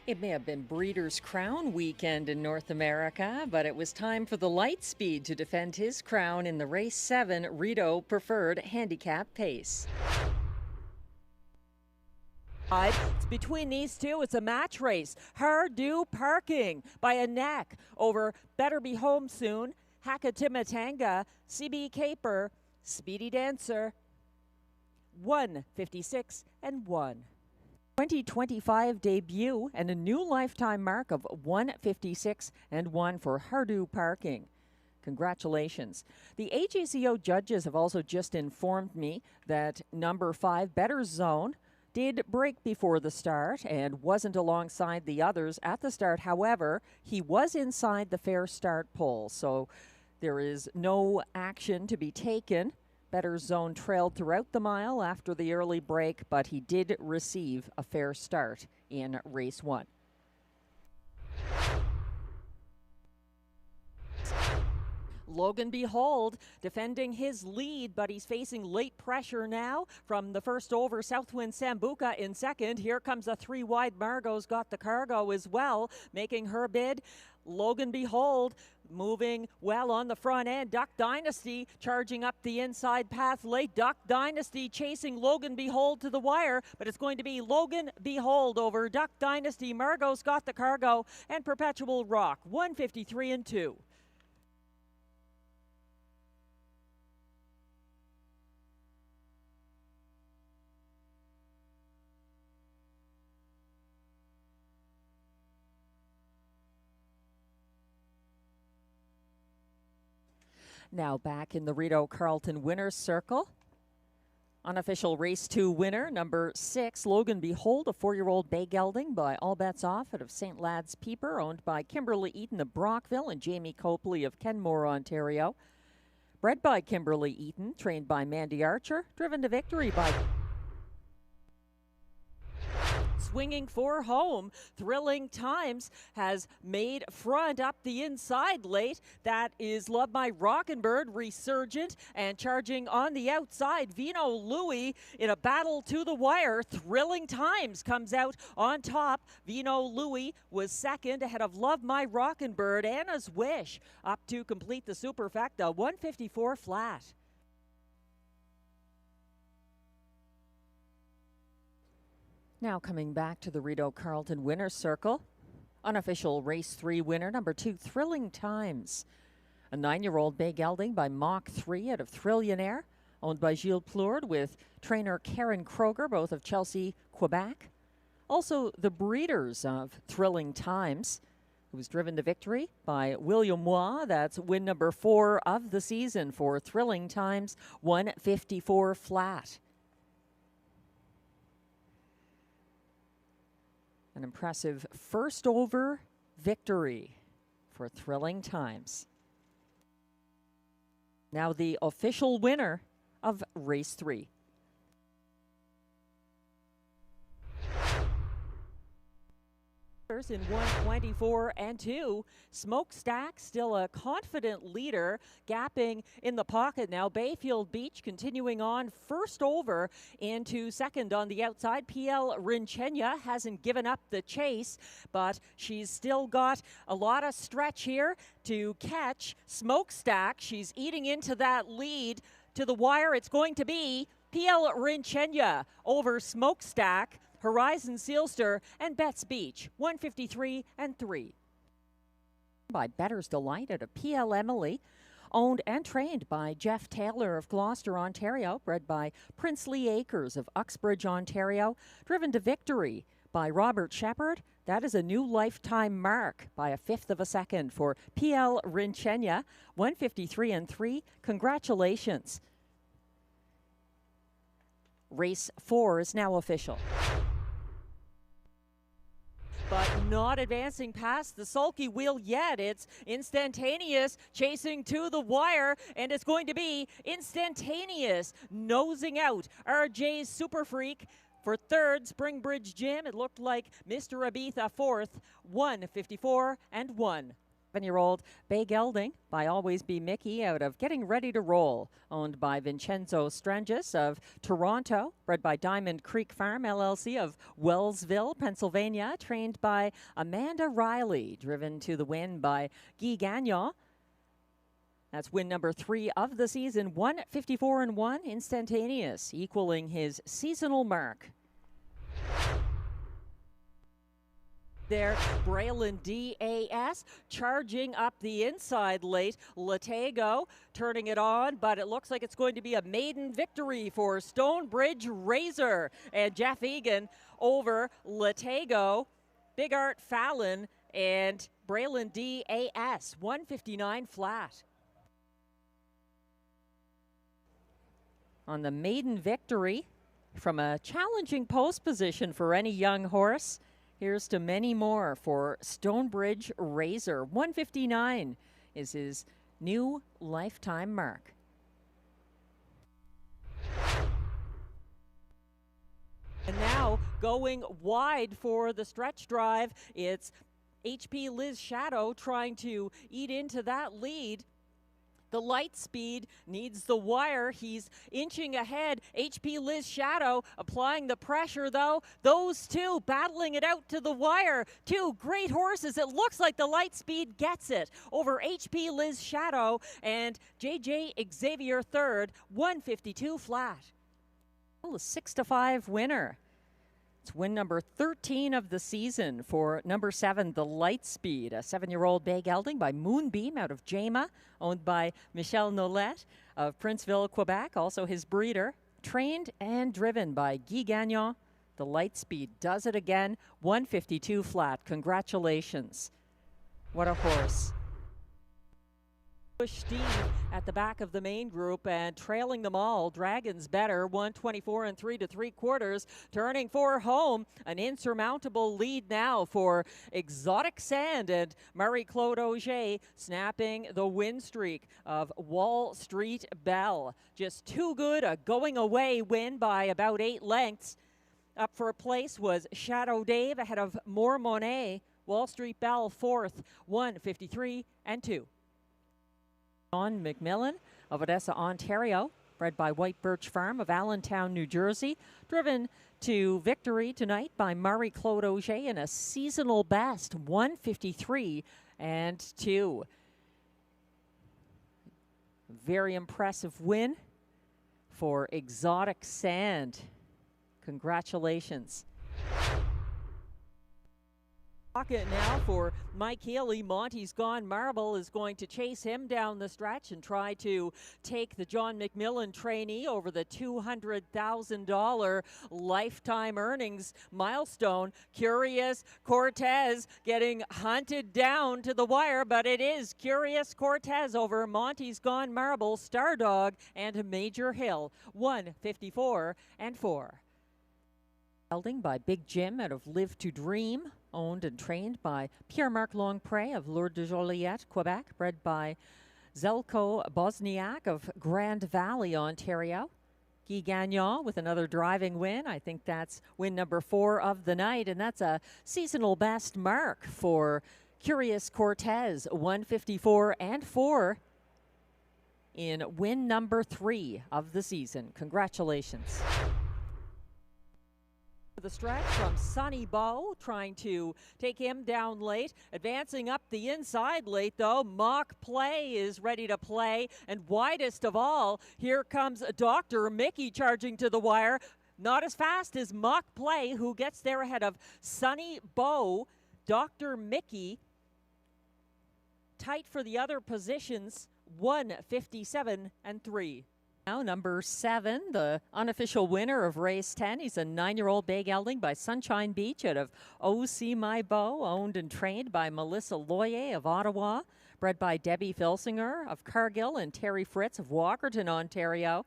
It may have been Breeders' Crown weekend in North America, but it was time for the Lightspeed to defend his crown in the Race 7 Rideau Preferred Handicap Pace. It's between these two. It's a match race. Rideau Parking by a neck over Better Be Home Soon, Hakatimatanga, CB Caper, Speedy Dancer, 1:56 and 1. 2025 debut and a new lifetime mark of 1:56 and 1 for Rideau Parking. Congratulations. The AGCO judges have also just informed me that number 5, Better Zone, did break before the start and wasn't alongside the others at the start. However, he was inside the fair start pole, so there is no action to be taken. Better Zone trailed throughout the mile after the early break, but he did receive a fair start in race 1. Logan Behold defending his lead, but he's facing late pressure now from the first over. Southwind Sambuca in second. Here comes a 3 wide. Margot's got the cargo as well, making her bid. Logan Behold moving well on the front end. Duck Dynasty charging up the inside path late. Duck Dynasty chasing Logan Behold to the wire, but it's going to be Logan Behold over Duck Dynasty. Margot's got the cargo, and Perpetual Rock, 1:53 and 2. Now back in the Rideau Carleton winner's circle. Unofficial race 2 winner, number 6, Logan Behold, a 4-year-old bay gelding by All Bets Off out of St. Lad's Peeper, owned by Kimberly Eaton of Brockville and Jamie Copley of Kenmore, Ontario. Bred by Kimberly Eaton, trained by Mandy Archer, driven to victory by swinging for home. Thrilling Times has made front up the inside late. That is Love My Rockin' Bird, resurgent, and charging on the outside. Vino Louis in a battle to the wire. Thrilling Times comes out on top. Vino Louis was second ahead of Love My Rockin' Bird. Anna's Wish up to complete the superfecta, 1:54 flat. Now coming back to the Rideau Carleton winner's circle. Unofficial race 3 winner, number 2, Thrilling Times. A 9-year-old bay gelding by Mach 3 out of Thrillionaire, owned by Gilles Plourde with trainer Karen Kroger, both of Chelsea, Quebec. Also the breeders of Thrilling Times, who was driven to victory by William Waugh. That's win number 4 of the season for Thrilling Times, 1:54 flat. An impressive first over victory for Thrilling Times. Now the official winner of race 3. In 1:24 and 2. Smokestack still a confident leader, gapping in the pocket now. Bayfield Beach continuing on first over into second on the outside. PL Rinchenya hasn't given up the chase, but she's still got a lot of stretch here to catch Smokestack. She's eating into that lead to the wire. It's going to be PL Rinchenya over Smokestack, Horizon Sealster, and Betts Beach, 1:53 and 3. By Better's Delight at a PL Emily, owned and trained by Jeff Taylor of Gloucester, Ontario, bred by Princely Acres of Uxbridge, Ontario, driven to victory by Robert Shepard. That is a new lifetime mark by a 1/5 of a second for PL Rinchenya, 1:53 and 3. Congratulations. Race 4 is now official. But not advancing past the sulky wheel yet. It's Instantaneous chasing to the wire, and it's going to be Instantaneous nosing out RJ's Super Freak for third. Springbridge Gym, it looked like Mr. Ibiza fourth, 1:54 and 1. 7-year-old Bay Gelding by Always Be Mickey out of Getting Ready to Roll, owned by Vincenzo Strangis of Toronto, bred by Diamond Creek Farm LLC of Wellsville, Pennsylvania, trained by Amanda Riley, driven to the win by Guy Gagnon. That's win number 3 of the season, 154-1 instantaneous, equaling his seasonal mark. There, Braylon DAS charging up the inside late. Latago turning it on, but it looks like it's going to be a maiden victory for Stonebridge Razor. And Jeff Egan over Latago, Big Art Fallon, and Braylon DAS, 159 flat. On the maiden victory from a challenging post position for any young horse. Here's to many more for Stonebridge Razor. 159 is his new lifetime mark. And now going wide for the stretch drive, it's HP Liz Shadow trying to eat into that lead. The light speed needs the wire. He's inching ahead. HP Liz Shadow applying the pressure, though. Those two battling it out to the wire. Two great horses. It looks like the light speed gets it over HP Liz Shadow and JJ Xavier third, 152 flat. Well, a 6-5 winner. It's win number 13 of the season for number 7, The Lightspeed, a 7-year-old bay gelding by Moonbeam out of Jama, owned by Michel Nolette of Princeville, Quebec, also his breeder, trained and driven by Guy Gagnon. The Lightspeed does it again, 152 flat. Congratulations. What a horse. Steve at the back of the main group and trailing them all. Dragons better, 124 3 3/4, turning for home. An insurmountable lead now for Exotic Sand and Marie-Claude Auger snapping the win streak of Wall Street Belle. Just too good, a going away win by about 8 lengths. Up for a place was Shadow Dave ahead of More Monet. Wall Street Belle fourth, 153-2. John McMillan of Odessa, Ontario, bred by White Birch Farm of Allentown, New Jersey, driven to victory tonight by Marie-Claude Auger in a seasonal best, 153-2. Very impressive win for Exotic Sand. Congratulations. Pocket now for Mike Healy. Monty's Gone Marble is going to chase him down the stretch and try to take the John McMillan trainee over the $200,000 lifetime earnings milestone. Curious Cortez getting hunted down to the wire, but it is Curious Cortez over Monty's Gone Marble, Stardog, and Major Hill, 154-4. Gelding by Big Jim out of Live to Dream, owned and trained by Pierre-Marc Longpré of Lourdes de Joliette, Quebec, bred by Zelko Bosniak of Grand Valley, Ontario. Guy Gagnon with another driving win. I think that's win number 4 of the night, and that's a seasonal best mark for Curious Cortez, 154-4 in win number 3 of the season. Congratulations. The stretch from Sonny Bow, trying to take him down late. Advancing up the inside late, though. Mock Play is ready to play. And widest of all, here comes Dr. Mickey charging to the wire. Not as fast as Mock Play, who gets there ahead of Sonny Bow. Dr. Mickey tight for the other positions, 157-3. Now number 7, the unofficial winner of race 10. He's a 9-year-old bay gelding by Sunshine Beach out of O.C. My Beau, owned and trained by Melissa Loyer of Ottawa, bred by Debbie Filsinger of Cargill and Terry Fritz of Walkerton, Ontario.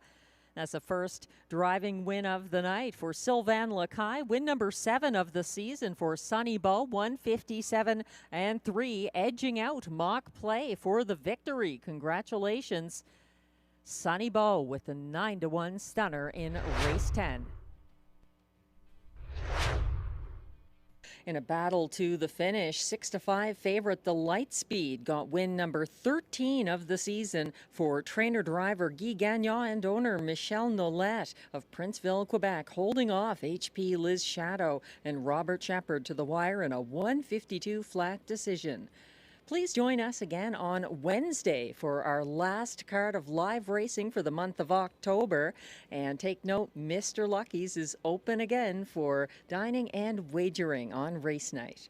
That's the first driving win of the night for Sylvain Lacaille. Win number 7 of the season for Sonny Bow, 157-3, edging out Mock Play for the victory. Congratulations, Sonny Bow with the 9-1 stunner in race 10. In a battle to the finish, 6-5 favorite the Lightspeed got win number 13 of the season for trainer-driver Guy Gagnon and owner Michel Nolette of Princeville, Quebec, holding off HP Liz Shadow and Robert Shepard to the wire in a 152 flat decision. Please join us again on Wednesday for our last card of live racing for the month of October. And take note, Mr. Lucky's is open again for dining and wagering on race night.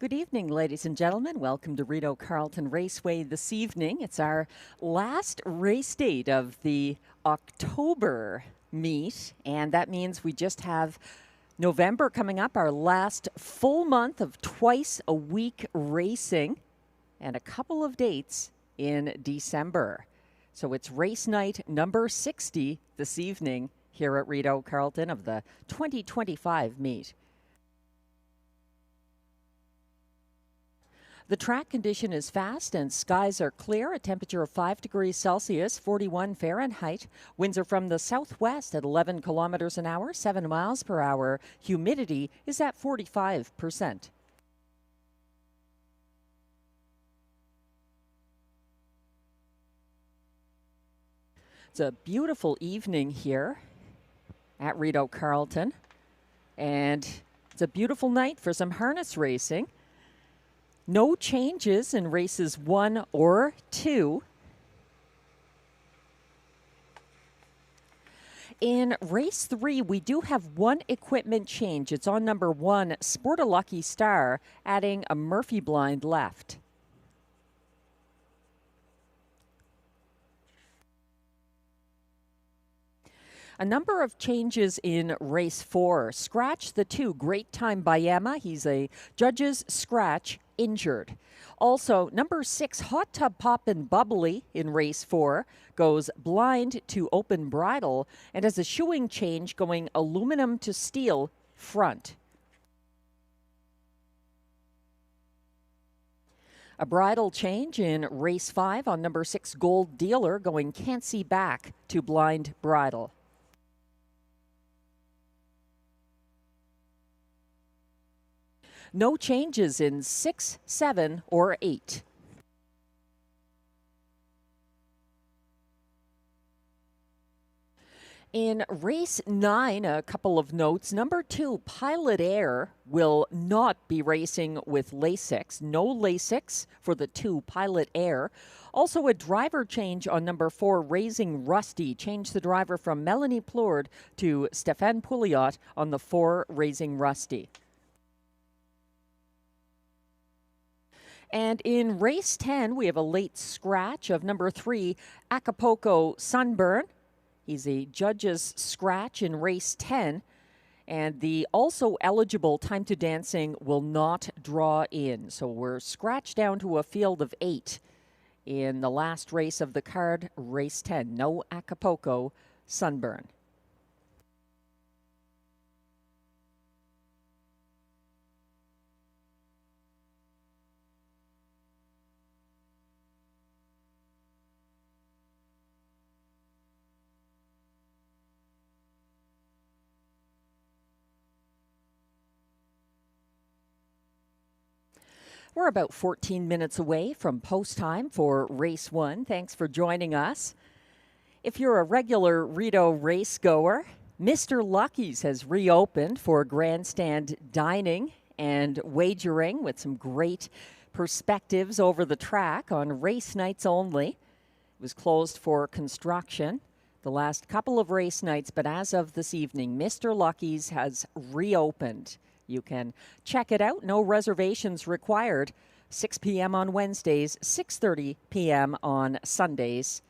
Good evening, ladies and gentlemen. Welcome to Rideau Carleton Raceway this evening. It's our last race date of the October meet, and that means we just have November coming up, our last full month of twice a week racing, and a couple of dates in December. So it's race night number 60 this evening here at Rideau Carleton of the 2025 meet. The track condition is fast and skies are clear. A temperature of 5 degrees Celsius, 41 Fahrenheit. Winds are from the southwest at 11 kilometers an hour, 7 miles per hour. Humidity is at 45%. It's a beautiful evening here at Rideau Carleton, and it's a beautiful night for some harness racing. No changes in races 1 or 2. In race 3, we do have one equipment change. It's on number 1, Sport a Lucky Star, adding a Murphy blind left. A number of changes in race 4. Scratch the 2, Great Time by Emma. He's a judge's scratch, injured. Also, number 6, Hot Tub Poppin' Bubbly in race 4 goes blind to open bridle and has a shoeing change going aluminum to steel front. A bridle change in race 5 on number 6, Gold Dealer, going can't see back to blind bridle. No changes in 6, 7, or 8. In race 9, a couple of notes. Number 2, Pilot Air, will not be racing with Lasix. No Lasix for the 2, Pilot Air. Also a driver change on number 4, Raising Rusty. Changed the driver from Melanie Plourde to Stéphane Pouliot on the 4, Raising Rusty. And in race 10, we have a late scratch of number 3, Acapulco Sunburn. He's a judge's scratch in race 10. And the also eligible Time to Dancing will not draw in. So we're scratched down to a field of 8 in the last race of the card, race 10. No Acapulco Sunburn. We're about 14 minutes away from post time for race 1. Thanks for joining us. If you're a regular Rideau race goer, Mr. Lucky's has reopened for grandstand dining and wagering with some great perspectives over the track on race nights only. It was closed for construction the last couple of race nights, but as of this evening, Mr. Lucky's has reopened. You can check it out. No reservations required. 6 p.m. on Wednesdays, 6:30 p.m. on Sundays.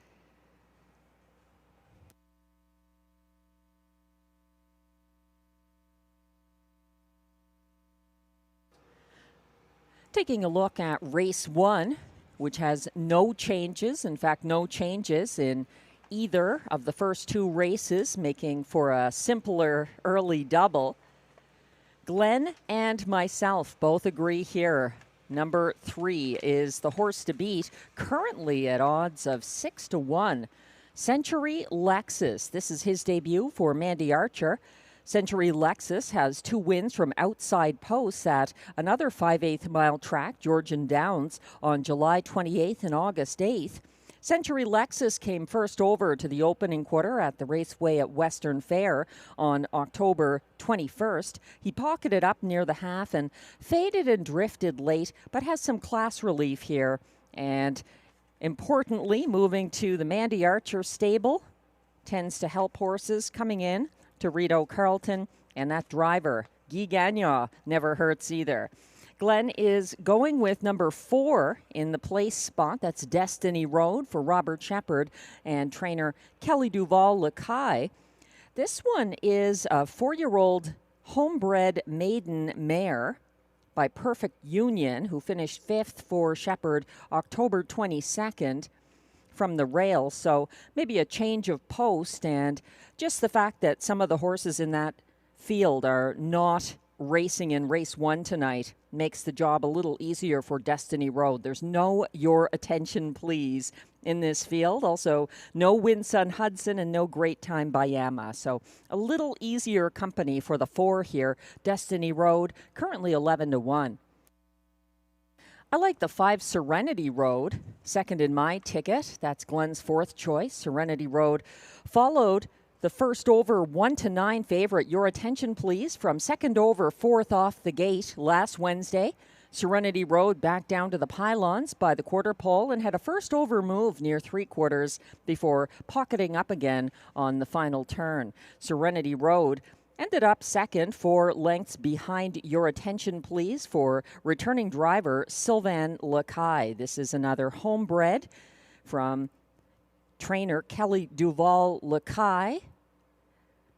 Taking a look at race 1, which has no changes. In fact, no changes in either of the first 2 races, making for a simpler early double. Glenn and myself both agree here. Number 3 is the horse to beat, currently at odds of 6-1. Century Lexus. This is his debut for Mandy Archer. Century Lexus has 2 wins from outside posts at another 5/8 mile track, Georgian Downs, on July 28th and August 8th. Century Lexus came first over to the opening quarter at the Raceway at Western Fair on October 21st. He pocketed up near the half and faded and drifted late, but has some class relief here. And importantly, moving to the Mandy Archer stable tends to help horses coming in to Rideau Carleton, and that driver, Guy Gagnon, never hurts either. Glenn is going with number 4 in the place spot. That's Destiny Road for Robert Shepard and trainer Kelly Duval-Lacaille. This one is a 4-year-old homebred maiden mare by Perfect Union, who finished 5th for Shepard October 22nd from the rail. So maybe a change of post, and just the fact that some of the horses in that field are not racing in race 1 tonight makes the job a little easier for Destiny Road. There's no Your Attention Please in this field. Also, no Win Sun Hudson and no Great Time by Yama. So a little easier company for the 4 here. Destiny Road, currently 11-1. I like the 5 Serenity Road, second in my ticket. That's Glenn's 4th choice. Serenity Road followed the first over 1-9 favorite, Your Attention Please, from second over 4th off the gate last Wednesday. Serenity Road back down to the pylons by the quarter pole and had a first over move near 3/4 before pocketing up again on the final turn. Serenity Road ended up second, 4 lengths behind Your Attention Please for returning driver Sylvain Lacaille. This is another homebred from trainer Kelly Duval-Lacaille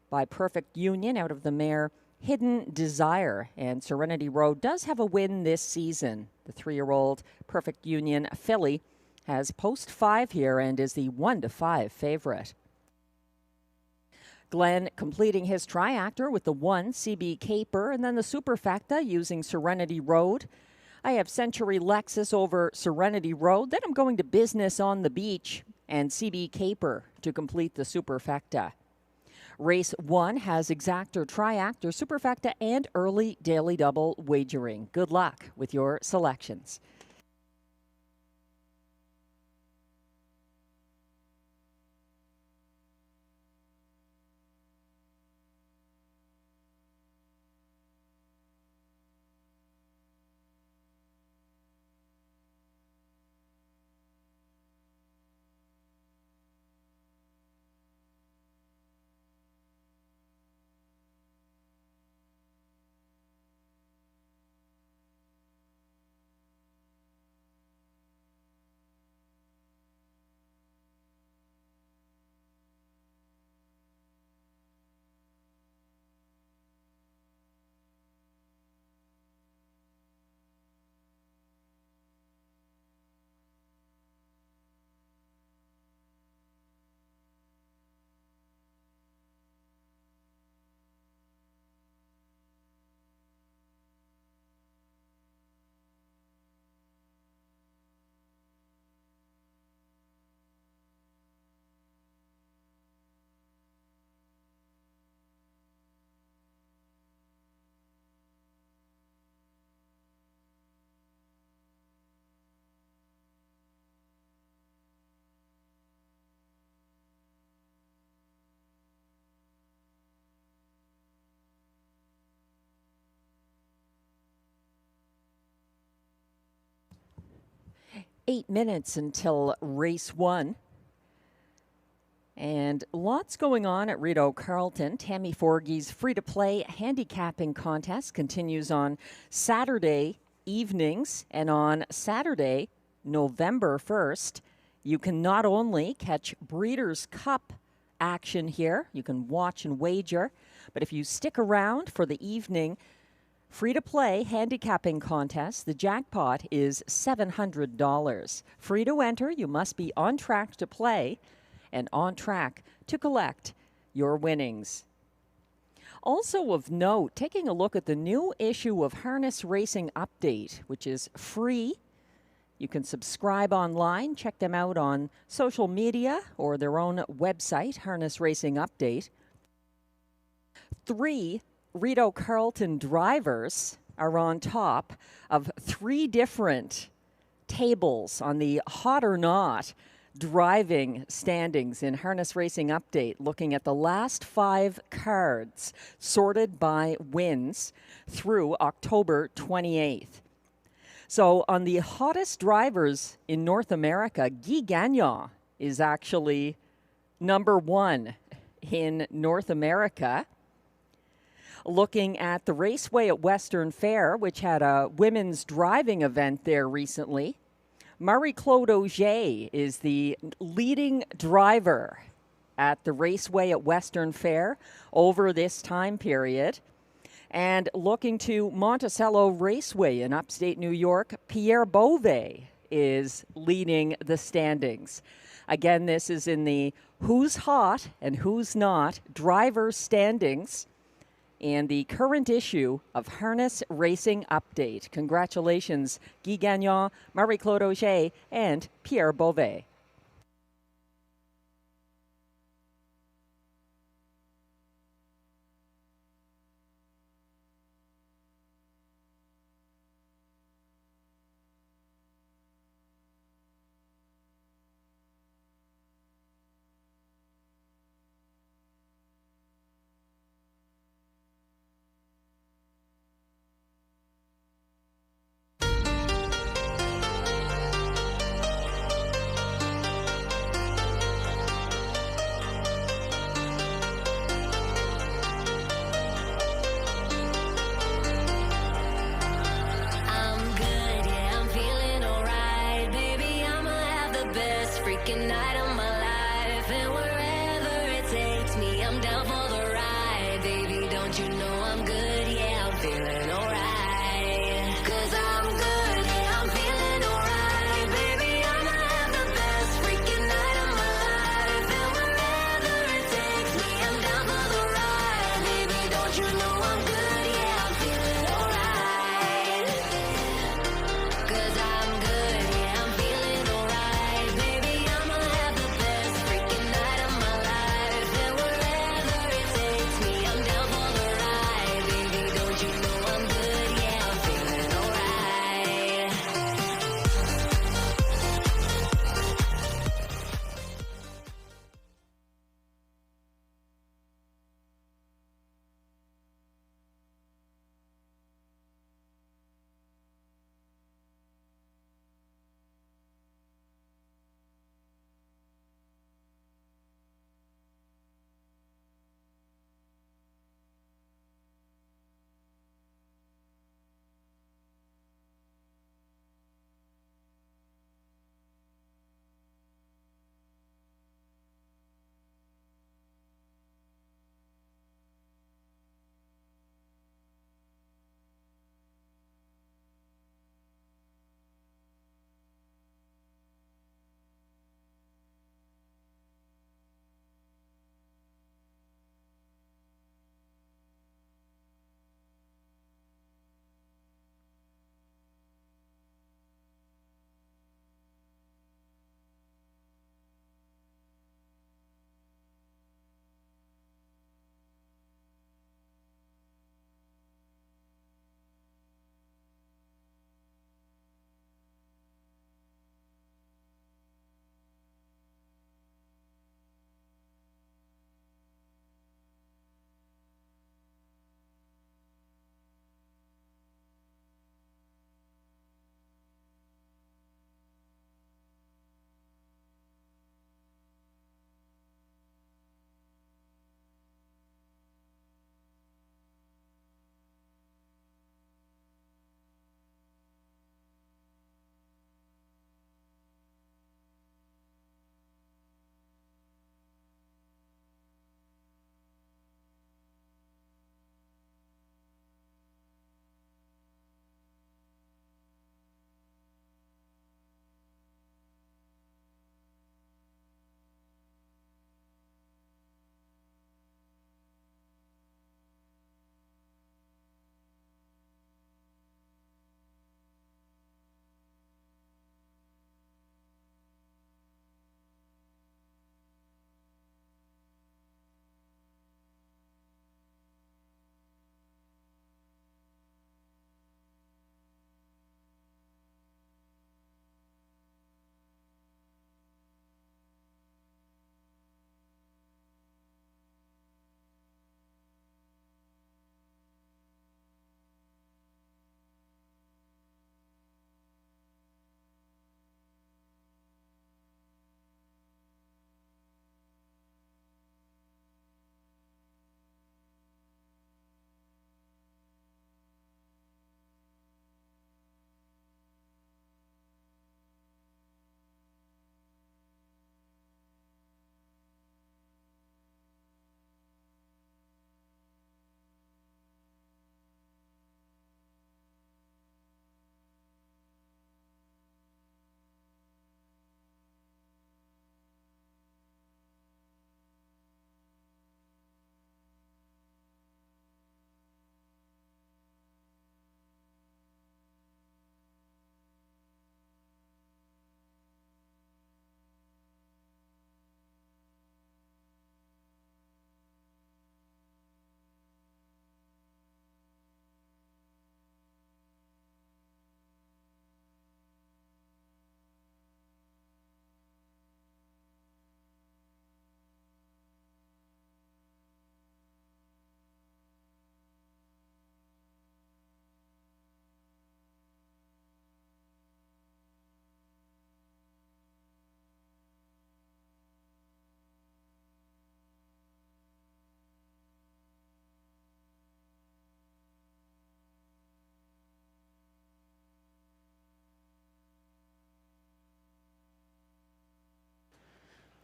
by Perfect Union out of the mare Hidden Desire. And Serenity Road does have a win this season. The 3-year-old Perfect Union filly has post 5 here and is the 1-5 favorite. Glenn completing his triactor with the 1 CB Caper and then the superfecta using Serenity Road. I have Century Lexus over Serenity Road. Then I'm going to Business on the Beach and CB Caper to complete the superfecta. Race 1 has exactor, triactor, superfecta, and early daily double wagering. Good luck with your selections. Eight minutes until race 1. And lots going on at Rideau Carleton. Tammy Forgey's free-to-play handicapping contest continues on Saturday evenings. And on Saturday, November 1st, you can not only catch Breeders' Cup action here, you can watch and wager, but if you stick around for the evening free-to-play handicapping contest, the jackpot is $700. Free to enter, you must be on track to play and on track to collect your winnings. Also of note, taking a look at the new issue of Harness Racing Update, which is free. You can subscribe online, check them out on social media or their own website, Harness Racing Update. 3 Rideau Carleton drivers are on top of 3 different tables on the hot or not driving standings in Harness Racing Update, looking at the last 5 cards sorted by wins through October 28th. So on the hottest drivers in North America, Guy Gagnon is actually number 1 in North America. looking at the raceway at Western Fair, which had a women's driving event there recently. Marie-Claude Auger is the leading driver at the raceway at Western Fair over this time period. And looking to Monticello Raceway in upstate New York, Pierre Beauvais is leading the standings. Again, this is in the who's hot and who's not driver standings and the current issue of Harness Racing Update. Congratulations, Guy Gagnon, Marie-Claude Auger, and Pierre Beauvais. Night of my life, and wherever it takes me, I'm down for the ride, baby. Don't you know I'm good? Yeah, I'm feeling alright. 'Cause I'm good, yeah, I'm feeling alright, baby. I'ma have the best freaking night of my life, and wherever it takes me, I'm down for the ride, baby. Don't you know I'm good? Yeah, I'm feeling alright. 'Cause I'm good, yeah, I'm feeling alright, baby. I'm down for the ride, baby. Don't you know I'm good?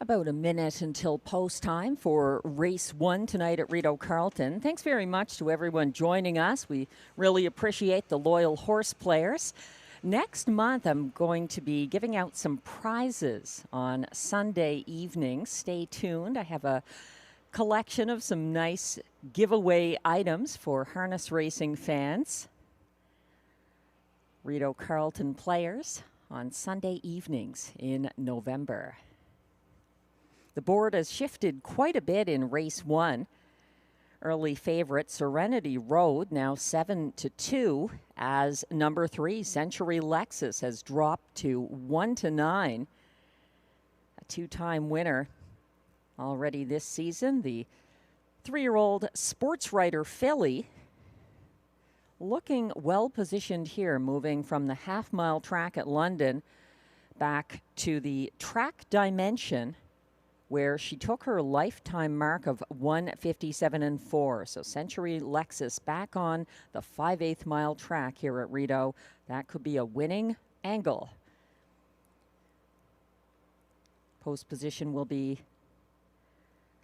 About a minute until post time for race 1 tonight at Rideau Carleton. Thanks very much to everyone joining us. We really appreciate the loyal horse players. Next month, I'm going to be giving out some prizes on Sunday evenings. Stay tuned. I have a collection of some nice giveaway items for harness racing fans. Rideau Carleton players on Sunday evenings in November. The board has shifted quite a bit in race 1. Early favorite Serenity Road now 7-2 as number 3 Century Lexus has dropped to 1-9. A 2-time winner already this season. The 3-year-old sports writer filly looking well positioned here, moving from the half-mile track at London back to the track dimension, where she took her lifetime mark of 1:57.4. So Century Lexus back on the 5/8 mile track here at Rideau. That could be a winning angle. Post position will be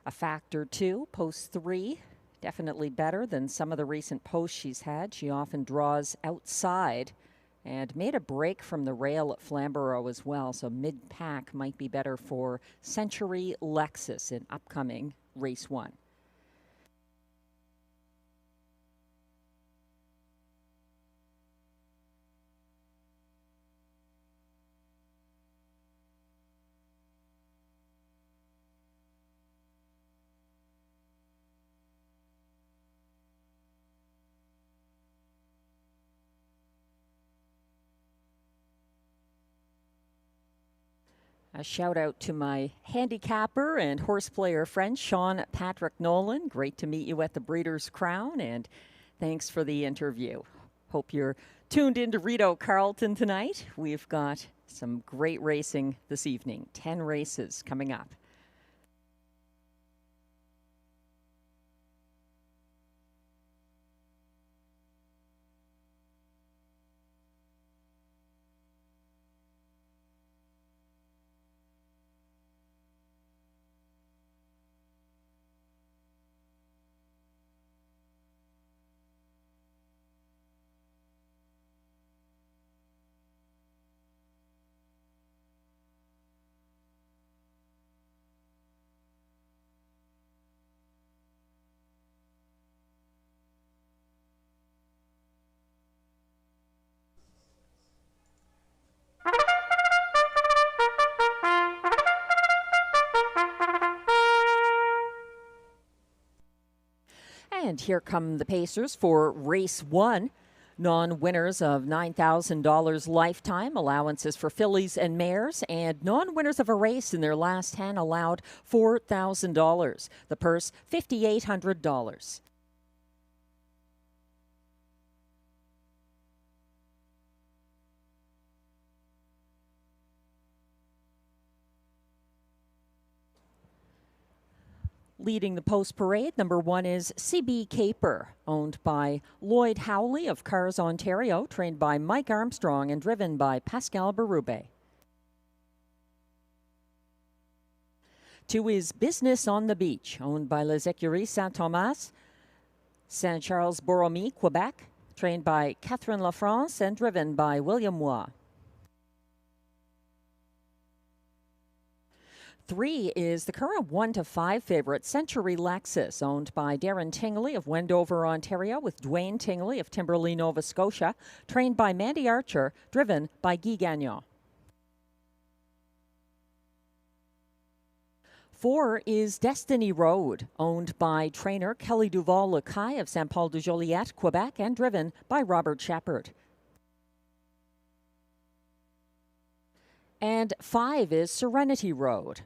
a factor too. Post 3, definitely better than some of the recent posts she's had. She often draws outside and made a break from the rail at Flamborough as well, so mid-pack might be better for Century Lexus in upcoming race 1. A shout out to my handicapper and horse player friend, Sean Patrick Nolan. Great to meet you at the Breeders' Crown, and thanks for the interview. Hope you're tuned into Rideau Carleton tonight. We've got some great racing this evening. 10 races coming up. And here come the Pacers for race 1. Non-winners of $9,000 lifetime allowances for fillies and mares, and non-winners of a race in their last 10 allowed $4,000. The purse, $5,800. Leading the post parade, number 1 is CB Caper, owned by Lloyd Howley of Cars Ontario, trained by Mike Armstrong and driven by Pascal Berube. 2 is Business on the Beach, owned by Les Écuries Saint-Thomas, Saint-Charles-Borromée, Quebec, trained by Catherine Lafrance and driven by William Waugh. 3 is the current 1-5 favorite Century Lexus, owned by Darren Tingley of Wendover, Ontario, with Dwayne Tingley of Timberlea, Nova Scotia, trained by Mandy Archer, driven by Guy Gagnon. 4 is Destiny Road, owned by trainer Kelly Duval-Lacaille of Saint-Paul-de-Joliette, Quebec, and driven by Robert Shepard. And 5 is Serenity Road,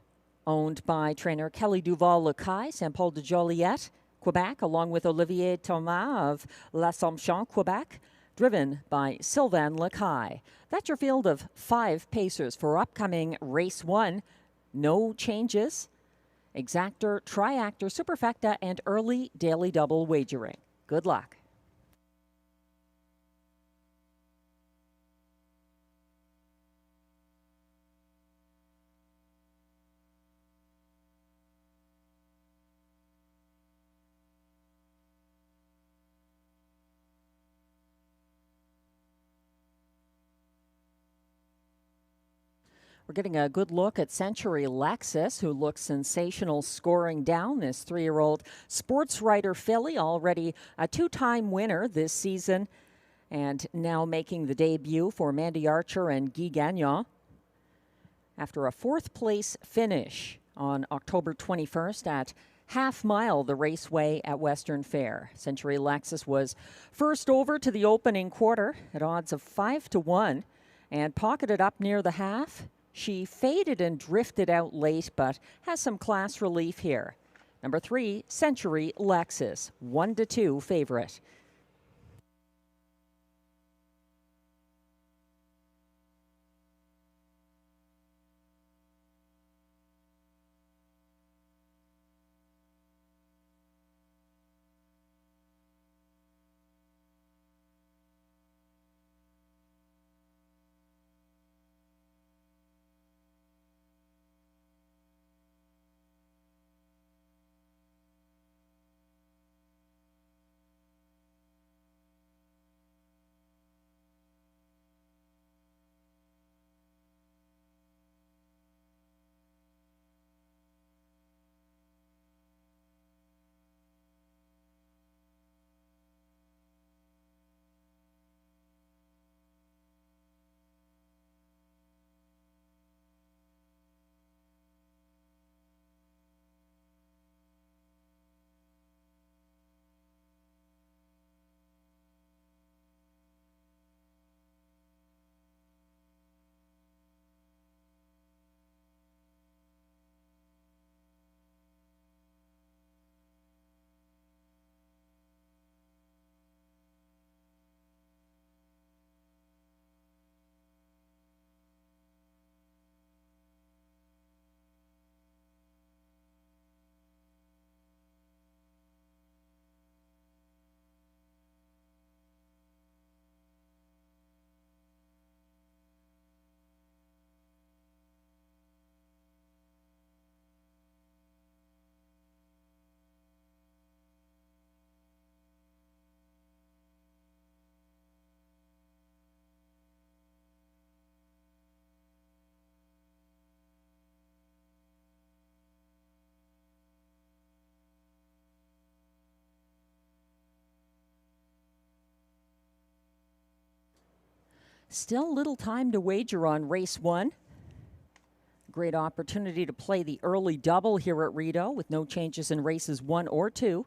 owned by trainer Kelly Duval-Lacaille, Saint-Paul-de-Joliette, Quebec, along with Olivier Thomas of L'Assomption, Quebec, driven by Sylvain Lacaille. That's your field of 5 Pacers for upcoming race 1. No changes. Exactor, Triactor, Superfecta, and early daily double wagering. Good luck. We're getting a good look at Century Lexus, who looks sensational scoring down. This 3-year-old sports writer filly, already a 2-time winner this season, and now making the debut for Mandy Archer and Guy Gagnon after a 4th place finish on October 21st at Half Mile, the raceway at Western Fair. Century Lexus was first over to the opening quarter at odds of 5-1 and pocketed up near the half. She faded and drifted out late, but has some class relief here. Number 3, Century Lexus, 1-2 favorite. Still little time to wager on race 1. Great opportunity to play the early double here at Rideau with no changes in races 1 or 2.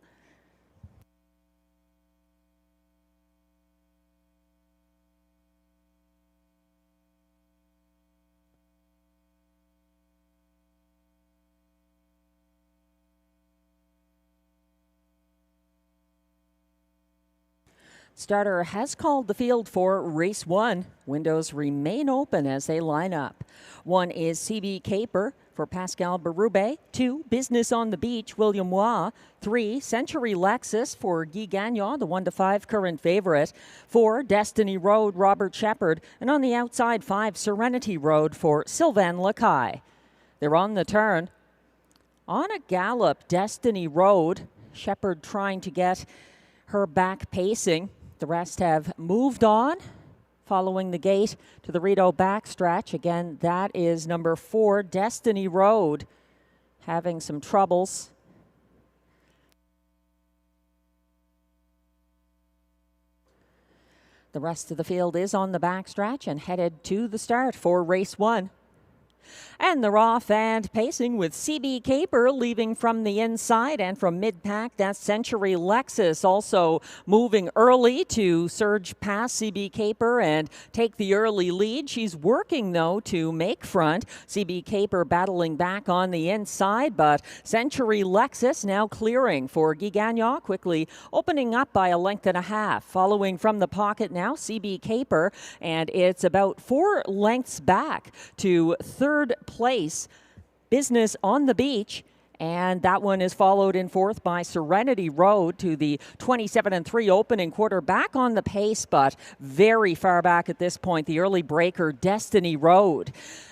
Starter has called the field for race 1. Windows remain open as they line up. 1 is CB Caper for Pascal Berube. 2, Business on the Beach, William Waugh. 3, Century Lexus for Guy Gagnon, the 1-5 current favorite. 4, Destiny Road, Robert Shepard. And on the outside, 5, Serenity Road for Sylvain Lacaille. They're on the turn. On a gallop, Destiny Road. Shepard trying to get her back pacing. The rest have moved on following the gate to the Rideau backstretch. Again, that is number 4, Destiny Road, having some troubles. The rest of the field is on the backstretch and headed to the start for race 1. And they're off and pacing with CB Caper leaving from the inside, and from mid-pack, that's Century Lexus also moving early to surge past CB Caper and take the early lead. She's working, though, to make front. CB Caper battling back on the inside, but Century Lexus now clearing for Guy Gagnon, quickly opening up by a length and a half. Following from the pocket now, CB Caper, and it's about 4 lengths back to third place, Business on the Beach, and that one is followed in 4th by Serenity Road to the 27-3 opening quarter. Back on the pace, but very far back at this point, the early breaker, Destiny Road.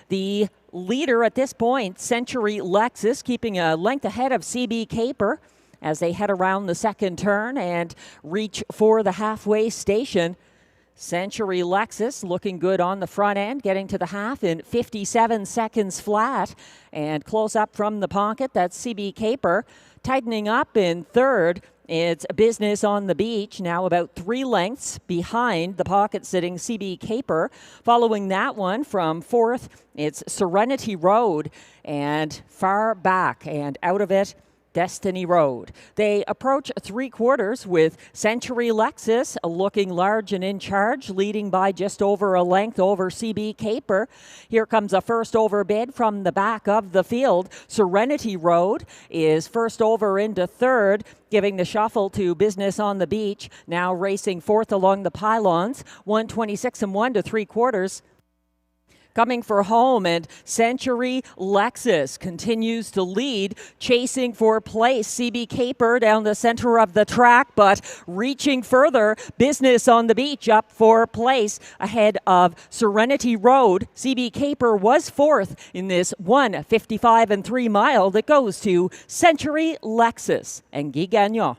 The leader at this point, Century Lexus, keeping a length ahead of CB Caper as they head around the second turn and reach for the halfway station. Century Lexus looking good on the front end, getting to the half in 57 seconds flat. And close up from the pocket, that's CB Caper. Tightening up in third, it's Business on the Beach, now about 3 lengths behind the pocket sitting CB Caper. Following that one from fourth, it's Serenity Road, and far back and out of it, Destiny Road. They approach 3/4 with Century Lexus looking large and in charge, leading by just over a length over CB Caper. Here comes a first over bid from the back of the field. Serenity Road is first over into third, giving the shuffle to Business on the Beach, now racing fourth along the pylons, 126 and 1 3/4. Coming for home, and Century Lexus continues to lead, chasing for place. CB Caper down the center of the track, but reaching further. Business on the Beach up for place ahead of Serenity Road. CB Caper was fourth in this 1:55 and 3 mile that goes to Century Lexus and Guy Gagnon.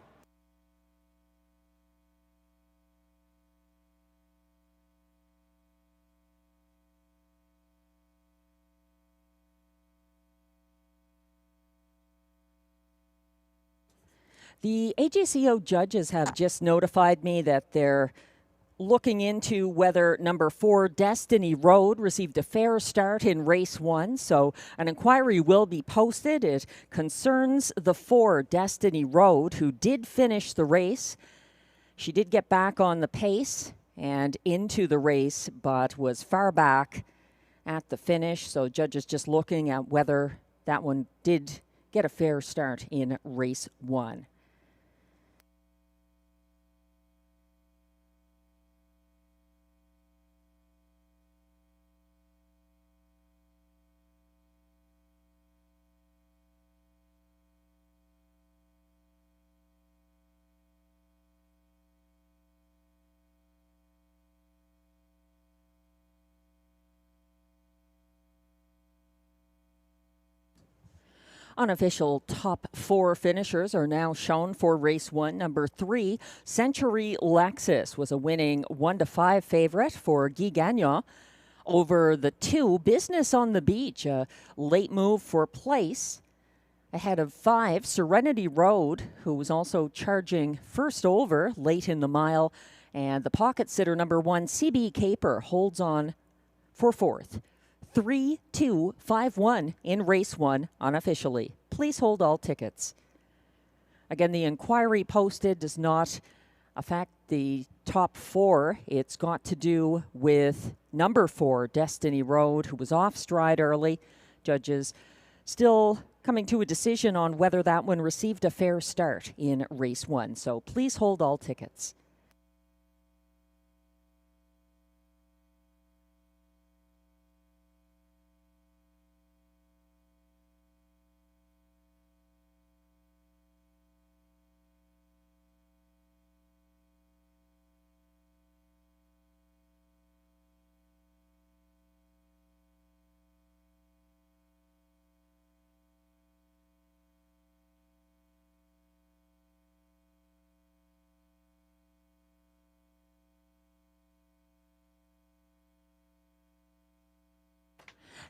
The AJCO judges have just notified me that they're looking into whether number 4 Destiny Road received a fair start in race 1. So an inquiry will be posted. It concerns the 4 Destiny Road, who did finish the race. She did get back on the pace and into the race, but was far back at the finish. So judges just looking at whether that one did get a fair start in race 1. Unofficial top 4 finishers are now shown for race 1. Number 3, Century Lexus, was a winning 1-5 favorite for Guy Gagnon. Over the 2, Business on the Beach, a late move for place. Ahead of 5, Serenity Road, who was also charging first over late in the mile. And the pocket sitter number 1, CB Caper, holds on for fourth. 3-2-5-1 in race 1 unofficially. Please hold all tickets. Again, the inquiry posted does not affect the top 4. It's got to do with number 4 Destiny Road, who was off stride early. Judges still coming to a decision on whether that one received a fair start in race 1. So please hold all tickets.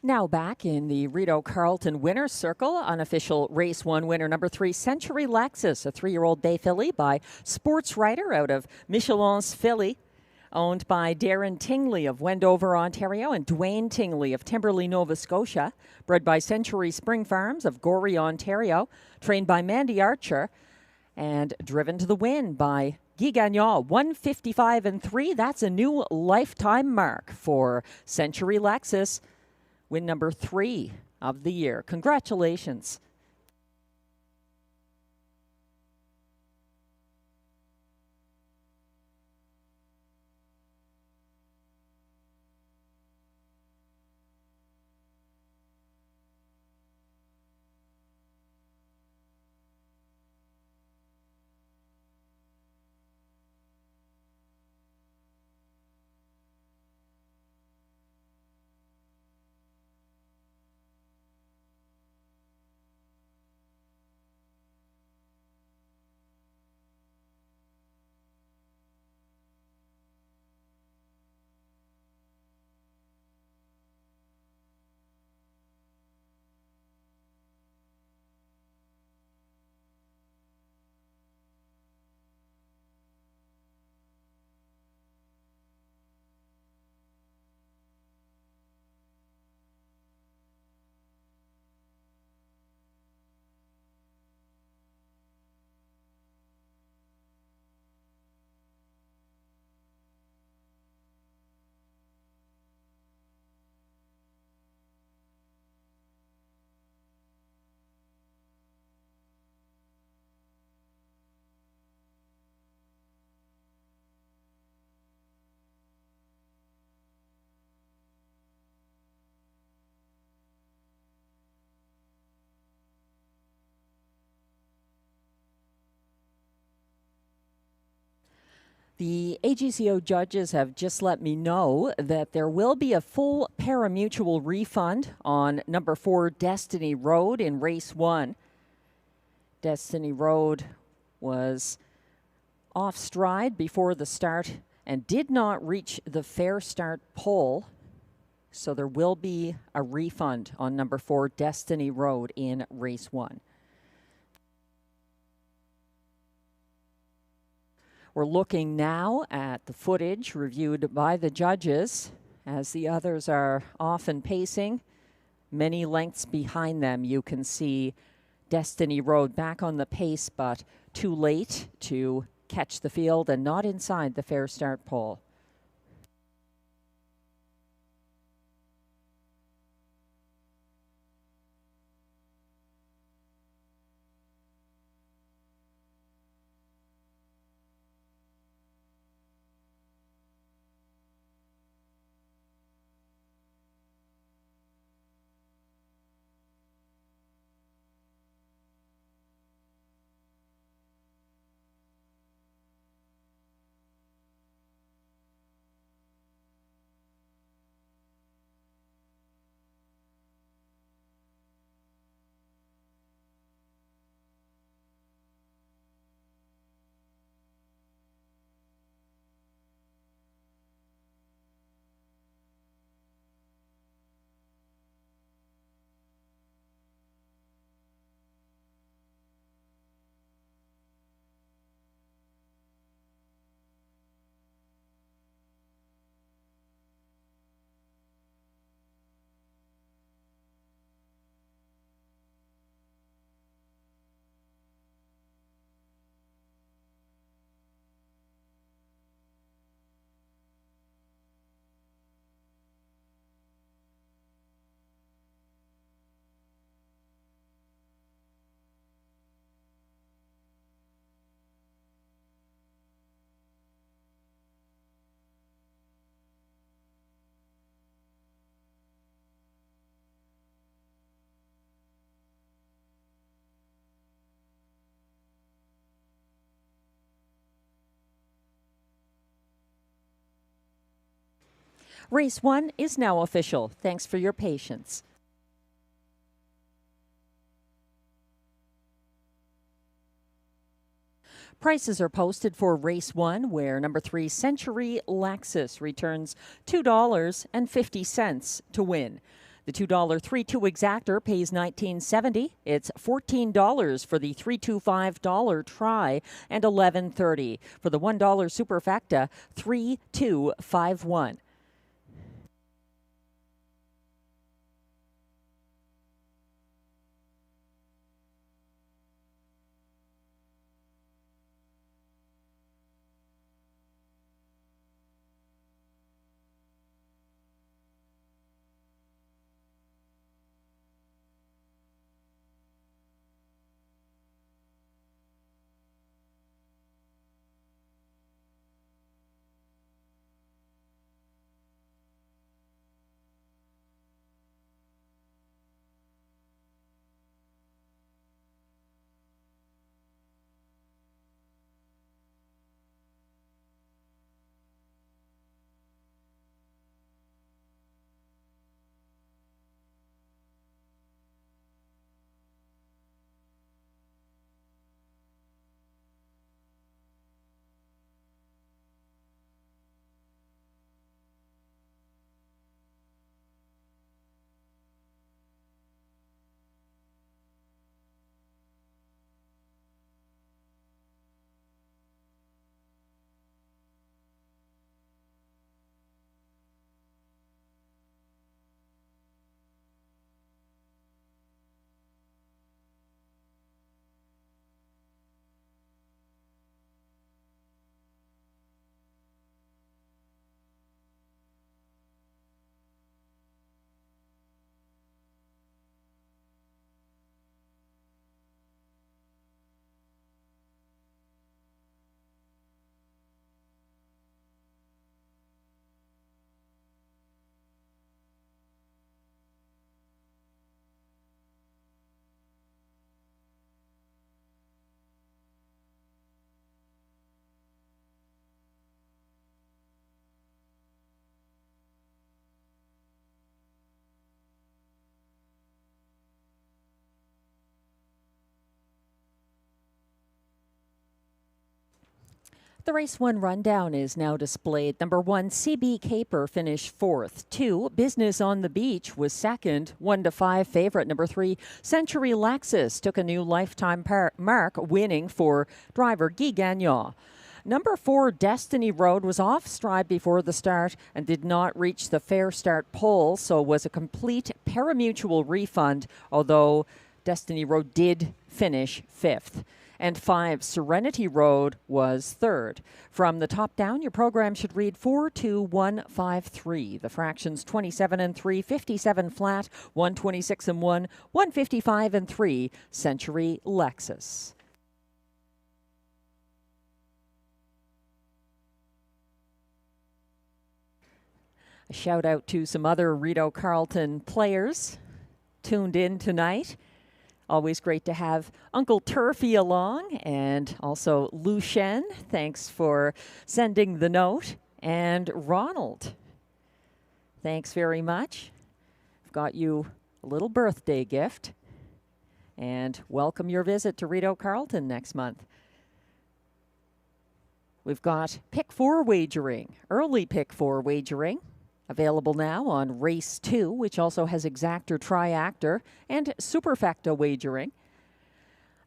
Now back in the Rideau Carleton Winner's Circle, unofficial race 1 winner number 3, Century Lexus, a 3-year-old bay filly by Sports Writer out of Michelin's filly, owned by Darren Tingley of Wendover, Ontario, and Dwayne Tingley of Timberley, Nova Scotia, bred by Century Spring Farms of Gorey, Ontario, trained by Mandy Archer, and driven to the win by Guy Gagnon, 1:55 and 3. That's a new lifetime mark for Century Lexus. Win number 3 of the year. Congratulations. The AGCO judges have just let me know that there will be a full parimutuel refund on number 4 Destiny Road in race 1. Destiny Road was off stride before the start and did not reach the fair start pole. So there will be a refund on number 4 Destiny Road in race 1. We're looking now at the footage reviewed by the judges as the others are off and pacing. Many lengths behind them, you can see Destiny Road back on the pace, but too late to catch the field and not inside the fair start pole. Race 1 is now official. Thanks for your patience. Prices are posted for race 1, where number 3 Century Lexus returns $2.50 to win. The $2 3-2 exactor pays $19.70. It's $14 for the $325 try and $11.30 for the $1 superfecta 3251. The race 1 rundown is now displayed. Number 1, CB Caper finished 4th. 2, Business on the Beach was 2nd. 1-5 favorite. Number 3, Century Lexus took a new lifetime mark, winning for driver Guy Gagnon. Number 4, Destiny Road was off stride before the start and did not reach the fair start pole, so was a complete parimutuel refund, although Destiny Road did finish 5th. And 5, Serenity Road was 3rd. From the top down, your program should read 4-2-1-5-3. The fractions 27 and 3, 57 flat, 126 and 1, 155 and 3, Century Lexus. A shout out to some other Rideau Carleton players tuned in tonight. Always great to have Uncle Turfy along, and also Lu Shen. Thanks for sending the note. And Ronald, thanks very much. I've got you a little birthday gift, and welcome your visit to Rideau Carleton next month. We've got Pick 4 wagering, early Pick 4 wagering. Available now on Race 2, which also has Exactor, Triactor, and Superfecta wagering.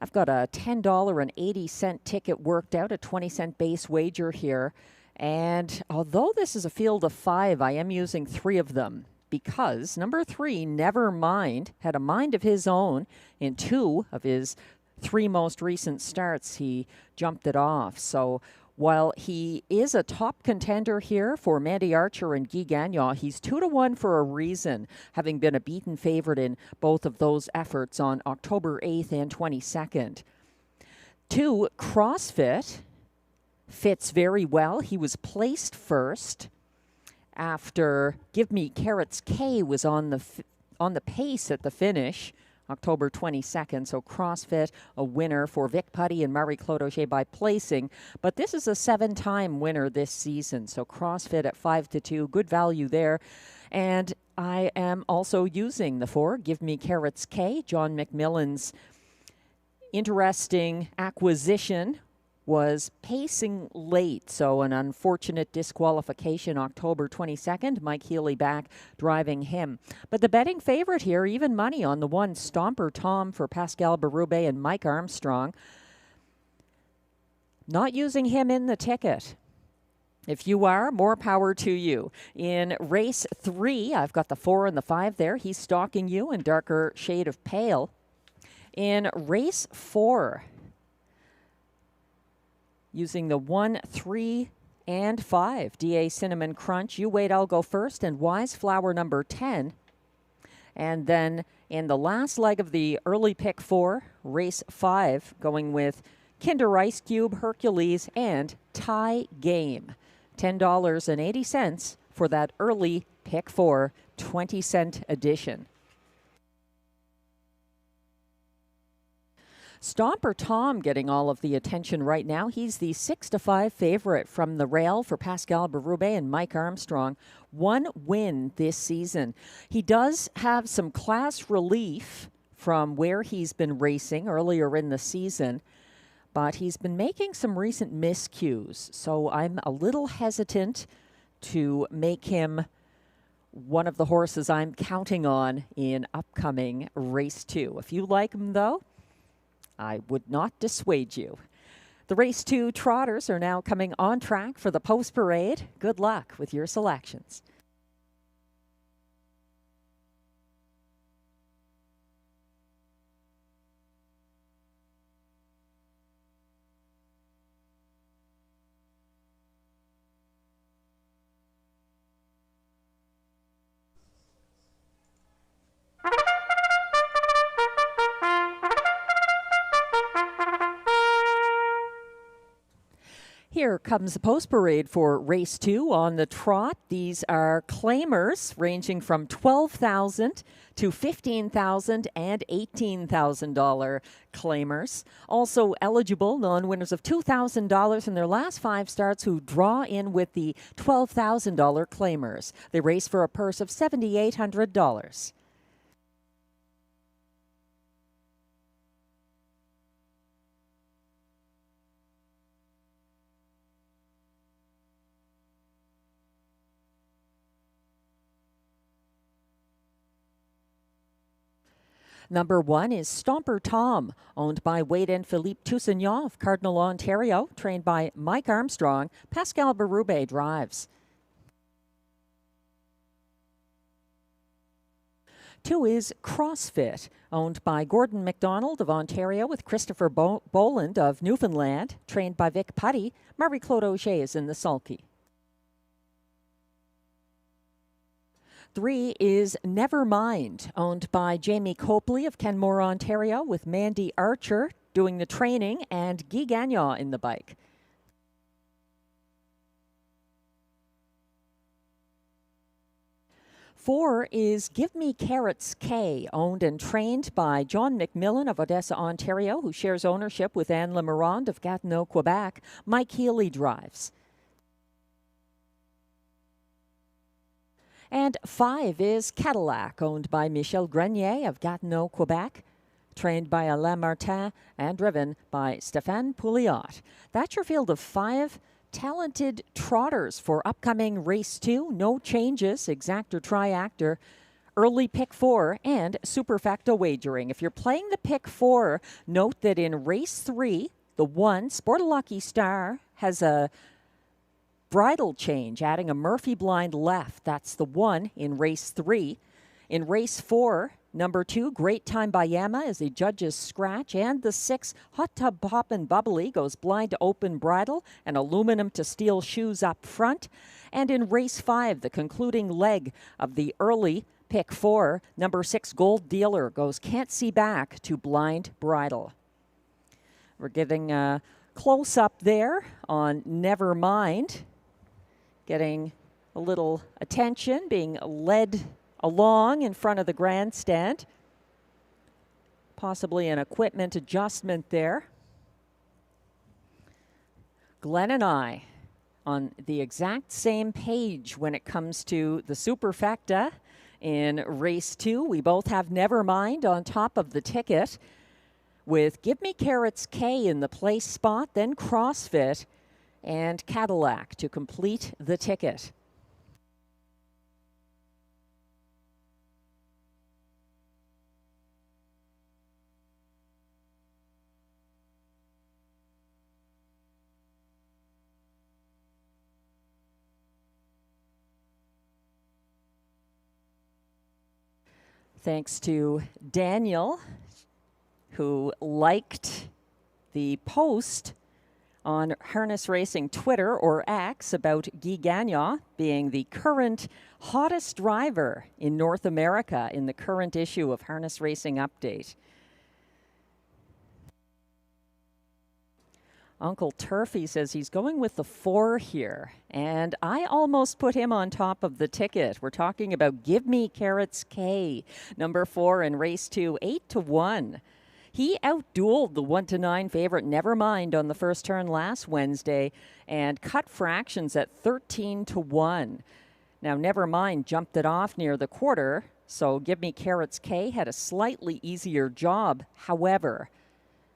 I've got a $10.80 ticket worked out, a 20-cent base wager here. And although this is a field of 5, I am using 3 of them because number 3, Nevermind, had a mind of his own in 2 of his 3 most recent starts. He jumped it off. So while he is a top contender here for Mandy Archer and Guy Gagnon, he's 2-1 for a reason, having been a beaten favorite in both of those efforts on October 8th and 22nd. 2, CrossFit fits very well. He was placed first after Give Me Carrots K was on the pace at the finish. October 22nd, so CrossFit, a winner for Vic Putty and Marie-Claude Auger by placing. But this is a 7-time winner this season, so CrossFit at 5-2, good value there. And I am also using the 4, Give Me Carrots K, John McMillan's interesting acquisition was pacing late, so an unfortunate disqualification October 22nd. Mike Healy back driving him. But the betting favorite here, even money on the 1, Stomper Tom for Pascal Berube and Mike Armstrong. Not using him in the ticket. If you are, more power to you. In race 3, I've got the 4 and the 5 there. He's stalking you in darker shade of pale. In race 4, using the 1, 3, and 5. DA Cinnamon Crunch. You wait, I'll go first. And Wise Flower number 10. And then in the last leg of the early pick 4, race 5, going with Kinder Ice Cube, Hercules, and Tie Game. $10.80 for that early pick 4, 20-cent edition. Stomper Tom getting all of the attention right now. He's the 6-5 favorite from the rail for Pascal Berube and Mike Armstrong. 1 win this season. He does have some class relief from where he's been racing earlier in the season, but he's been making some recent miscues. So I'm a little hesitant to make him one of the horses I'm counting on in upcoming race 2. If you like him, though, I would not dissuade you. The race 2 trotters are now coming on track for the post parade. Good luck with your selections. Here comes the post parade for race 2 on the trot. These are claimers ranging from $12,000 to $15,000 and $18,000 claimers. Also eligible non-winners of $2,000 in their last 5 starts who draw in with the $12,000 claimers. They race for a purse of $7,800. Number 1 is Stomper Tom, owned by Wade and Philippe Toussaint of Cardinal, Ontario, trained by Mike Armstrong. Pascal Berube drives. 2 is CrossFit, owned by Gordon McDonald of Ontario with Christopher Boland of Newfoundland, trained by Vic Putty. Marie-Claude Auger is in the sulky. 3 is Nevermind, owned by Jamie Copley of Kenmore, Ontario, with Mandy Archer doing the training and Guy Gagnon in the bike. 4 is Give Me Carrots K, owned and trained by John McMillan of Odessa, Ontario, who shares ownership with Anne Lemarand of Gatineau, Quebec. Mike Healy drives. And 5 is Cadillac, owned by Michel Grenier of Gatineau, Quebec, trained by Alain Martin and driven by Stéphane Pouliot. That's your field of 5 talented trotters for upcoming race 2. No changes, exact or triactor, early pick 4, and superfecta wagering. If you're playing the pick 4, note that in race 3, the 1, Sport a Lucky Star, has a bridle change, adding a Murphy blind left. That's the 1 in race 3. In race 4, number 2, Great Time by Yama is a judge's scratch, and the 6, Hot Tub Poppin' Bubbly goes blind to open bridle and aluminum to steel shoes up front. And in race 5, the concluding leg of the early pick 4, number 6, Gold Dealer goes Can't See Back to blind bridle. We're getting a close up there on Nevermind, getting a little attention, being led along in front of the grandstand. Possibly an equipment adjustment there. Glenn and I on the exact same page when it comes to the superfecta in race 2. We both have Nevermind on top of the ticket, with Give Me Carrots K in the place spot, then CrossFit and Cadillac to complete the ticket. Thanks to Daniel, who liked the post on Harness Racing Twitter, or X, about Guy Gagnon being the current hottest driver in North America in the current issue of Harness Racing Update. Uncle Turfy says he's going with the 4 here, and I almost put him on top of the ticket. We're talking about Give Me Carrots K, number 4 in race 2, 8-1. He outdueled the 1-9 favorite Nevermind on the first turn last Wednesday and cut fractions at 13-1. Now, Nevermind jumped it off near the quarter, so Give Me Carrots K had a slightly easier job. However,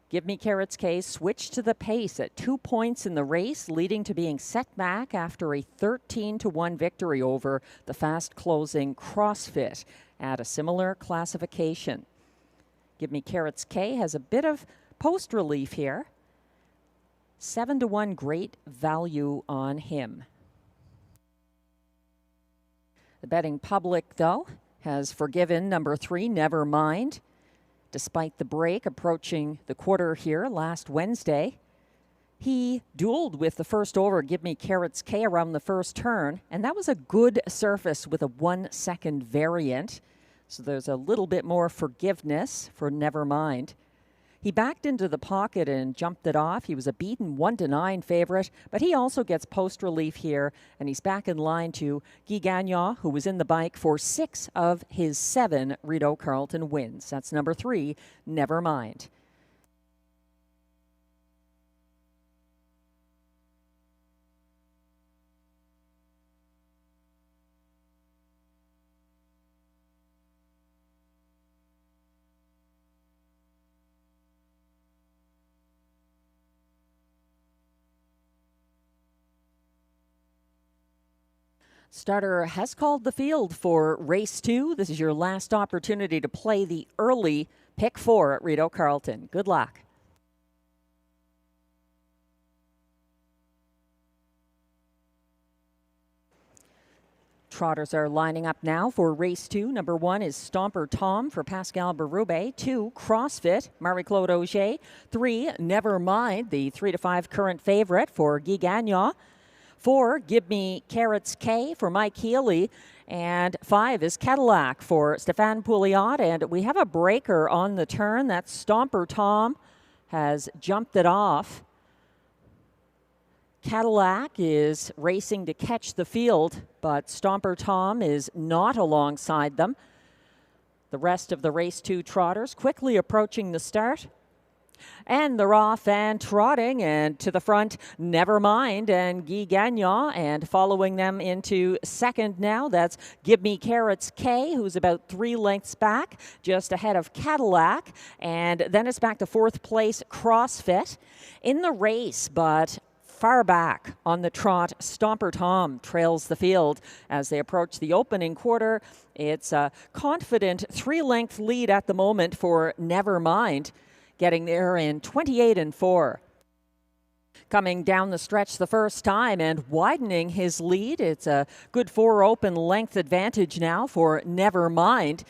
Give Me Carrots K switched to the pace at 2 points in the race, leading to being set back after a 13-1 victory over the fast-closing CrossFit at a similar classification. Give Me Carrots K has a bit of post relief here. 7-1, great value on him. The betting public, though, has forgiven number 3, Nevermind, despite the break approaching the quarter here last Wednesday. He dueled with the first over, Give Me Carrots K, around the first turn, and that was a good surface with a 1-second variant. So there's a little bit more forgiveness for Nevermind. He backed into the pocket and jumped it off. He was a beaten 1-9 favorite, but he also gets post relief here, and he's back in line to Guy Gagnon, who was in the bike for 6 of his 7 Rideau Carleton wins. That's number 3, Nevermind. Starter has called the field for race 2. This is your last opportunity to play the early pick 4 at Rideau Carleton. Good luck. Trotters are lining up now for race 2. Number 1 is Stomper Tom for Pascal Berube. 2, CrossFit, Marie-Claude Auger. 3, Never Mind, the 3-5 current favorite for Guy Gagnon. 4, Give Me Carrots K for Mike Healy. And 5 is Cadillac for Stéphane Pouliot. And we have a breaker on the turn. That's Stomper Tom has jumped it off. Cadillac is racing to catch the field, but Stomper Tom is not alongside them. The rest of the race 2 trotters quickly approaching the start. And they're off and trotting, and to the front, Never Mind and Guy Gagnon, and following them into second now, that's Give Me Carrots K, who's about 3 lengths back, just ahead of Cadillac, and then it's back to 4th place, CrossFit. In the race, but far back on the trot, Stomper Tom trails the field as they approach the opening quarter. It's a confident 3-length lead at the moment for Never Mind, getting there in 28-4. Coming down the stretch the first time and widening his lead. It's a good 4 open length advantage now for Never Mind.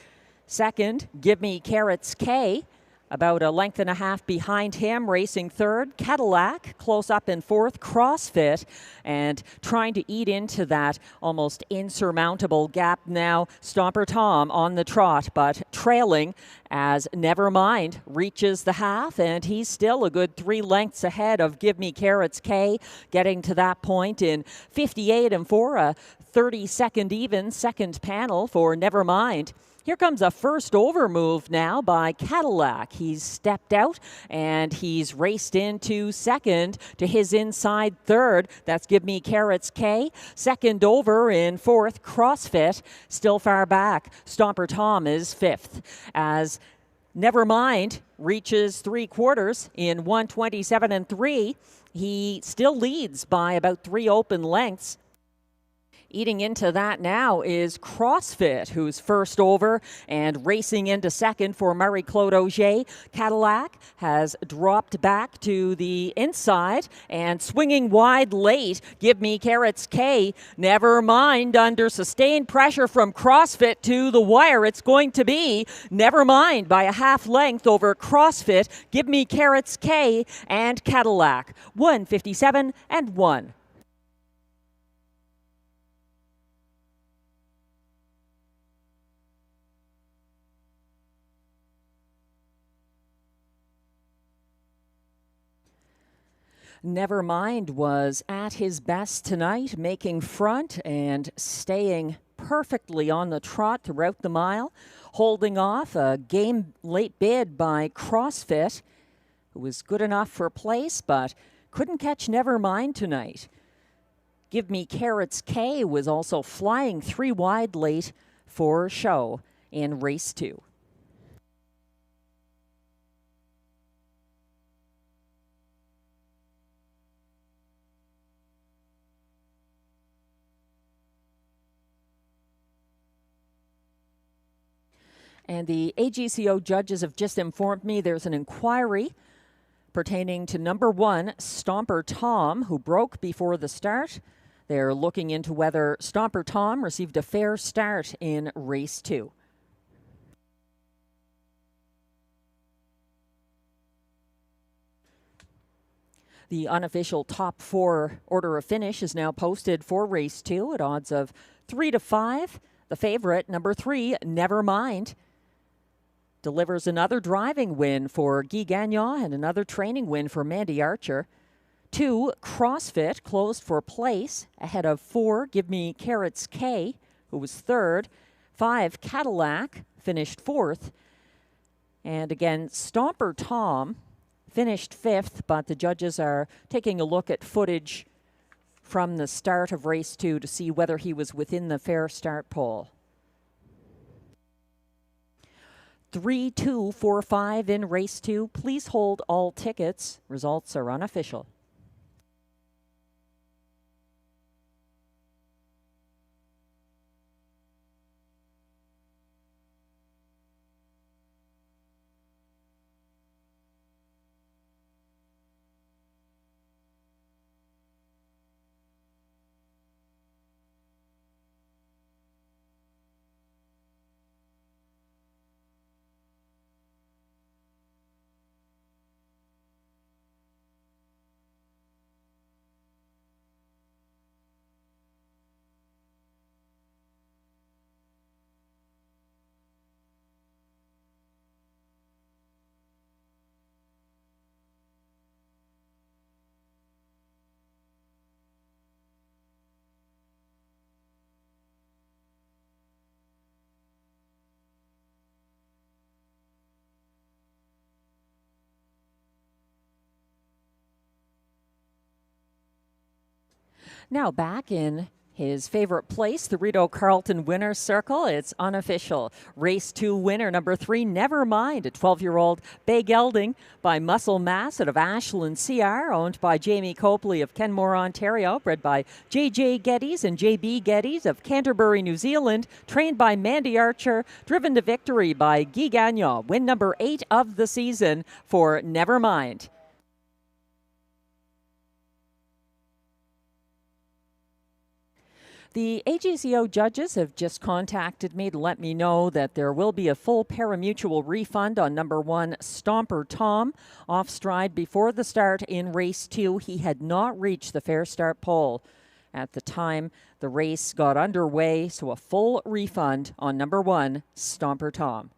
Second, Give Me Carrots K, about 1.5 lengths behind him, racing third. Cadillac close up in 4th. CrossFit, and trying to eat into that almost insurmountable gap now. Stomper Tom on the trot, but trailing as Never Mind reaches the half, and he's still a good 3 lengths ahead of Give Me Carrots K, getting to that point in 58-4, a 30-second even second panel for Never Mind. Here comes a first over move now by Cadillac. He's stepped out and he's raced into second to his inside third. That's Give Me Carrots K. Second over in 4th, CrossFit. Still far back. Stomper Tom is 5th as Never Mind reaches 3/4 in 1:27-3. He still leads by about 3 open lengths. Eating into that now is CrossFit, who's first over and racing into second for Marie-Claude Auger. Cadillac has dropped back to the inside and swinging wide late. Give Me Carrots K. Never Mind under sustained pressure from CrossFit to the wire. It's going to be Never Mind by a half length over CrossFit, Give Me Carrots K, and Cadillac. 1:57-1. Never Mind was at his best tonight, making front and staying perfectly on the trot throughout the mile, holding off a game late bid by CrossFit, who was good enough for place but couldn't catch Never Mind tonight. Give Me Carrots K was also flying 3 wide late for show in race 2. And the AGCO judges have just informed me there's an inquiry pertaining to number 1, Stomper Tom, who broke before the start. They're looking into whether Stomper Tom received a fair start in race 2. The unofficial top 4 order of finish is now posted for race 2 at odds of 3-5. The favorite, number 3, Never Mind, delivers another driving win for Guy Gagnon and another training win for Mandy Archer. 2, CrossFit closed for place ahead of 4, Give Me Carrots K, who was third. 5, Cadillac finished 4th. And again, Stomper Tom finished 5th, but the judges are taking a look at footage from the start of race 2 to see whether he was within the fair start pole. 3-2-4-5 in race 2. Please hold all tickets. Results are unofficial. Now back in his favorite place, the Rideau Carleton Winner's Circle. It's unofficial. Race 2 winner, number 3, Never Mind, a 12-year-old bay gelding by Muscle Mass out of Ashland CR, owned by Jamie Copley of Kenmore, Ontario, bred by J.J. Geddes and J.B. Geddes of Canterbury, New Zealand, trained by Mandy Archer, driven to victory by Guy Gagnon. Win number 8 of the season for Never Mind. The AGCO judges have just contacted me to let me know that there will be a full parimutuel refund on number 1, Stomper Tom. Off stride before the start in race 2, he had not reached the fair start pole at the time the race got underway, so a full refund on number 1, Stomper Tom.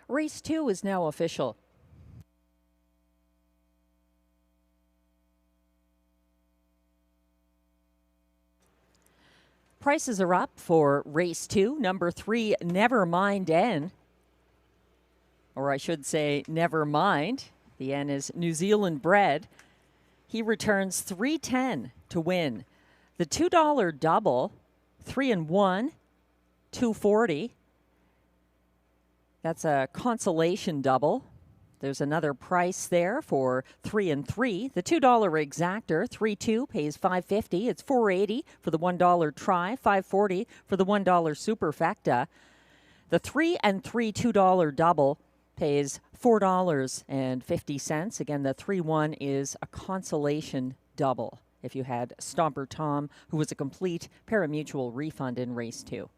Race 2 is now official. Prices are up for race 2, number 3, Never Mind N. Or I should say, Never Mind. The N is New Zealand bred. He returns $3.10 to win. The $2 double, 3 and 1, $2.40. That's a consolation double. There's another price there for 3 and 3. The $2 exactor, 3-2, pays $5.50. It's $4.80 for the $1 try, $5.40 for the $1 superfecta. The 3 and 3 $2 double pays $4.50. Again, the 3-1 is a consolation double if you had Stomper Tom, who was a complete parimutuel refund in race 2.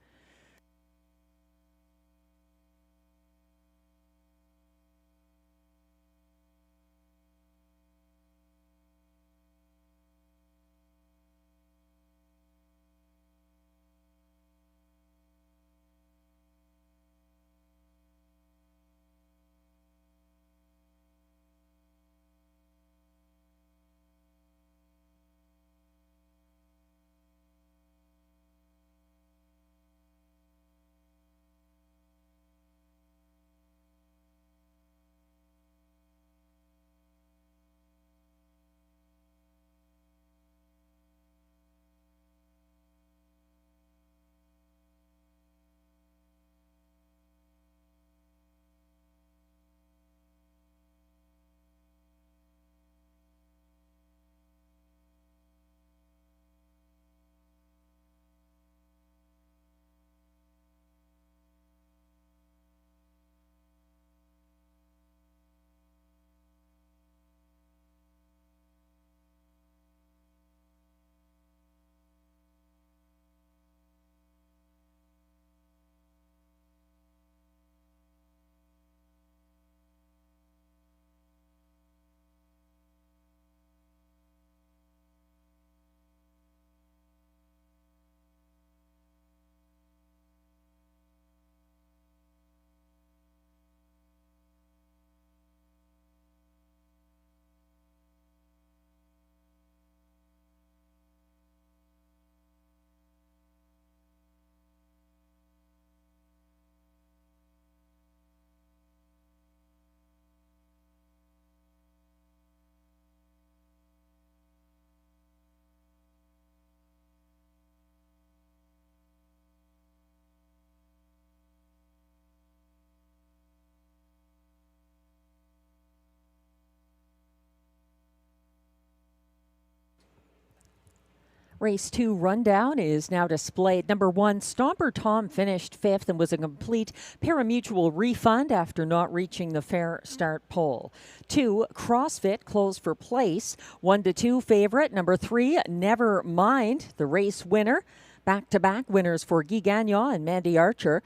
Race 2 rundown is now displayed. Number 1, Stomper Tom finished 5th and was a complete parimutuel refund after not reaching the fair start pole. 2, CrossFit closed for place. 1-2 favorite. Number 3, Never Mind, the race winner. Back-to-back winners for Guy Gagnon and Mandy Archer.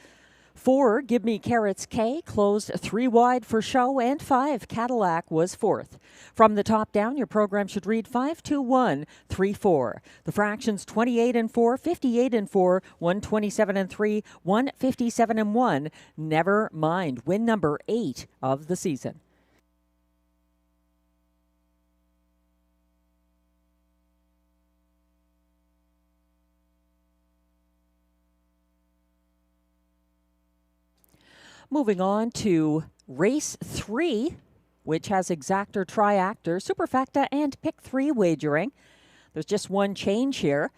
4, Give Me Carrots K, closed 3 wide for show, and 5, Cadillac was 4th. From the top down, your program should read 5-2-1-3-4. The fractions 28-4, 58-4, 127-3, 157-1. Never Mind, win number 8 of the season. Moving on to race 3, which has exactor, triactor, superfecta, and pick 3 wagering. There's just one change here,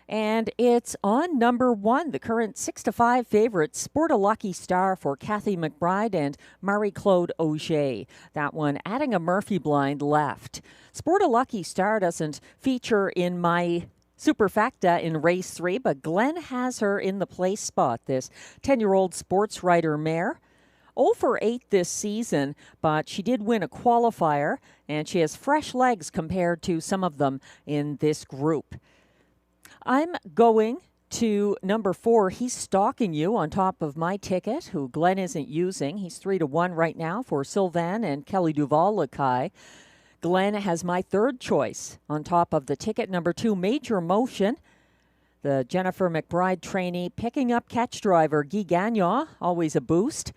and it's on number 1, the current 6-5 favorite, Sport a Lucky Star for Kathy McBride and Marie-Claude Auger. That one adding a Murphy blind left. Sport a Lucky Star doesn't feature in my superfecta in race 3, but Glenn has her in the place spot, this 10-year-old sports writer mare. 0 for 8 this season, but she did win a qualifier, and she has fresh legs compared to some of them in this group. I'm going to number 4, He's Stalking You, on top of my ticket, who Glenn isn't using. He's 3-1 right now for Sylvain and Kelly Duval-Lacaille. Glenn has my third choice on top of the ticket. Number 2, Major Motion. The Jennifer McBride trainee picking up catch driver Guy Gagnon, always a boost.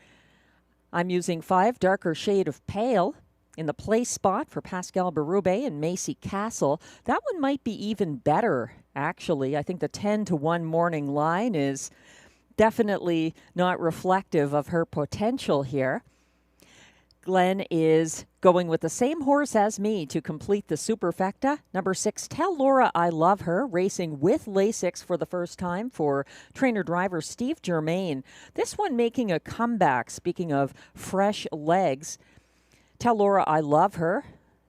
I'm using 5, Darker Shade of Pale, in the place spot for Pascal Berube and Macy Castle. That one might be even better, actually. I think the 10-1 morning line is definitely not reflective of her potential here. Glenn is going with the same horse as me to complete the superfecta. Number 6, Tell Laura I Love Her, racing with Lasix for the first time for trainer-driver Steve Germain. This one making a comeback, speaking of fresh legs. Tell Laura I Love Her,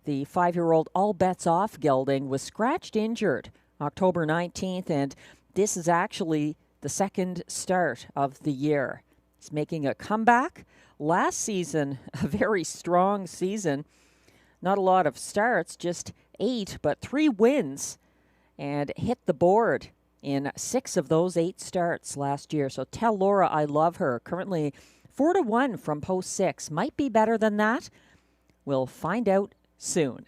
the 5-year-old all bets off gelding, was scratched injured October 19th, and this is actually the second start of the year. He's making a comeback. Last season, a very strong season. Not a lot of starts, just 8, but 3 wins, and hit the board in 6 of those 8 starts last year. So Tell Laura I Love Her, currently 4-1 from post 6. Might be better than that. We'll find out soon.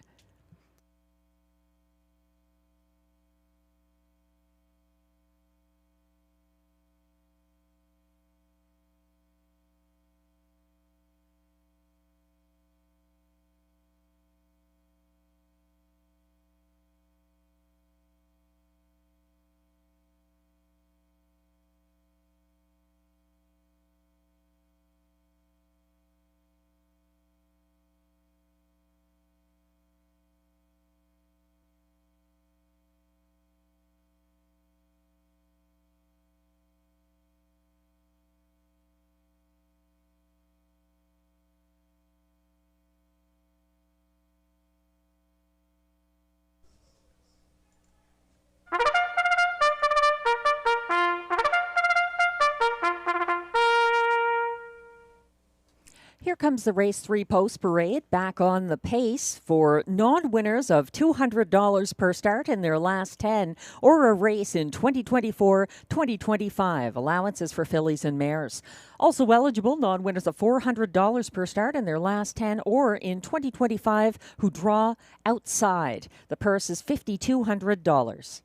Here comes the race 3 post parade back on the pace for non-winners of $200 per start in their last 10 or a race in 2024-2025. Allowances for fillies and mares. Also eligible non-winners of $400 per start in their last 10 or in 2025 who draw outside. The purse is $5,200.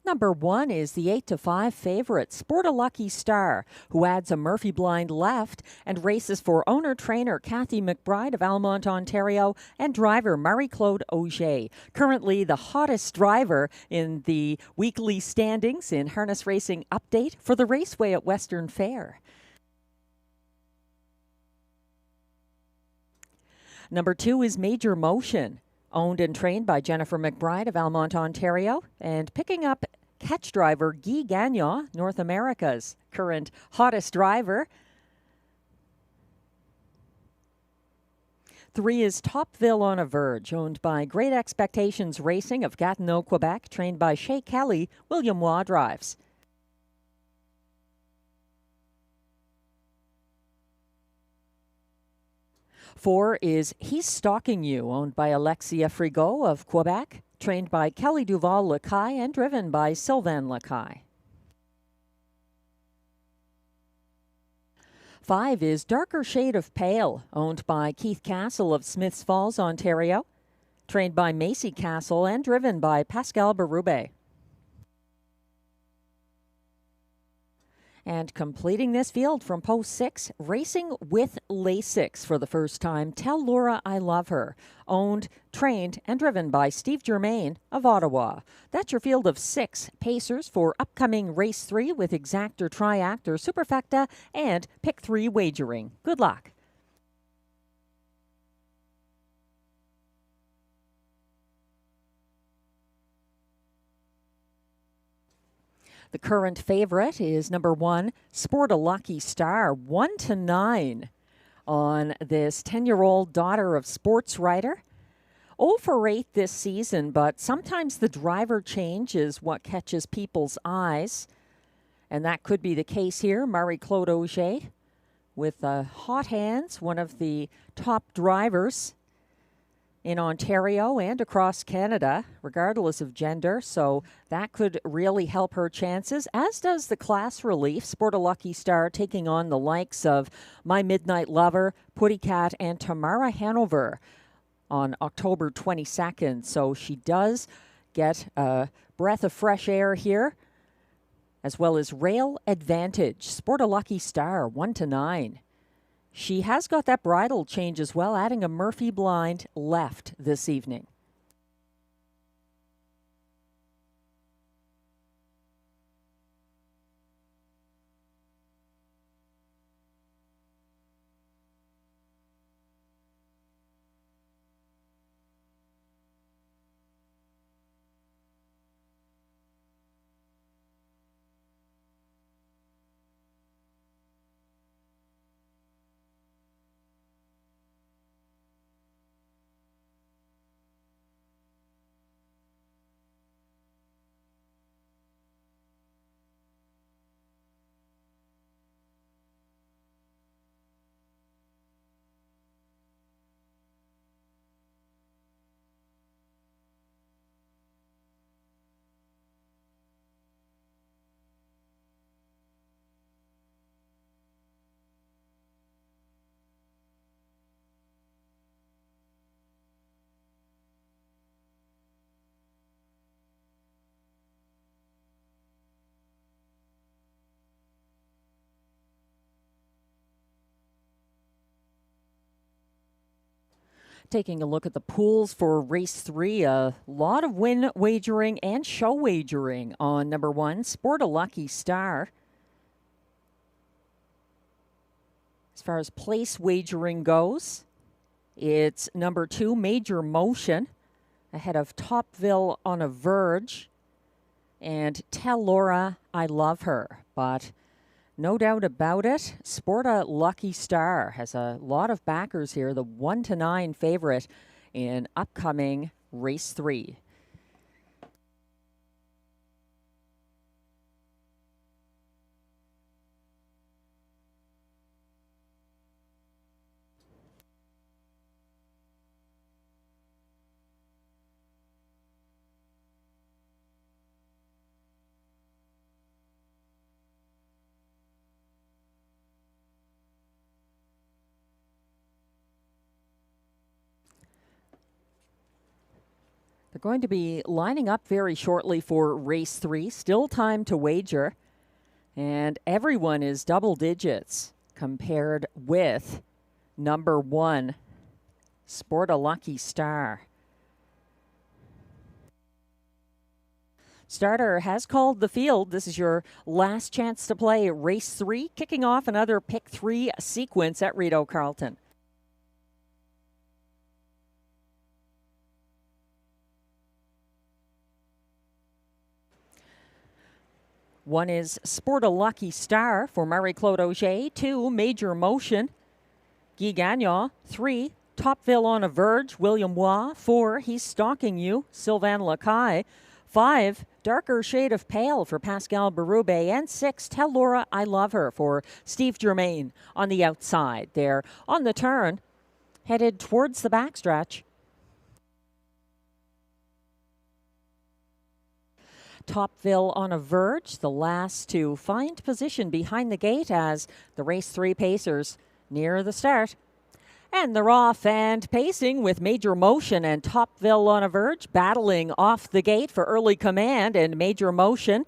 Number 1 is the 8-5 favorite, Sport a Lucky Star, who adds a Murphy blind left and races for owner-trainer Kathy McBride of Almont, Ontario, and driver Marie-Claude Auger. Currently the hottest driver in the weekly standings in Harness Racing Update for the Raceway at Western Fair. Number 2 is Major Motion, Owned and trained by Jennifer McBride of Almont, Ontario, and picking up catch driver Guy Gagnon, North America's current hottest driver. 3 is Topville on a Verge, owned by Great Expectations Racing of Gatineau, Quebec, trained by Shay Kelly, William Waugh drives. 4 is He's Stalking You, owned by Alexia Frigo of Quebec, trained by Kelly Duval-Lacaille and driven by Sylvain Lacaille. 5 is Darker Shade of Pale, owned by Keith Castle of Smiths Falls, Ontario, trained by Macy Castle and driven by Pascal Berube. And completing this field from post 6, Racing with Lasix for the first time, Tell Laura I Love Her, owned, trained, and driven by Steve Germain of Ottawa. That's your field of 6 pacers for upcoming Race 3 with Exactor, Triactor, Superfecta, and Pick 3 wagering. Good luck. The current favorite is number 1, Sport a Lucky Star, 1-9 on this 10-year-old daughter of sports writer. 0 for 8 this season, but sometimes the driver change is what catches people's eyes. And that could be the case here. Marie-Claude Auger with hot hands, one of the top drivers in Ontario and across Canada, regardless of gender. So that could really help her chances, as does the class relief. Sport a Lucky Star taking on the likes of My Midnight Lover, Putty Cat, and Tamara Hanover on October 22nd. So she does get a breath of fresh air here, as well as Rail Advantage. Sport a Lucky Star, 1-9. She has got that bridle change as well, adding a Murphy blind left this evening. Taking a look at the pools for race 3, a lot of win wagering and show wagering on number 1, Sport a Lucky Star. As far as place wagering goes, it's number 2, Major Motion, ahead of Topville on a Verge, and Tell Laura I Love Her. But no doubt about it, Sport a Lucky Star has a lot of backers here, the 1-9 favorite in upcoming race 3. They're going to be lining up very shortly for race 3. Still time to wager. And everyone is double digits compared with number 1, Sport a Lucky Star. Starter has called the field. This is your last chance to play race 3, kicking off another pick 3 sequence at Rideau Carleton. 1 is Sport a Lucky Star for Marie-Claude Auger. 2, Major Motion, Guy Gagnon. 3, Topville on a Verge, William Waugh. 4, He's Stalking You, Sylvain Lacaille. 5, Darker Shade of Pale for Pascal Berube. And 6, Tell Laura I Love Her for Steve Germain on the outside. They're on the turn, headed towards the backstretch. Topville on a Verge, the last to find position behind the gate as the race 3 pacers near the start. And they're off and pacing with Major Motion and Topville on a Verge battling off the gate for early command, and Major Motion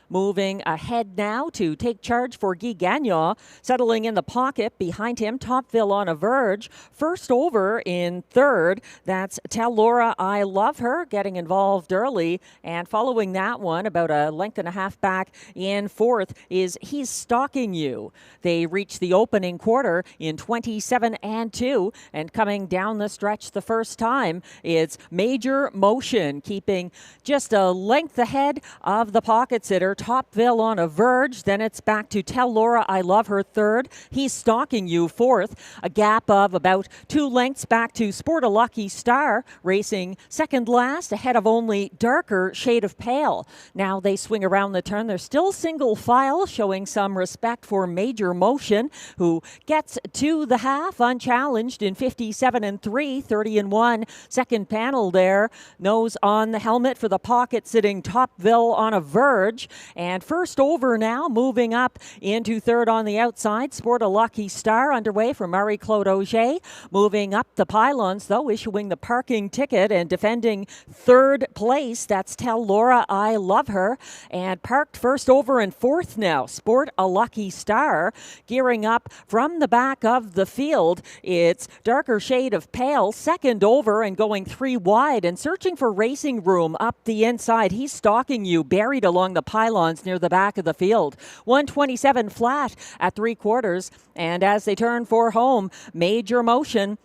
moving ahead now to take charge for Guy Gagnon. Settling in the pocket behind him, Topville on a Verge. First over in third, that's Tell Laura I Love Her, getting involved early. And following that one, about a length and a half back in fourth, is He's Stalking You. They reach the opening quarter in 27 and 2. And coming down the stretch the first time, it's Major Motion, keeping just a length ahead of the pocket sitter, Topville on a Verge. Then it's back to Tell Laura I Love Her third. He's Stalking You fourth. A gap of about 2 lengths back to Sport a Lucky Star, racing second last, ahead of only Darker Shade of Pale. Now they swing around the turn. They're still single file, showing some respect for Major Motion, who gets to the half unchallenged in 57 and 3, 30 and 1. Second panel there. Nose on the helmet for the pocket sitting Topville on a Verge. And first over now, moving up into third on the outside, Sport a Lucky Star underway for Marie-Claude Auger. Moving up the pylons, though, issuing the parking ticket and defending third place, that's Tell Laura I Love Her. And parked first over and fourth now, Sport a Lucky Star. Gearing up from the back of the field, it's Darker Shade of Pale, second over and going 3 wide and searching for racing room up the inside. He's Stalking You, buried along the pylons near the back of the field. 127 flat at 3/4. And as they turn for home, Major Motion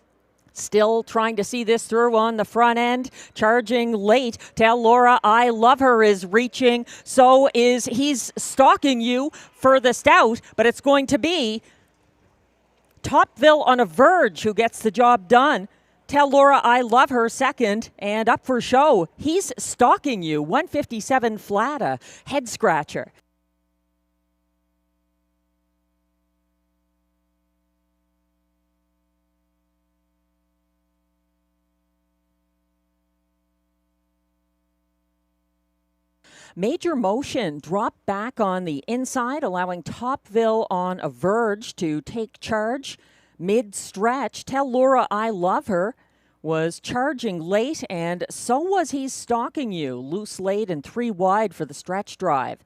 still trying to see this through on the front end, charging late. Tell Laura I Love Her is reaching. So is He's Stalking You furthest out, but it's going to be Topville on a Verge who gets the job done. Tell Laura I Love Her second, and up for show, He's Stalking You. 157 flat, a head scratcher. Major Motion dropped back on the inside, allowing Topville on a Verge to take charge mid-stretch. Tell Laura I Love Her was charging late, and so was He's Stalking You. Loose late and 3 wide for the stretch drive.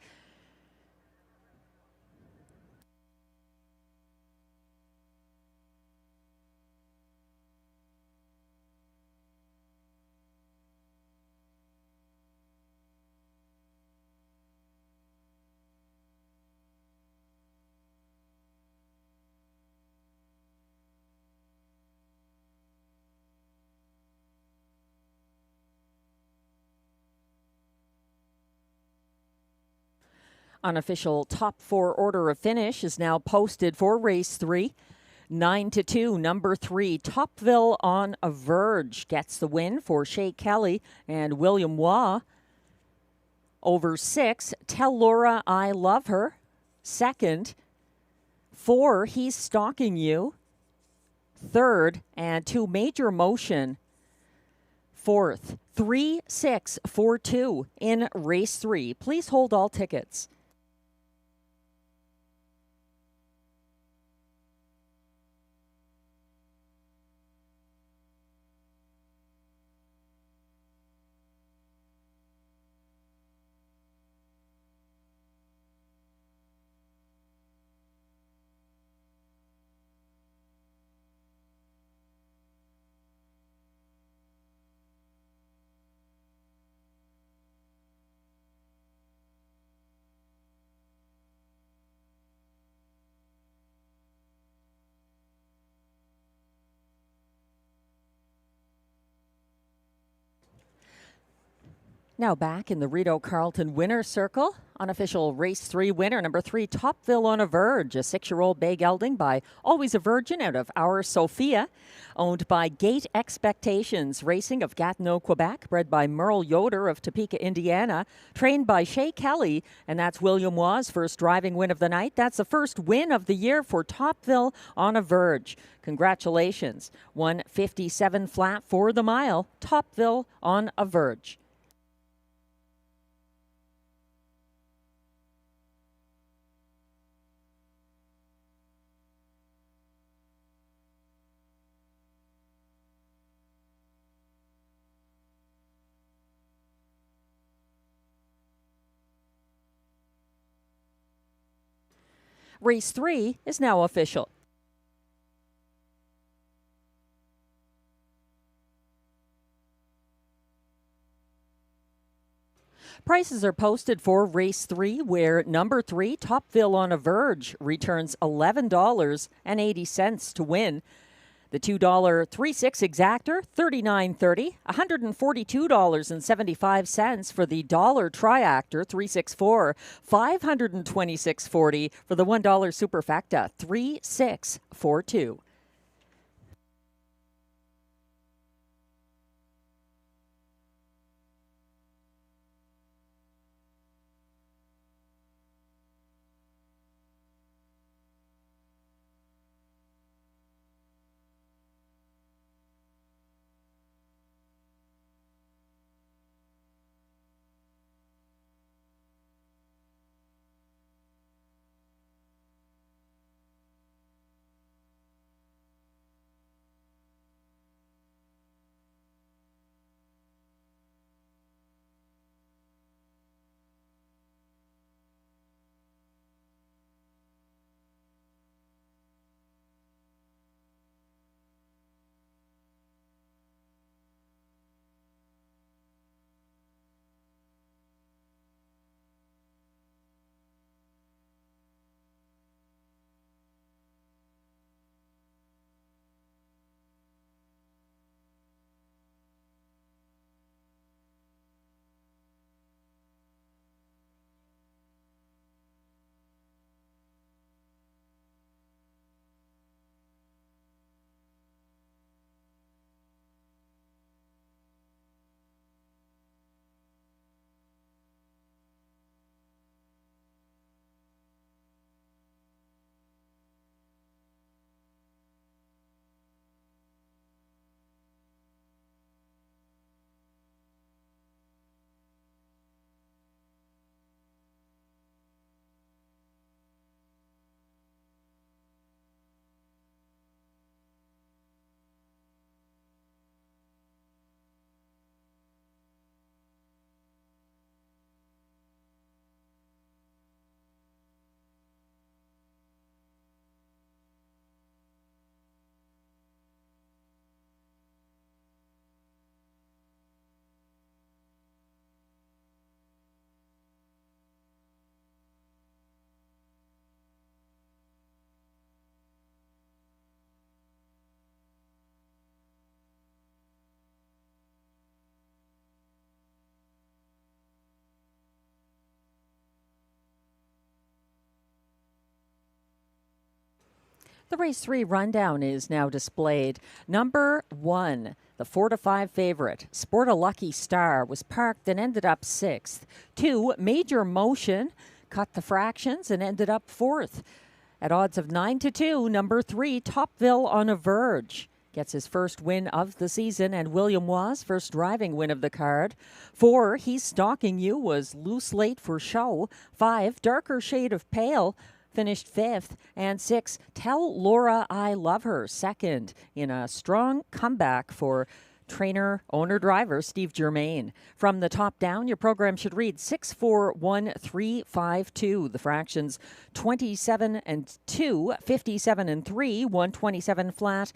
Unofficial top 4 order of finish is now posted for race 3. 9-2, number 3, Topville on a Verge gets the win for Shea Kelly and William Waugh. Over 6, Tell Laura I Love Her. Second. 4, He's Stalking You. Third, and 2, Major Motion. Fourth. 3, 6, 4, 2 in race 3. Please hold all tickets. Now back in the Rideau Carleton winner's circle, unofficial race 3 winner, number 3, Topville on a Verge, a 6-year-old bay gelding by Always a Virgin out of Our Sophia, owned by Gate Expectations Racing of Gatineau, Quebec, bred by Merle Yoder of Topeka, Indiana, trained by Shay Kelly, and that's William Waugh's first driving win of the night. That's the first win of the year for Topville on a Verge. Congratulations. 1:57 flat for the mile, Topville on a Verge. Race 3 is now official. Prices are posted for race 3, where number 3, Topville on a Verge, returns $11.80 to win. The $2 3/6 exactor, $39.30. $142.75 for the dollar triactor, $364. $526.40 for the $1 superfecta, $3642. The race 3 rundown is now displayed. Number 1, the 4-5 favorite, Sport a Lucky Star, was parked and ended up 6th. 2, Major Motion, cut the fractions and ended up 4th. At odds of 9-2, number 3, Topville on a Verge, gets his first win of the season, and William Waugh's first driving win of the card. 4, He's Stalking You, was loose late for show. 5, Darker Shade of Pale, finished 5th. And 6, Tell Laura I Love Her, 2nd, in a strong comeback for trainer, owner, driver Steve Germain. From the top down, your program should read 6-4-1-3-5-2. The fractions 27-2, 57-3, 127 flat,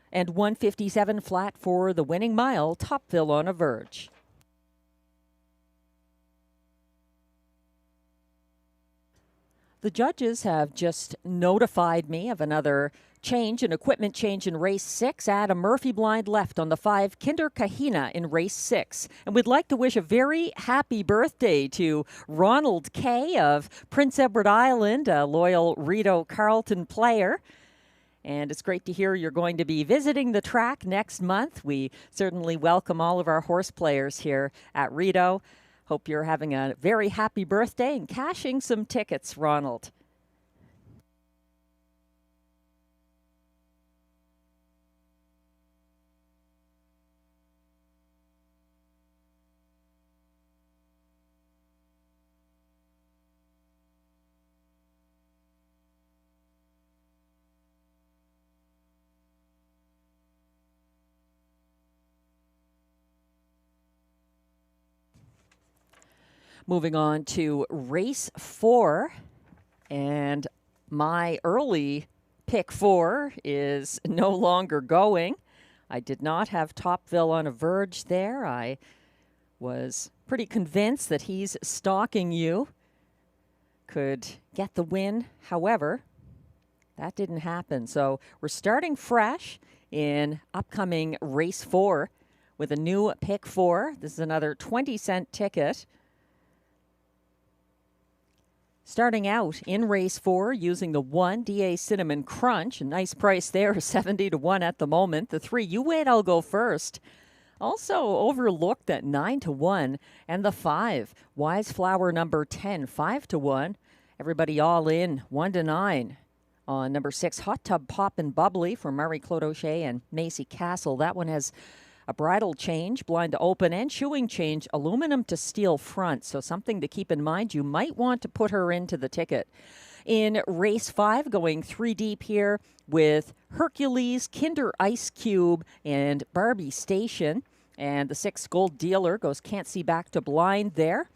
and 157 flat for the winning mile, Topville on a Verge. The judges have just notified me of another change, an equipment change in race 6. Add a Murphy blind left on the 5 Kinder Kahina in race 6. And we'd like to wish a very happy birthday to Ronald Kay of Prince Edward Island, a loyal Rideau Carleton player. And it's great to hear you're going to be visiting the track next month. We certainly welcome all of our horse players here at Rideau. Hope you're having a very happy birthday and cashing some tickets, Ronald. Moving on to race 4, and my early pick 4 is no longer going. I did not have Topville on a verge there. I was pretty convinced that he's stalking you, could get the win. However, that didn't happen. So we're starting fresh in upcoming race 4 with a new pick 4. This is another 20-cent ticket. Starting out in race 4 using the 1 DA Cinnamon Crunch. A nice price there, 70 to 1 at the moment. The 3 You Wait, I'll Go First. Also overlooked at 9 to 1. And the 5 Wise Flower number 10, 5 to 1. Everybody all in, 1 to 9. On number 6 Hot Tub Pop and Bubbly for Murray Clodoche and Macy Castle. That one has a bridle change, blind to open, and shoeing change, aluminum to steel front. So something to keep in mind. You might want to put her into the ticket. In race 5, going 3 deep here with Hercules, Kinder Ice Cube, and Barbie Station. And the 6 Gold Dealer goes Can't See Back to Blind there.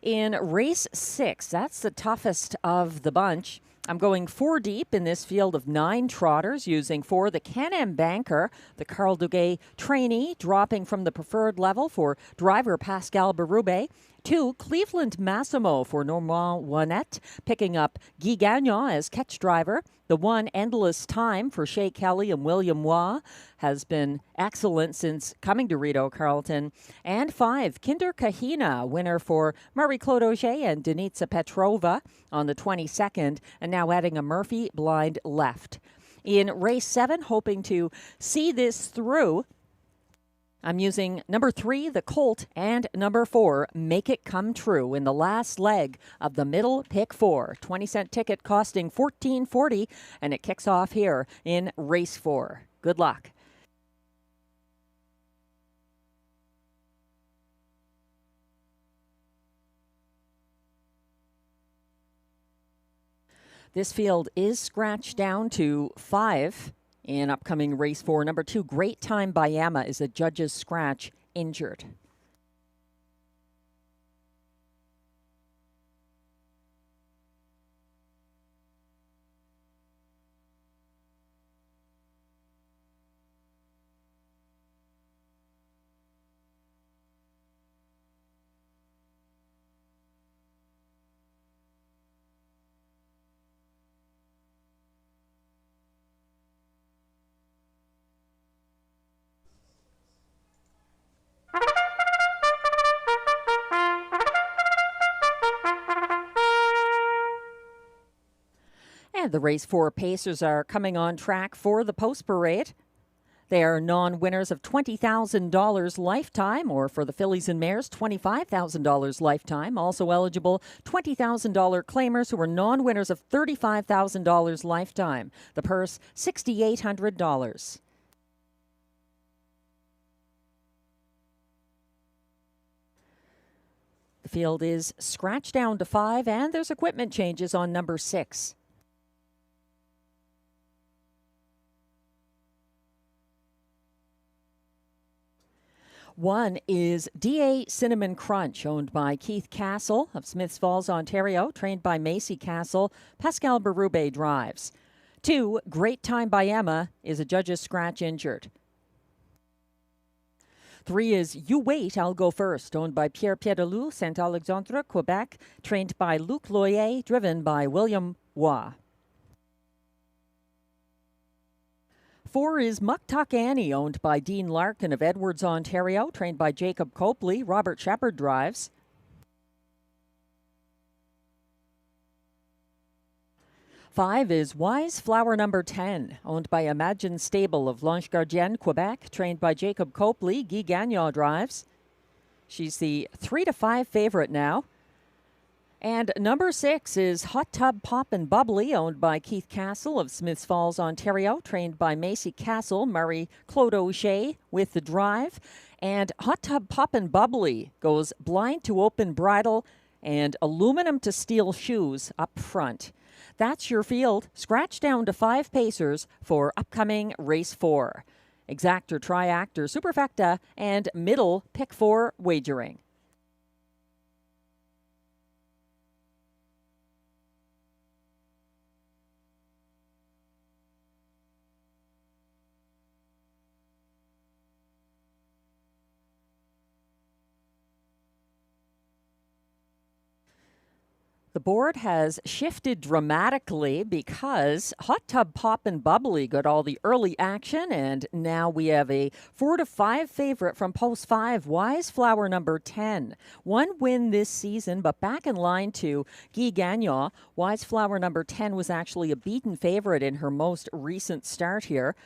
In race 6, that's the toughest of the bunch. I'm going 4 deep in this field of 9 trotters, using 4 the Can-Am Banker, the Carl Duguay trainee, dropping from the preferred level for driver Pascal Berube. 2 Cleveland Massimo for Normand Wanette, picking up Guy Gagnon as catch driver. The 1 Endless Time for Shea Kelly and William Waugh has been excellent since coming to Rideau Carleton. And 5 Kinder Kahina, winner for Murray Clodoche and Denitsa Petrova on the 22nd, and now adding a Murphy blind left. In race 7, hoping to see this through, I'm using number 3, the Colt, and number 4, Make It Come True, in the last leg of the middle pick 4. 20-cent ticket costing $14.40, and it kicks off here in race 4. Good luck. This field is scratched down to 5. In upcoming race 4, number 2, Great Time by Yama, is a judge's scratch, injured. And the race 4 pacers are coming on track for the post parade. They are non-winners of $20,000 lifetime, or for the fillies and mares, $25,000 lifetime. Also eligible $20,000 claimers who are non-winners of $35,000 lifetime. The purse, $6,800. The field is scratched down to 5, and there's equipment changes on number 6. 1 is DA Cinnamon Crunch, owned by Keith Castle of Smiths Falls, Ontario, trained by Macy Castle. Pascal Berube drives. 2, Great Time by Emma, is a judge's scratch, injured. 3 is You Wait, I'll Go First, owned by Pierre Piedalou, Saint-Alexandre, Quebec, trained by Luc Loyer, driven by William Waugh. 4 is Muck Tuck Annie, owned by Dean Larkin of Edwards, Ontario, trained by Jacob Copley. Robert Shepard drives. 5 is Wise Flower Number 10, owned by Imagine Stable of L'Ange Gardienne, Quebec, trained by Jacob Copley. Guy Gagnon drives. She's the 3-5 favorite now. And number 6 is Hot Tub Pop and Bubbly, owned by Keith Castle of Smiths Falls, Ontario, trained by Macy Castle, Marie-Claude O'Shea with the drive. And Hot Tub Pop and Bubbly goes blind to open bridle and aluminum to steel shoes up front. That's your field. Scratch down to 5 pacers for upcoming race 4. Exactor, Triactor, Superfecta, and middle pick 4 wagering. The board has shifted dramatically because Hot Tub Pop and Bubbly got all the early action, and now we have a 4-5 favorite from post 5, Wise Flower Number 10. One win this season, but back in line to Guy Gagnon. Wise Flower Number 10 was actually a beaten favorite in her most recent start here.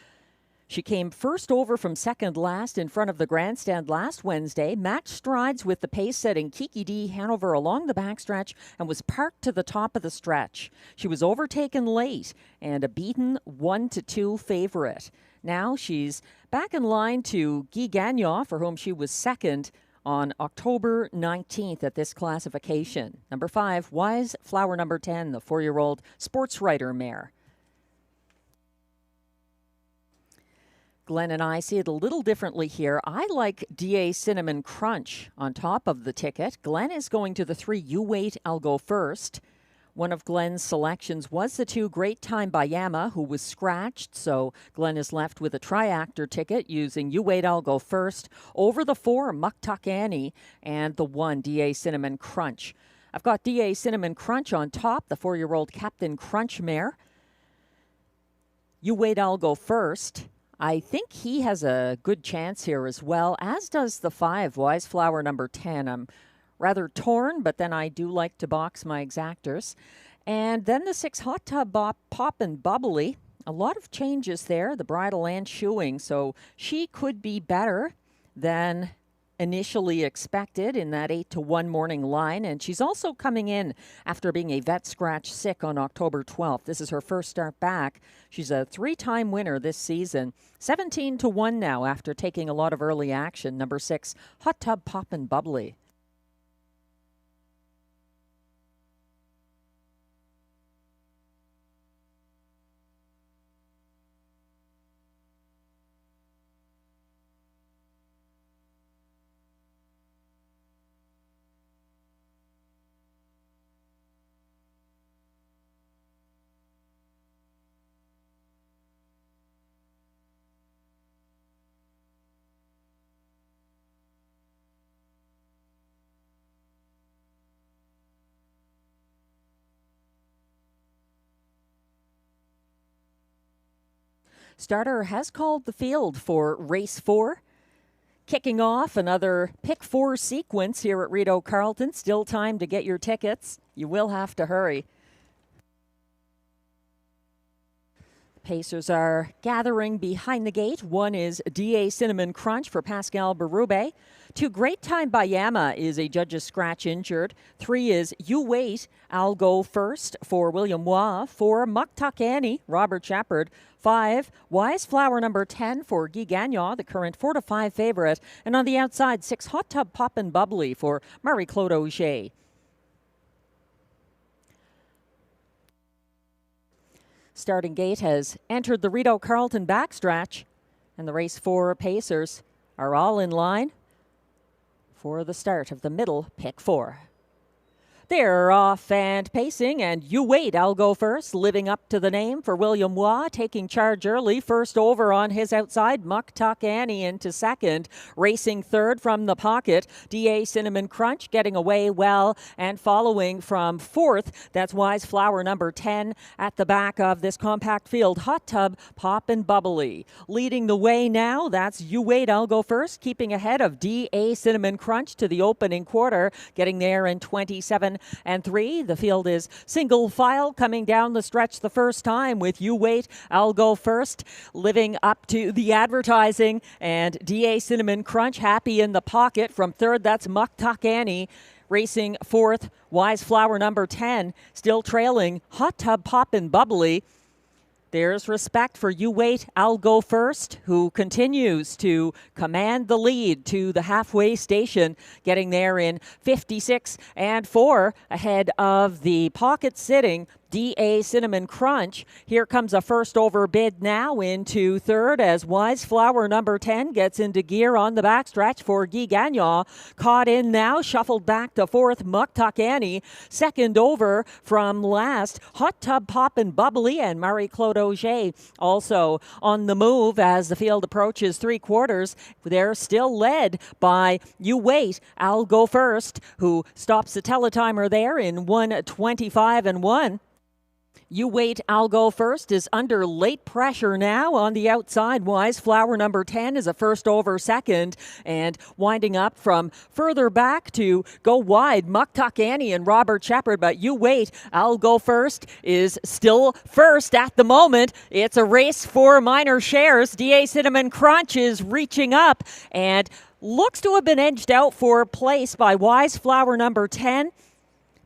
She came first over from second last in front of the grandstand last Wednesday, matched strides with the pace-setting Kiki D Hanover along the backstretch, and was parked to the top of the stretch. She was overtaken late and a beaten 1-2 favorite. Now she's back in line to Guy Gagnon, for whom she was second on October 19th at this classification. Number 5, Wise Flower Number 10, the 4-year-old sports writer mare. Glenn and I see it a little differently here. I like DA Cinnamon Crunch on top of the ticket. Glenn is going to the 3, You Wait, I'll Go First. One of Glenn's selections was the 2, Great Time by Yama, who was scratched, so Glenn is left with a Triactor ticket using You Wait, I'll Go First, over the 4, Muck Tuck Annie, and the 1, DA Cinnamon Crunch. I've got DA Cinnamon Crunch on top, the 4-year-old Captain Crunch mare. You Wait, I'll Go First. I think he has a good chance here as well, as does the 5, Wise Flower Number 10. I'm rather torn, but then I do like to box my exactors. And then the 6, Hot Tub Pop and Bubbly. A lot of changes there, the bridle and shoeing, so she could be better than initially expected in that 8-1 morning line. And she's also coming in after being a vet scratch sick on October 12th. This is her first start back. She's a 3-time winner this season. 17-1 now after taking a lot of early action. Number 6, Hot Tub Pop and Bubbly. Starter has called the field for race 4. Kicking off another pick 4 sequence here at Rideau Carleton. Still time to get your tickets. You will have to hurry. Pacers are gathering behind the gate. 1 is DA Cinnamon Crunch for Pascal Berube. 2, Great Time by Yama is a judge's scratch injured. 3 is You Wait, I'll Go First for William Waugh. 4, Muck Tuck Annie, Robert Shepard. 5, Wise Flower Number 10 for Guy Gagnon, the current 4-5 favorite. And on the outside, 6, Hot Tub Pop and Bubbly for Marie-Claude O'Shea. Starting gate has entered the Rideau Carleton backstretch, and the race 4 pacers are all in line for the start of the middle pick 4. They're off and pacing, and You Wait, I'll Go First, living up to the name for William Waugh, taking charge early. First over on his outside, Muck Tuck Annie into second. Racing third from the pocket, DA Cinnamon Crunch getting away well, and following from fourth, that's Wise Flower number 10 at the back of this compact field. Hot Tub, Pop and Bubbly. Leading the way now, that's You Wait, I'll Go First, keeping ahead of DA Cinnamon Crunch to the opening quarter, getting there in 27 and 3. The field is single file coming down the stretch the first time with You Wait, I'll Go First, living up to the advertising, and DA Cinnamon Crunch happy in the pocket. From third, that's Muck Tuck Annie. Racing fourth, Wise Flower number 10, still trailing Hot Tub Pop and Bubbly. There's respect for You Wait, I'll Go First, who continues to command the lead to the halfway station, getting there in 56 and 4 ahead of the pocket sitting DA Cinnamon Crunch. Here comes a first over bid now into third as Wise Flower number 10 gets into gear on the backstretch for Guy Gagnon. Caught in now, shuffled back to fourth, Muck Tuck Annie. Second over from last, Hot Tub Pop and Bubbly, and Marie-Claude Auger also on the move as the field approaches three quarters. They're still led by You Wait, I'll Go First, who stops the teletimer there in 1:25 and 1. You Wait, I'll Go First is under late pressure now on the outside. Wise Flower number 10 is a first over second, and winding up from further back to go wide, Muck Tuck Annie and Robert Shepard, but You Wait, I'll Go First is still first at the moment. It's a race for minor shares. DA Cinnamon Crunch is reaching up and looks to have been edged out for place by Wise Flower number 10.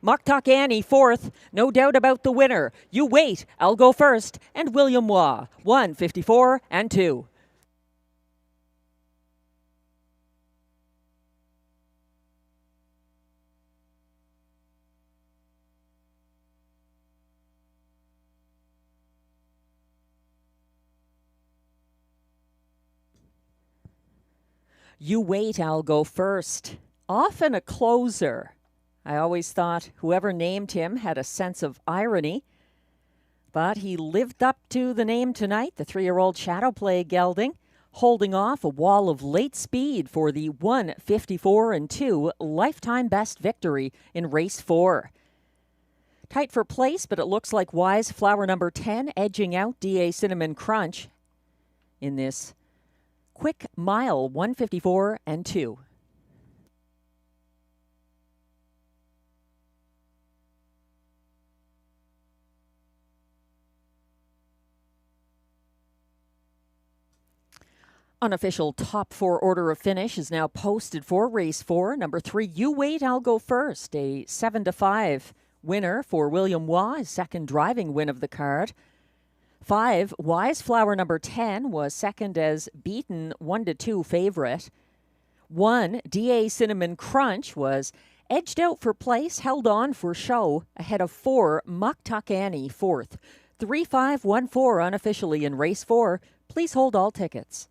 Muck Tuck Annie fourth, no doubt about the winner. You Wait, I'll Go First, and William Waugh, 1:54 and 2. You Wait, I'll Go First. Often a closer. I always thought whoever named him had a sense of irony, but he lived up to the name tonight, the 3-year-old Shadow Play gelding, holding off a wall of late speed for the 1:54 and 2 lifetime best victory in race 4. Tight for place, but it looks like Wise Flower number 10 edging out DA Cinnamon Crunch in this quick mile, 1:54 and 2. Unofficial top 4 order of finish is now posted for race 4. Number 3, You Wait, I'll Go First. A 7-5 winner for William Waugh, his second driving win of the card. 5, Wise Flower number 10 was second as beaten 1-2 favorite. 1, DA Cinnamon Crunch was edged out for place, held on for show, ahead of 4, Muck Tuck Annie fourth. 3-5-1-4 unofficially in race 4. Please hold all tickets.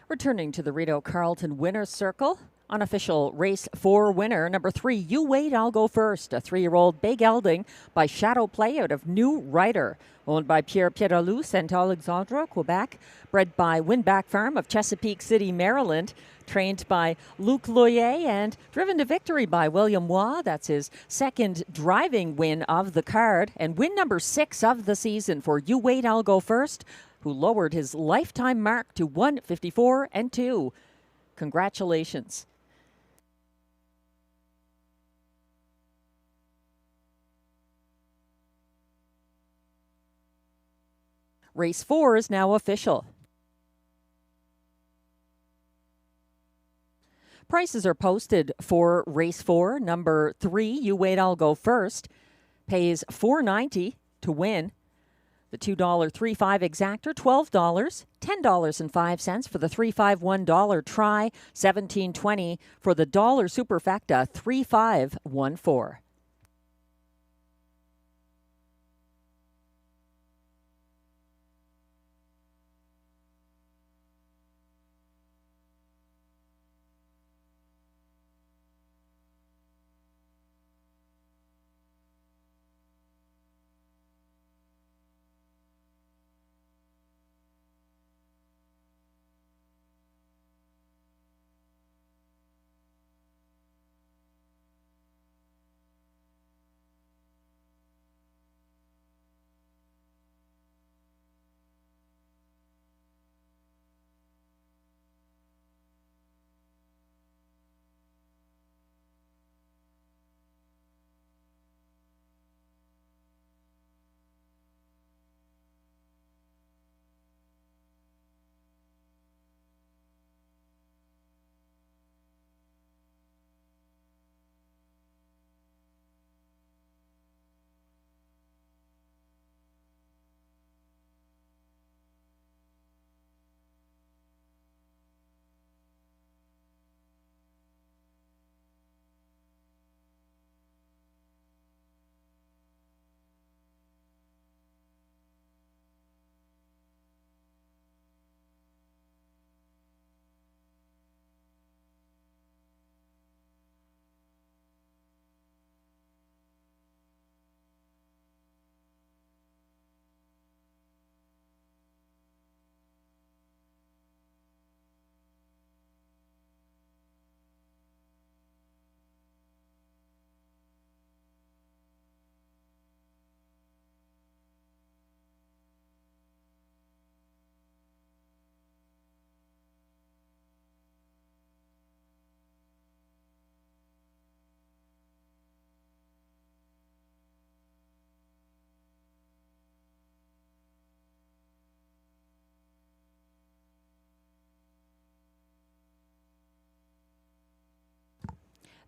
Returning to the Rideau Carleton Winner's Circle, unofficial race 4 winner, number 3, You Wait, I'll Go First, a 3-year-old bay gelding by Shadow Play out of New Rider, owned by Pierre Pierrelou, Saint Alexandre, Quebec, bred by Winback Farm of Chesapeake City, Maryland. trained by Luc Loyer and driven to victory by William Waugh. That's his second driving win of the card and win number 6 of the season for You Wait, I'll Go First, who lowered his lifetime mark to 154-2. Congratulations. Race 4 is now official. Prices are posted for race 4. Number 3, You Wait, I'll Go First, pays $4.90 to win. The $2.35 exactor, $12, $10.05 for the $3.51 try, $17.20 for the dollar superfecta, $3.514.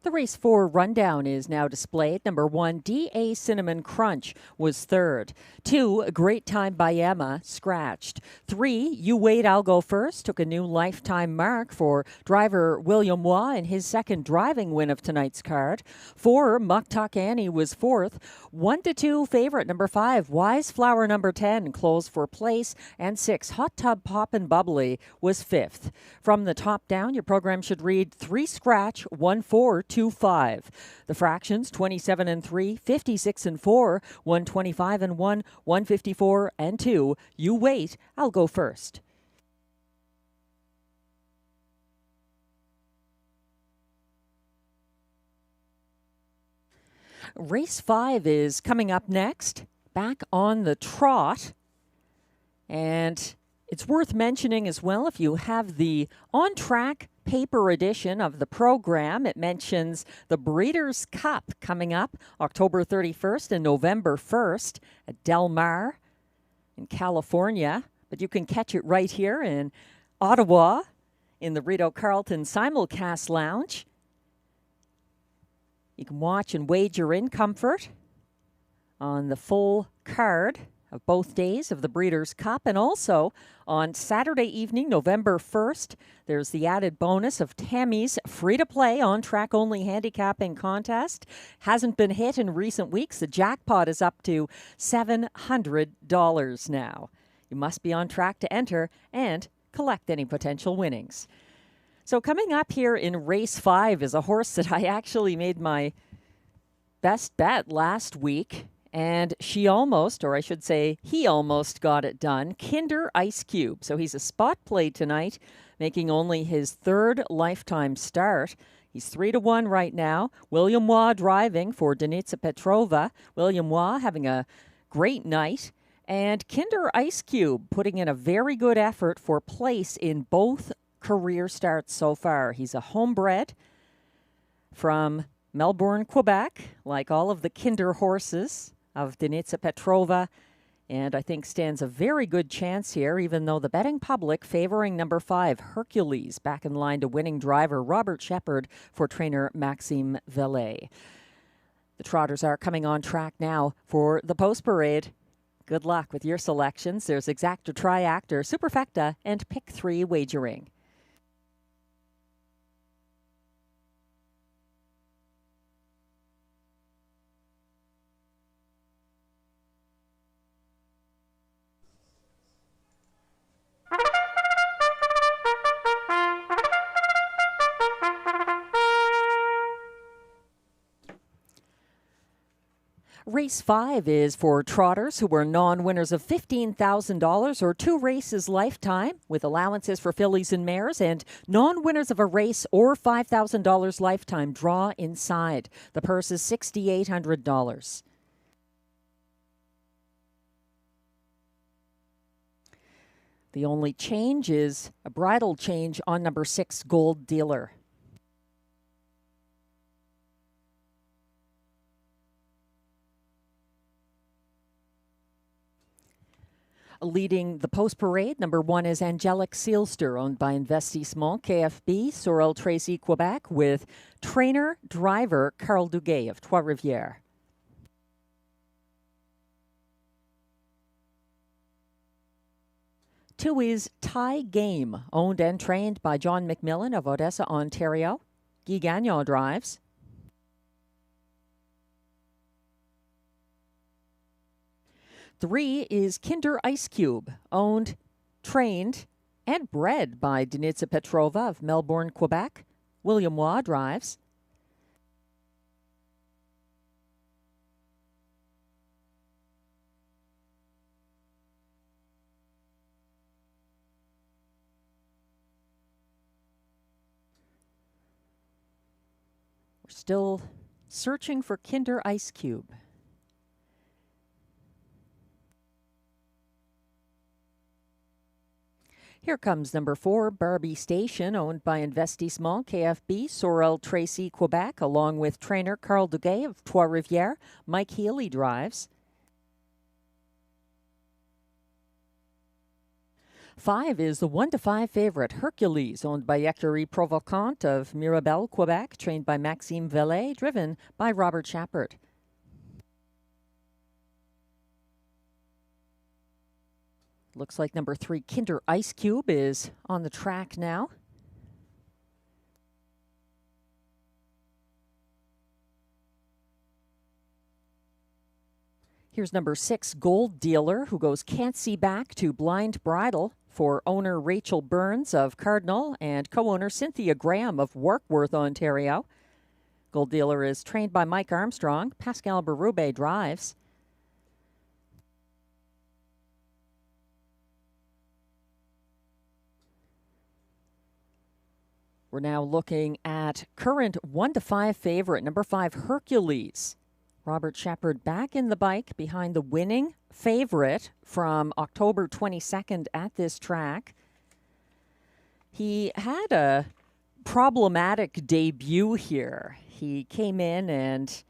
The race 4 rundown is now displayed. Number 1, D.A. Cinnamon Crunch was third. 2, Great Time by Emma, scratched. 3, You Wait, I'll Go First, took a new lifetime mark for driver William Waugh in his second driving win of tonight's card. 4, Muck Tuck Annie was fourth. 1-2 favorite number 5, Wise Flower number 10, closed for place. And 6, Hot Tub Poppin' Bubbly was fifth. From the top down, your program should read 3 scratch, 1-4, 2-5. The fractions 27 and 3, 56 and 4, 125 and 1, 154 and 2. You wait, I'll go first. Race 5 is coming up next, back on the trot. And it's worth mentioning as well, if you have the on-track paper edition of the program, it mentions the Breeders' Cup coming up October 31st and November 1st at Del Mar in California. But you can catch it right here in Ottawa in the Rideau Carleton Simulcast Lounge. You can watch and wager in comfort on the full card of both days of the Breeders' Cup. And also on Saturday evening, November 1st, there's the added bonus of Tammy's free-to-play on-track only handicapping contest. Hasn't been hit in recent weeks. The jackpot is up to $700 now. You must be on track to enter and collect any potential winnings. So coming up here in race 5 is a horse that I actually made my best bet last week. And she almost, or I should say, he almost got it done. Kinder Ice Cube. So he's a spot play tonight, making only his third lifetime start. He's 3-1 right now. William Waugh driving for Denitsa Petrova. William Waugh having a great night. And Kinder Ice Cube putting in a very good effort for place in both career starts so far. He's a homebred from Melbourne, Quebec, like all of the Kinder horses of Denitsa Petrova, and I think stands a very good chance here, even though the betting public favoring number 5, Hercules, back in line to winning driver Robert Shepard for trainer Maxime Vellet. The trotters are coming on track now for the post parade. Good luck with your selections. There's Exactor, Triactor, Superfecta, and Pick 3 wagering. Race 5 is for trotters who were non-winners of $15,000 or 2 races lifetime, with allowances for fillies and mares, and non-winners of a race or $5,000 lifetime draw inside. The purse is $6,800. The only change is a bridle change on number 6, Gold Dealer. Leading the post parade, number 1 is Angelic Sealster, owned by Investissement KFB, Sorel Tracy, Quebec, with trainer driver Carl Duguay of Trois-Rivières. Two is Tie Game, owned and trained by John McMillan of Odessa, Ontario. Guy Gagnon drives. 3 is Kinder Ice Cube, owned, trained, and bred by Denitsa Petrova of Melbourne, Quebec. William Waugh drives. 'We're still searching for Kinder Ice Cube. Here comes number 4, Barbie Station, owned by Investissement KFB, Sorel Tracy, Quebec, along with trainer Carl Duguay of Trois-Rivières. Mike Healy drives. 5 is the 1-5 favorite, Hercules, owned by Écurie Provocante of Mirabel, Quebec, trained by Maxime Vellet, driven by Robert Shepard. Looks like number 3, Kinder Ice Cube, is on the track now. Here's number 6, Gold Dealer, who goes Can't See Back to Blind Bridle for owner Rachel Burns of Cardinal and co-owner Cynthia Graham of Warkworth, Ontario. Gold Dealer is trained by Mike Armstrong. Pascal Berube drives. We're now looking at current 1-5 favorite, number 5, Hercules. Robert Shepard back in the bike behind the winning favorite from October 22nd at this track. He had a problematic debut here. He came in and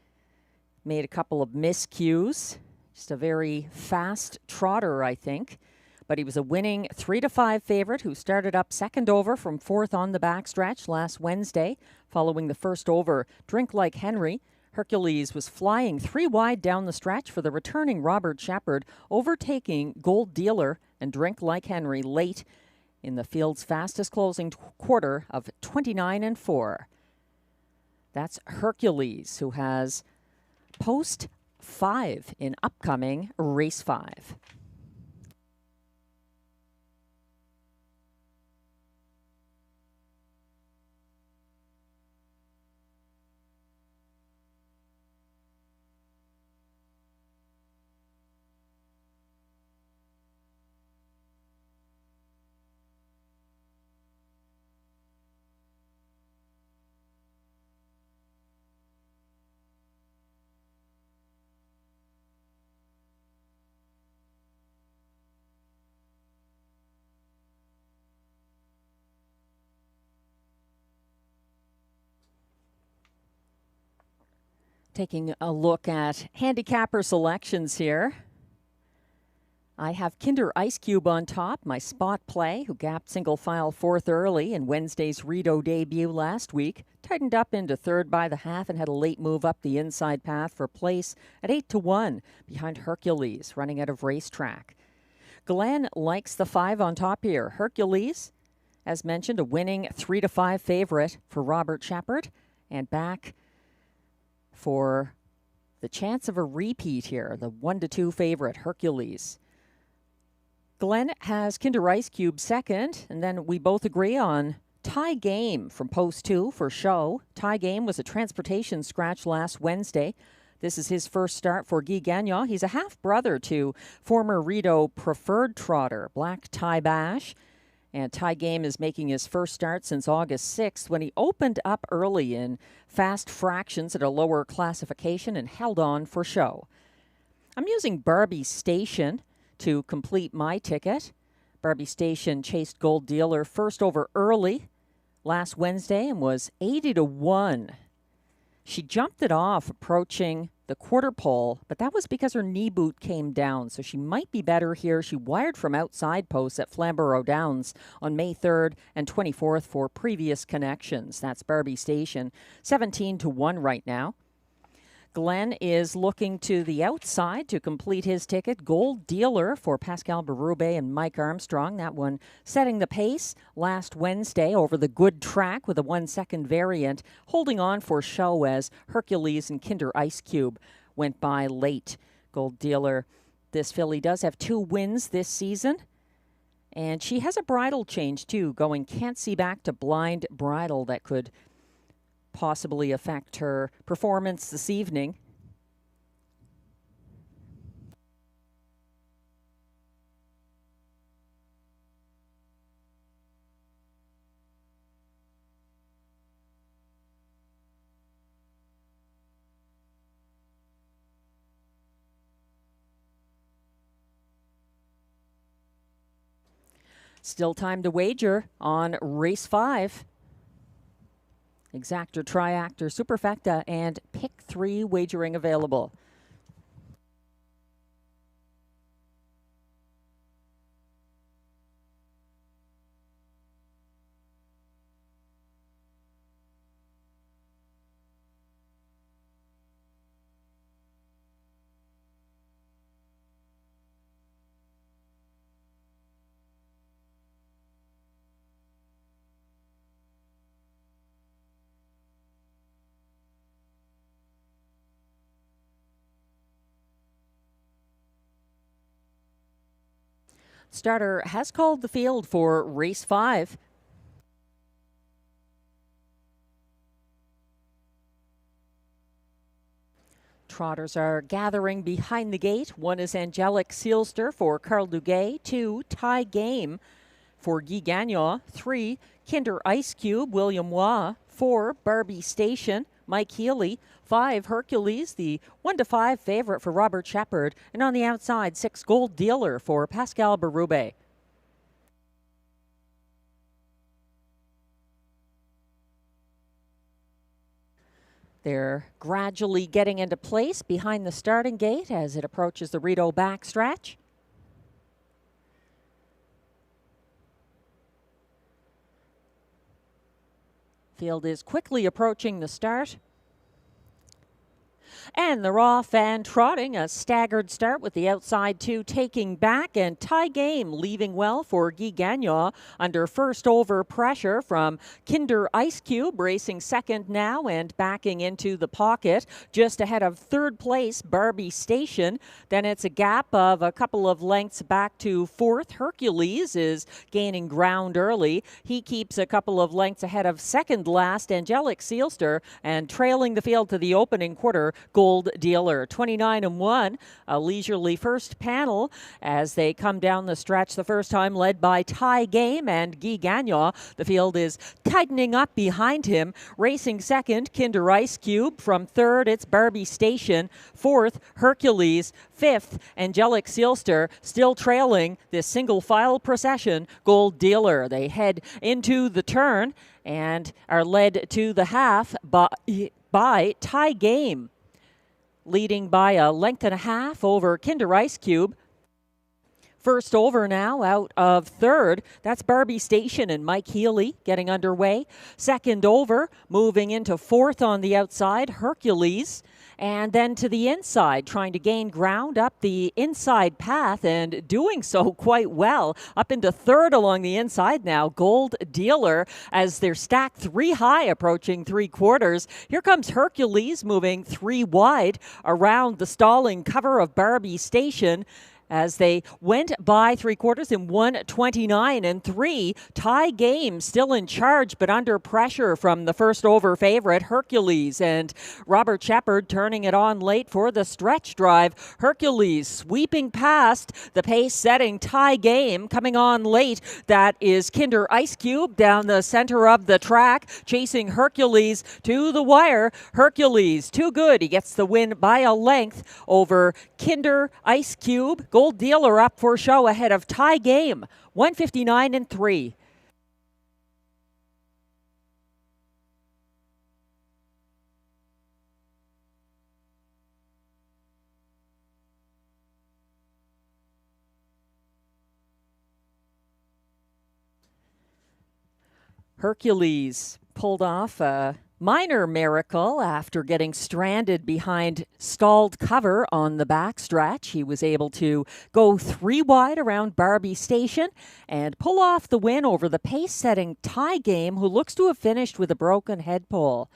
made a couple of miscues. Just a very fast trotter, I think. But he was a winning 3-5 favorite who started up second over from 4th on the backstretch last Wednesday. Following the first over, Drink Like Henry. Hercules was flying 3 wide down the stretch for the returning Robert Shepard, overtaking Gold Dealer and Drink Like Henry late in the field's fastest closing quarter of 29-4. That's Hercules, who has post 5 in upcoming race 5. Taking a look at handicapper selections here. I have Kinder Ice Cube on top, my spot play, who gapped single file fourth early in Wednesday's Rideau debut last week. Tightened up into third by the half and had a late move up the inside path for place at 8-1 behind Hercules, running out of racetrack. Glenn likes the 5 on top here. Hercules, as mentioned, a winning 3-5 favorite for Robert Shepard, and back for the chance of a repeat here, the 1-2 favorite, Hercules. Glenn has Kinder Ice Cube second, and then we both agree on Tie Game from Post 2 for show. Tie Game was a transportation scratch last Wednesday. This is his first start for Guy Gagnon. He's a half-brother to former Rideau preferred trotter, Black Tie Bash. And Tie Game is making his first start since August 6th when he opened up early in fast fractions at a lower classification and held on for show. I'm using Barbie Station to complete my ticket. Barbie Station chased Gold Dealer first over early last Wednesday and was 80-1. She jumped it off approaching the quarter pole, but that was because her knee boot came down, so she might be better here. She wired from outside posts at Flamborough Downs on May 3rd and 24th for previous connections. That's Barbie Station, 17-1 right now. Glenn is looking to the outside to complete his ticket. Gold Dealer for Pascal Berube and Mike Armstrong. That one setting the pace last Wednesday over the good track with a 1-second variant. Holding on for show as Hercules and Kinder Ice Cube went by late. Gold Dealer, this filly does have 2 wins this season. And she has a bridle change too, going can't see back to blind bridle that could possibly affect her performance this evening. Still time to wager on race 5. Exactor, Triactor, Superfecta, and Pick 3 wagering available. Starter has called the field for race 5. Trotters are gathering behind the gate. 1 is Angelic Sealster for Carl Duguay. 2, Tie Game for Guy Gagnon. 3, Kinder Ice Cube, William Waugh. 4, Barbie Station, Mike Healy. 5, Hercules, the 1-5 favorite for Robert Shepard. And on the outside, 6, Gold Dealer for Pascal Berube. They're gradually getting into place behind the starting gate as it approaches the Rideau backstretch. Field is quickly approaching the start. And they're off and trotting. A staggered start with the outside 2 taking back, and Tie Game leaving well for Guy Gagnon under first over pressure from Kinder Ice Cube, racing second now and backing into the pocket just ahead of third place Barbie Station. Then it's a gap of a couple of lengths back to fourth. Hercules is gaining ground early. He keeps a couple of lengths ahead of second last Angelic Sealster, and trailing the field to the opening quarter, Gold Dealer. 29-1, a leisurely first panel as they come down the stretch the first time, led by Tie Game and Guy Gagnon. The field is tightening up behind him. Racing second, Kinder Ice Cube. From third, it's Barbie Station. Fourth, Hercules. Fifth, Angelic Sealster, still trailing this single file procession, Gold Dealer. They head into the turn and are led to the half by Tie Game. leading by a length and a half over Kinder Ice Cube. First over now out of third. That's Barbie Station and Mike Healy getting underway. Second over, moving into fourth on the outside, Hercules. And then to the inside, trying to gain ground up the inside path and doing so quite well. Up into third along the inside now, Gold Dealer, as they're stacked three high approaching three quarters. Here comes Hercules moving three wide around the stalling cover of Barbie Station, as they went by three quarters in 1:29 and 3. Tie game still in charge, but under pressure from the first over favorite, Hercules. And Robert Shepard turning it on late for the stretch drive. Hercules sweeping past the pace-setting Tie game. Coming on late, that is Kinder Ice Cube down the center of the track, chasing Hercules to the wire. Hercules, too good. He gets the win by a length over Kinder Ice Cube. Gold Dealer up for show ahead of Tie game, 1:59 and 3. Hercules pulled off a minor miracle after getting stranded behind stalled cover on the backstretch. He was able to go three wide around Barbie Station and pull off the win over the pace-setting Tie game, who looks to have finished with a broken head pole.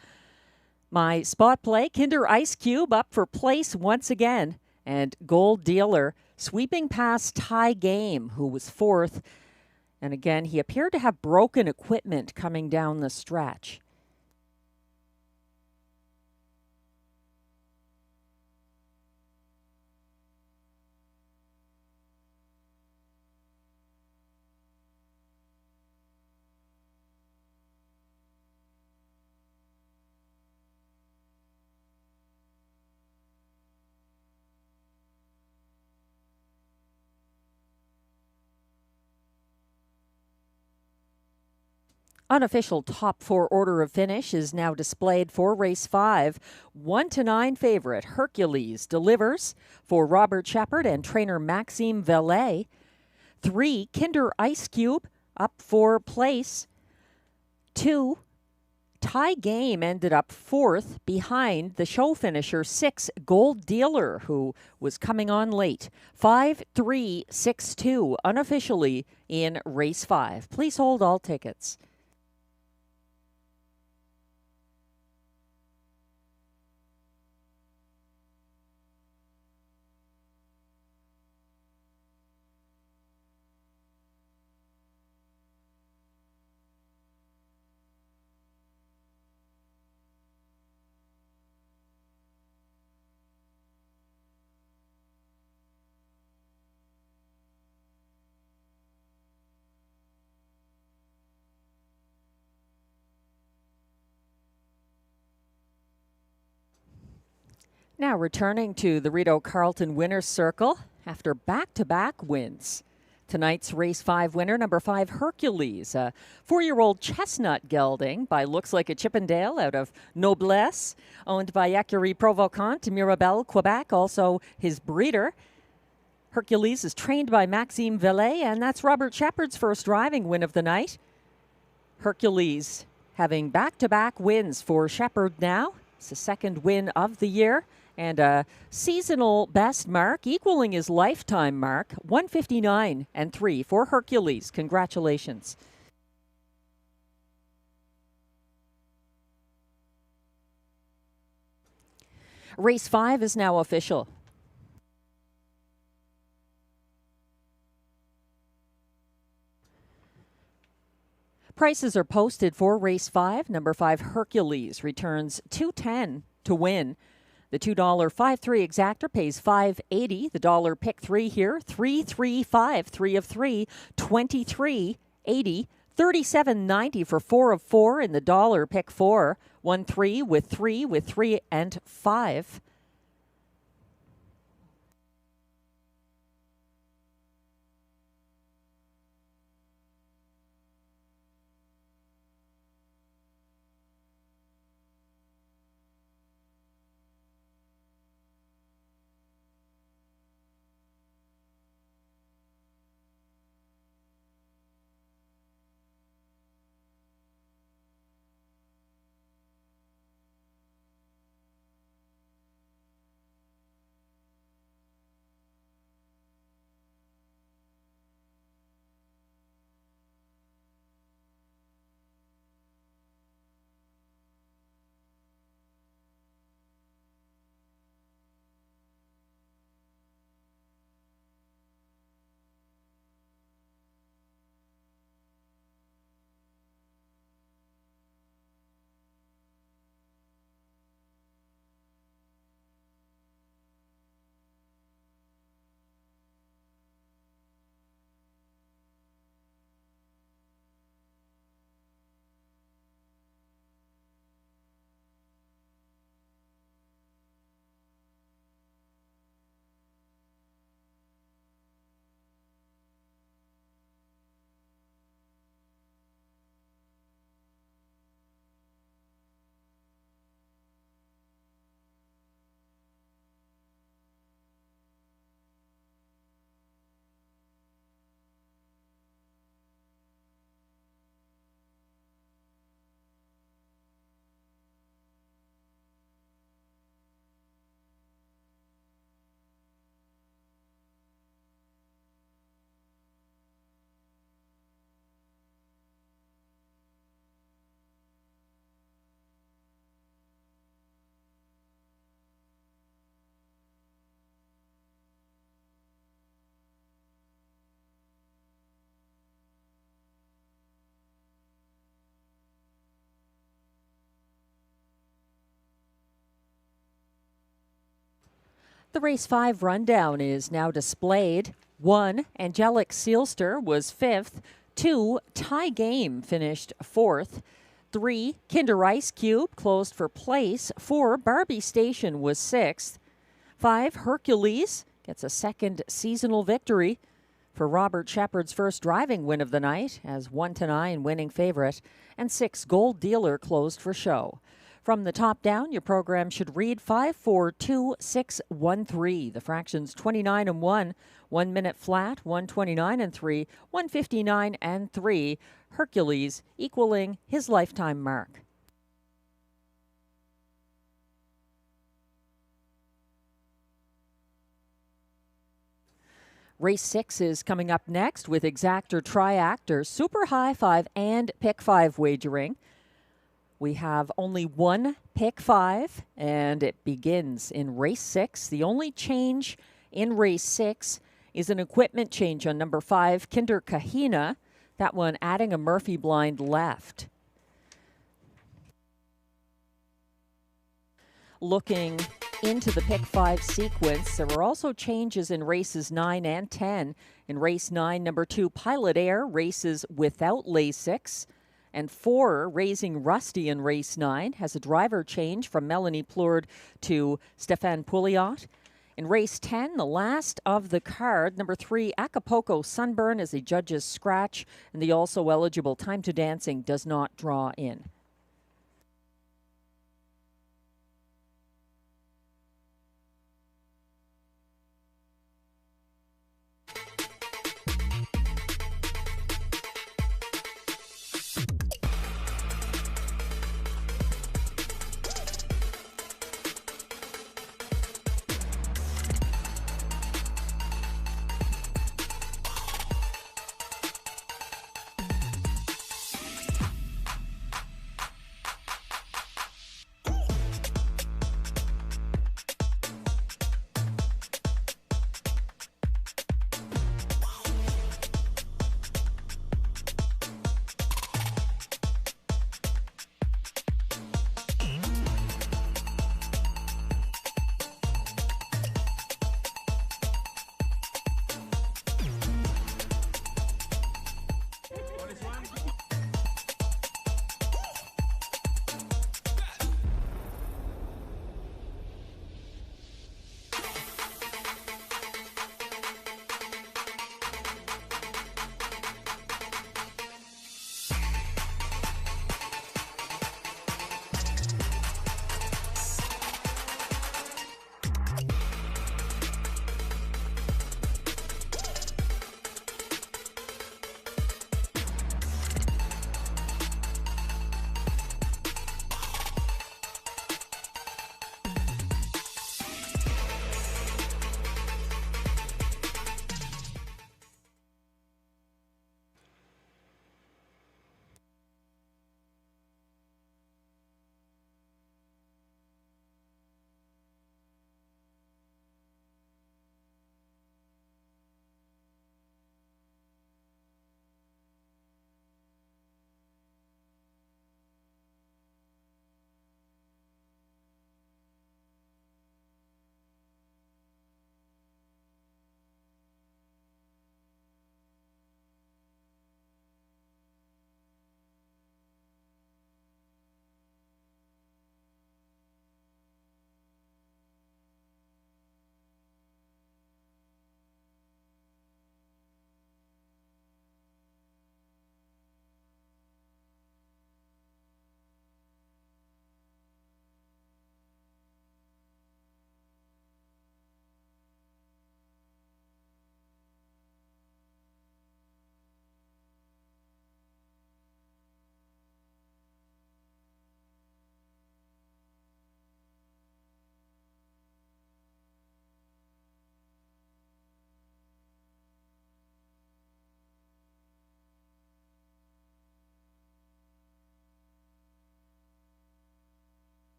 My spot play, Kinder Ice Cube up for place once again, and Gold Dealer sweeping past Tie game, who was fourth. And again, he appeared to have broken equipment coming down the stretch. Unofficial top four order of finish is now displayed for race 5. 1-9 favorite Hercules delivers for Robert Shepard and trainer Maxime Vellet. 3, Kinder Ice Cube up for place. 2, Tie game ended up fourth behind the show finisher 6, Gold Dealer, who was coming on late. 5, 3, 6, 2 unofficially in race 5. Please hold all tickets. Now returning to the Rideau Carleton Winner's Circle after back-to-back wins. Tonight's race 5 winner, number 5, Hercules, a 4-year-old chestnut gelding by looks like a Chippendale out of Noblesse, owned by Écurie Provocante, Mirabel, Quebec, also his breeder. Hercules is trained by Maxime Vellet, and that's Robert Shepard's first driving win of the night. Hercules having back-to-back wins for Shepard now. It's the second win of the year, and a seasonal best mark equaling his lifetime mark, 1:59 and 3 for Hercules. Congratulations. Race 5 is now official. Prices are posted for race 5. Number 5, Hercules, returns $2.10 to win. The $2.53 exactor pays $5.80. The dollar pick 3 here, $3.35, 3 of 3, $23.80. $37.90 for 4 of 4 in the dollar pick 4. 1-3 with 3 and 5. The race 5 rundown is now displayed. 1, Angelic Sealster was 5th. 2, Tie Game finished 4th. 3, Kinder Ice Cube closed for place. 4, Barbie Station was 6th. 5, Hercules gets a second seasonal victory for Robert Shepard's first driving win of the night as 1-9 winning favorite. And 6, Gold Dealer closed for show. From the top down, your program should read 5, 4, 2, 6, 1, 3. The fractions 29 and 1, 1 minute flat, 129 and 3, 159 and 3. Hercules equaling his lifetime mark. Race 6 is coming up next with exact or triact or super high 5 and pick 5 wagering. We have only one pick 5, and it begins in race 6. The only change in race 6 is an equipment change on number 5, Kinder Kahina. That one adding a Murphy blind left. Looking into the pick 5 sequence, there were also changes in races 9 and 10. In race 9, number 2, Pilot Air races without Lasix. And 4, Raising Rusty in race 9, has a driver change from Melanie Plourde to Stéphane Pouliot. In race 10, the last of the card, number 3, Acapulco Sunburn as the judges scratch, and the also eligible Time to Dancing does not draw in.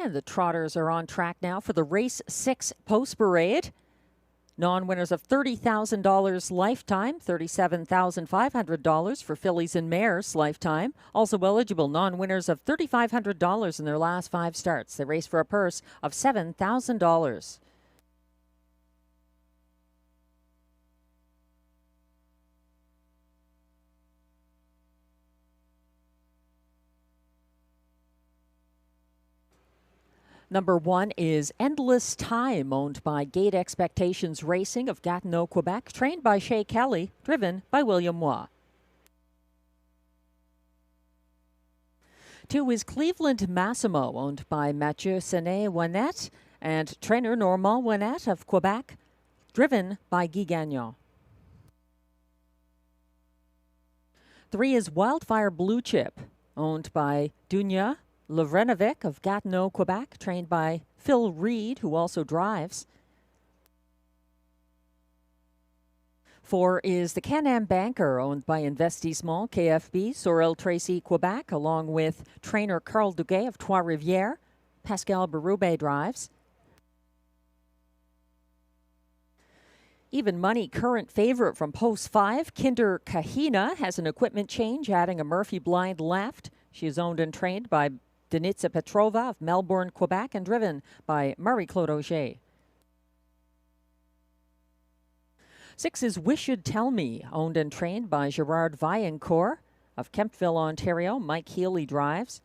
And the trotters are on track now for the race 6 post parade. Non-winners of $30,000 lifetime, $37,500 for fillies and mares lifetime. Also eligible non-winners of $3,500 in their last 5 starts. They race for a purse of $7,000. Number 1 is Endless Time, owned by Gate Expectations Racing of Gatineau, Quebec, trained by Shea Kelly, driven by William Waugh. 2 is Cleveland Massimo, owned by Mathieu Senet-Ouinnette and trainer Normand Ouinnette of Quebec, driven by Guy Gagnon. 3 is Wildfire Blue Chip, owned by Dunia Lovrenovic of Gatineau, Quebec, trained by Phil Reed, who also drives. 4 is the Can-Am Banker, owned by Investissement KFB, Sorel Tracy, Quebec, along with trainer Carl Duguay of Trois-Rivières. Pascal Berube drives. Even money current favorite from post 5, Kinder Kahina, has an equipment change, adding a Murphy blind left. She is owned and trained by Denitsa Petrova of Melbourne, Quebec, and driven by Marie-Claude Auger. 6 is Wish You'd Tell Me, owned and trained by Gerard Vaillancourt of Kemptville, Ontario. Mike Healy drives.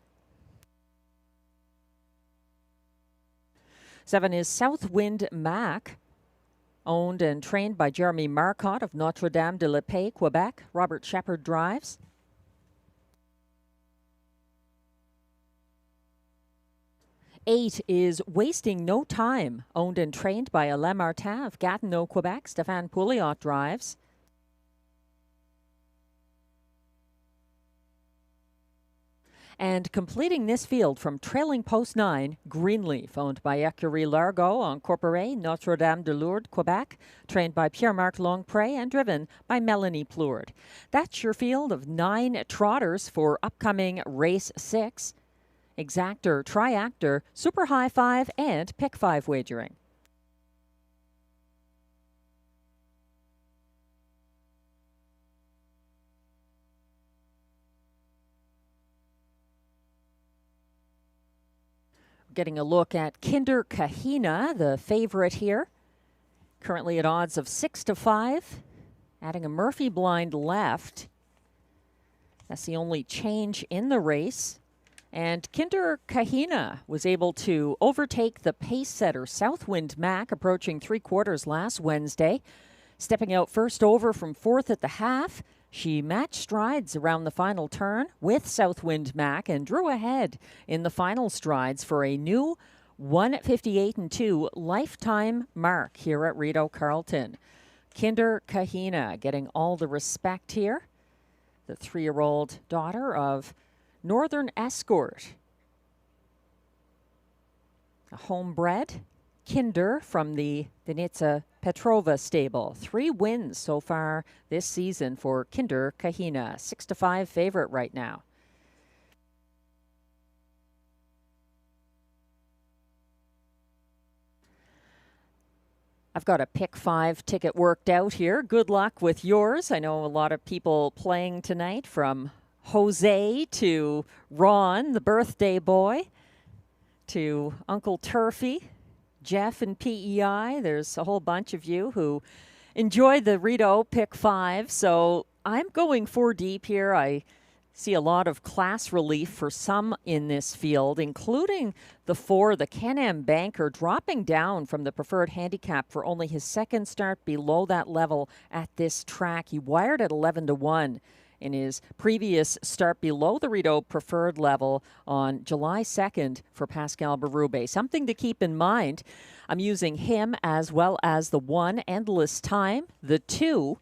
7 is Southwind Mac, owned and trained by Jeremy Marcotte of Notre-Dame-de-la-Paix, Quebec. Robert Shepard drives. 8 is Wasting No Time, owned and trained by Alain Martin of Gatineau, Quebec. Stéphane Pouliot drives. And completing this field from trailing post 9, Greenleaf, owned by Écurie Largo en Corporé, Notre-Dame-de-Lourdes, Quebec, trained by Pierre-Marc Longpré and driven by Melanie Plourde. That's your field of 9 trotters for upcoming race 6. Exactor, Triactor, Super High 5, and Pick 5 wagering. Getting a look at Kinder Kahina, the favorite here. Currently at odds of 6 to 5, adding a Murphy blind left. That's the only change in the race. And Kinder Kahina was able to overtake the pace setter Southwind Mac, approaching 3/4 last Wednesday. Stepping out first over from 4th at the half, she matched strides around the final turn with Southwind Mac and drew ahead in the final strides for a new 1:58.2 lifetime mark here at Rideau Carleton. Kinder Kahina getting all the respect here. The 3-year-old daughter of Northern Escort, a homebred Kinder from the Denitsa Petrova stable. 3 wins so far this season for Kinder Kahina. 6 to 5 favorite right now. I've got a Pick 5 ticket worked out here. Good luck with yours. I know a lot of people playing tonight, from Jose to Ron, the birthday boy, to Uncle Turfy, Jeff and PEI. There's a whole bunch of you who enjoyed the Rideau Pick 5. So I'm going 4 deep here. I see a lot of class relief for some in this field, including the 4, the Can-Am Banker, dropping down from the preferred handicap for only his 2nd start below that level at this track. He wired at 11 to 1. In his previous start below the Rideau preferred level on July 2nd for Pascal Berube. Something to keep in mind. I'm using him as well as the 1, Endless Time, the 2,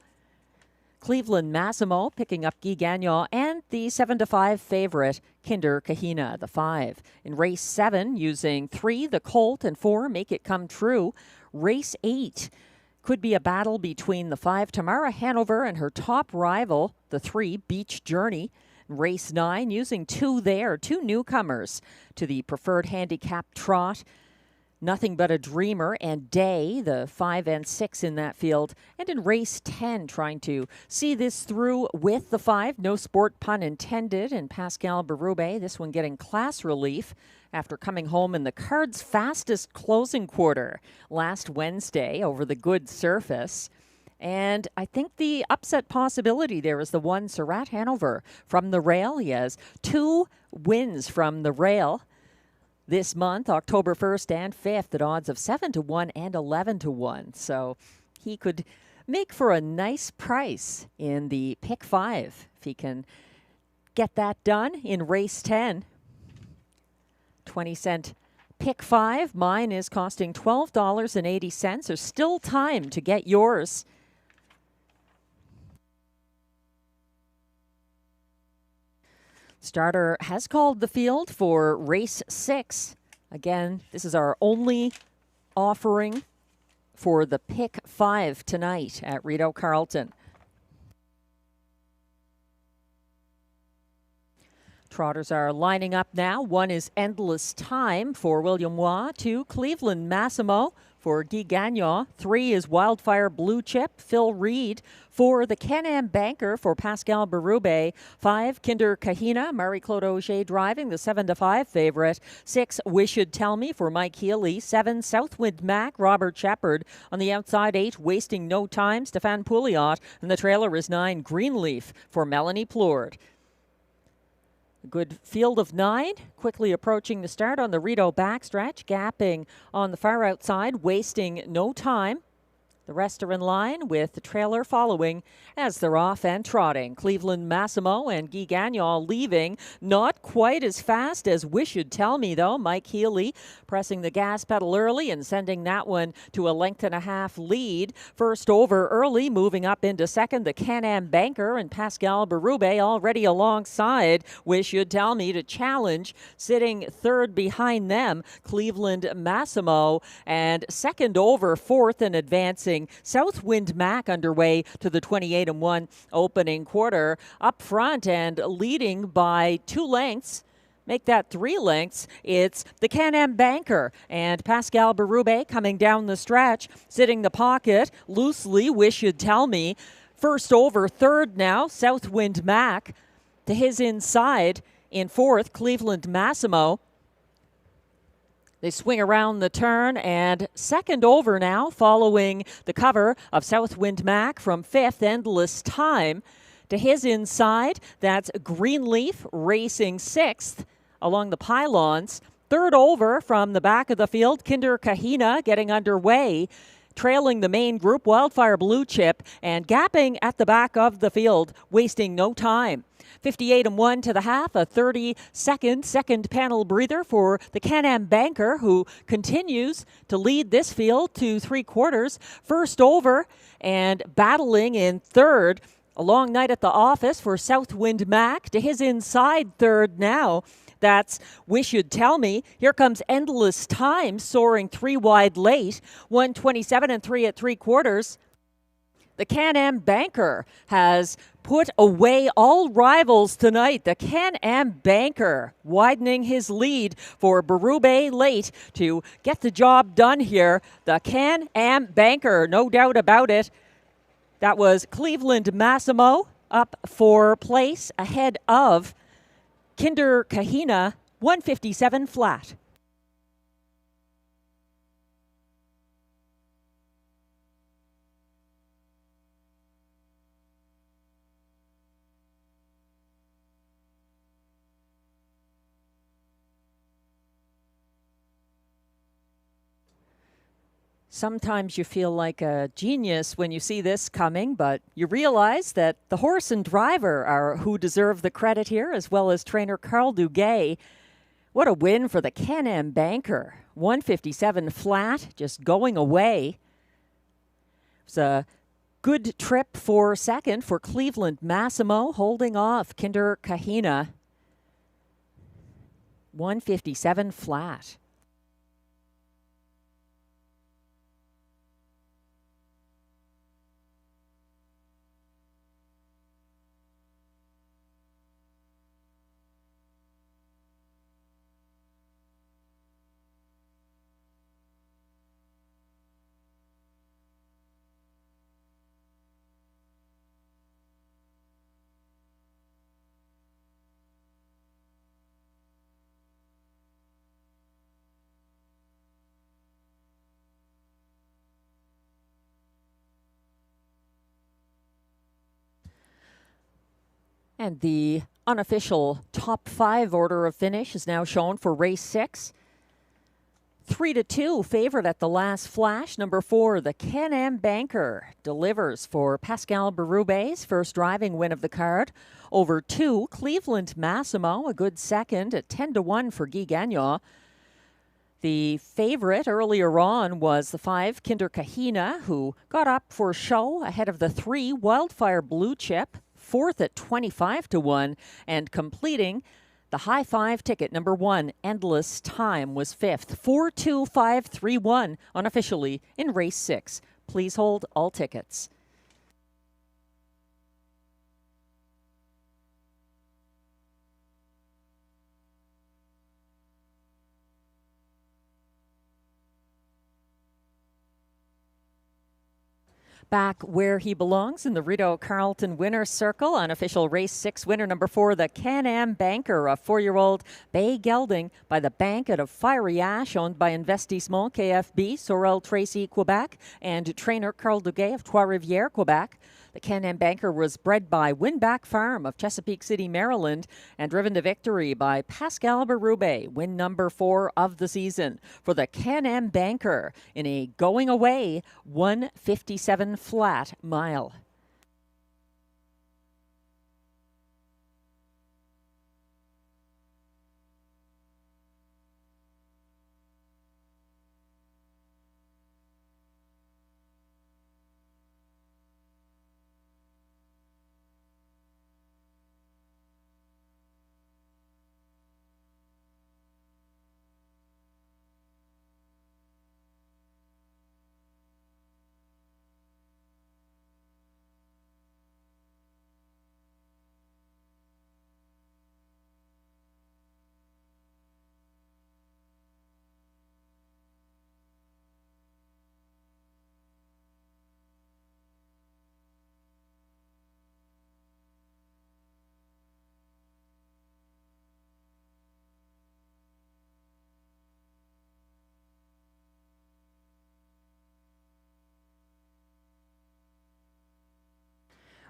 Cleveland Massimo, picking up Guy Gagnon, and the 7 to 5 favorite, Kinder Kahina, the 5. In race 7, using 3, the Colt, and 4, Make It Come True. Race 8 could be a battle between the 5, Tamara Hanover, and her top rival, the 3, Beach Journey. Race 9 using 2 there, 2 newcomers to the preferred handicap trot. Nothing But a Dreamer and Day, the 5 and 6 in that field. And in race 10, trying to see this through with the 5, no sport pun intended, and Pascal Berube, this one getting class relief after coming home in the card's fastest closing quarter last Wednesday over the good surface. And I think the upset possibility there is the one, Surratt Hanover from the rail. He has 2 wins from the rail this month, October 1st and 5th, at odds of 7-1 and 11-1. So he could make for a nice price in the pick 5 if he can get that done in race 10. 20-cent pick 5. Mine is costing $12.80. There's still time to get yours. Starter has called the field for race 6. Again, this is our only offering for the pick 5 tonight at Rideau Carleton. Trotters are lining up now. 1 is Endless Time for William Waugh. 2, Cleveland Massimo for Guy Gagnon. 3 is Wildfire Blue Chip, Phil Reed. 4, the Can-Am Banker for Pascal Berube. 5, Kinder Kahina, Marie-Claude Auger driving, the 7-5 favorite. 6, Wish You'd Tell Me for Mike Healy. 7, Southwind Mac, Robert Shepard. On the outside, 8, Wasting No Time, Stéphane Pouliot. And the trailer is 9, Greenleaf for Melanie Plourde. Good field of 9, quickly approaching the start on the Rideau backstretch, gapping on the far outside, Wasting No Time. The rest are in line with the trailer following as they're off and trotting. Cleveland Massimo and Guy Gagnon leaving. Not quite as fast as Wish You'd Tell Me, though. Mike Healy pressing the gas pedal early and sending that one to a 1.5 length lead. First over early, moving up into second, the Can-Am Banker and Pascal Berube already alongside Wish You'd Tell Me to challenge. Sitting third behind them, Cleveland Massimo, and second over, fourth and advancing Southwind Mac underway to the 28-1 opening quarter. Up front and leading by 2 lengths. Make that 3 lengths. It's the Can-Am Banker and Pascal Berube coming down the stretch, sitting the pocket loosely. Wish You'd Tell Me. First over, third now, Southwind Mac. To his inside in fourth, Cleveland Massimo. They swing around the turn, and second over now, following the cover of Southwind Mac from 5th, Endless Time. To his inside, that's Greenleaf racing 6th along the pylons. Third over from the back of the field, Kinder Kahina getting underway, trailing the main group, Wildfire Blue Chip, and gapping at the back of the field, Wasting No Time. 58-1 to the half, a 30-second second panel breather for the Can-Am Banker, who continues to lead this field to 3/4. First over and battling in third. A long night at the office for Southwind Mac. To his inside third now, that's Wish You'd Tell Me. Here comes Endless Time, soaring 3 wide late. 1:27 3 at 3/4. The Can-Am Banker has put away all rivals tonight. The Can-Am Banker widening his lead for Berube late to get the job done here. The Can-Am Banker, no doubt about it. That was Cleveland Massimo up for place ahead of Kinder Kahina, 157 flat. Sometimes you feel like a genius when you see this coming, but you realize that the horse and driver are who deserve the credit here, as well as trainer Carl Duguay. What a win for the Can-Am Banker. 157 flat, just going away. It was a good trip for second for Cleveland Massimo, holding off Kinder Kahina. 157 flat. And the unofficial top 5 order of finish is now shown for race 6. 3-2 favorite at the last flash. Number 4, the Can-Am Banker, delivers for Pascal Berube, first driving win of the card. Over 2, Cleveland Massimo, a good second at 10-1 for Guy Gagnon. The favorite earlier on was the 5, Kinder Kahina, who got up for show ahead of the 3, Wildfire Blue Chip, fourth at 25-1, and completing the high 5 ticket, number 1, Endless Time, was 5th. 4-2-5-3-1 unofficially in race 6. Please hold all tickets. Back where he belongs in the Rideau Carleton winner's circle, unofficial race 6 winner number 4, the Can-Am Banker, a 4-year-old bay gelding by the Bank out of Fiery Ash, owned by Investissement KFB, Sorel Tracy, Quebec, and trainer Carl Duguay of Trois-Rivières, Quebec. The Can-Am Banker was bred by Winback Farm of Chesapeake City, Maryland, and driven to victory by Pascal Berube, win number 4 of the season for the Can-Am Banker in a going away 157 flat mile.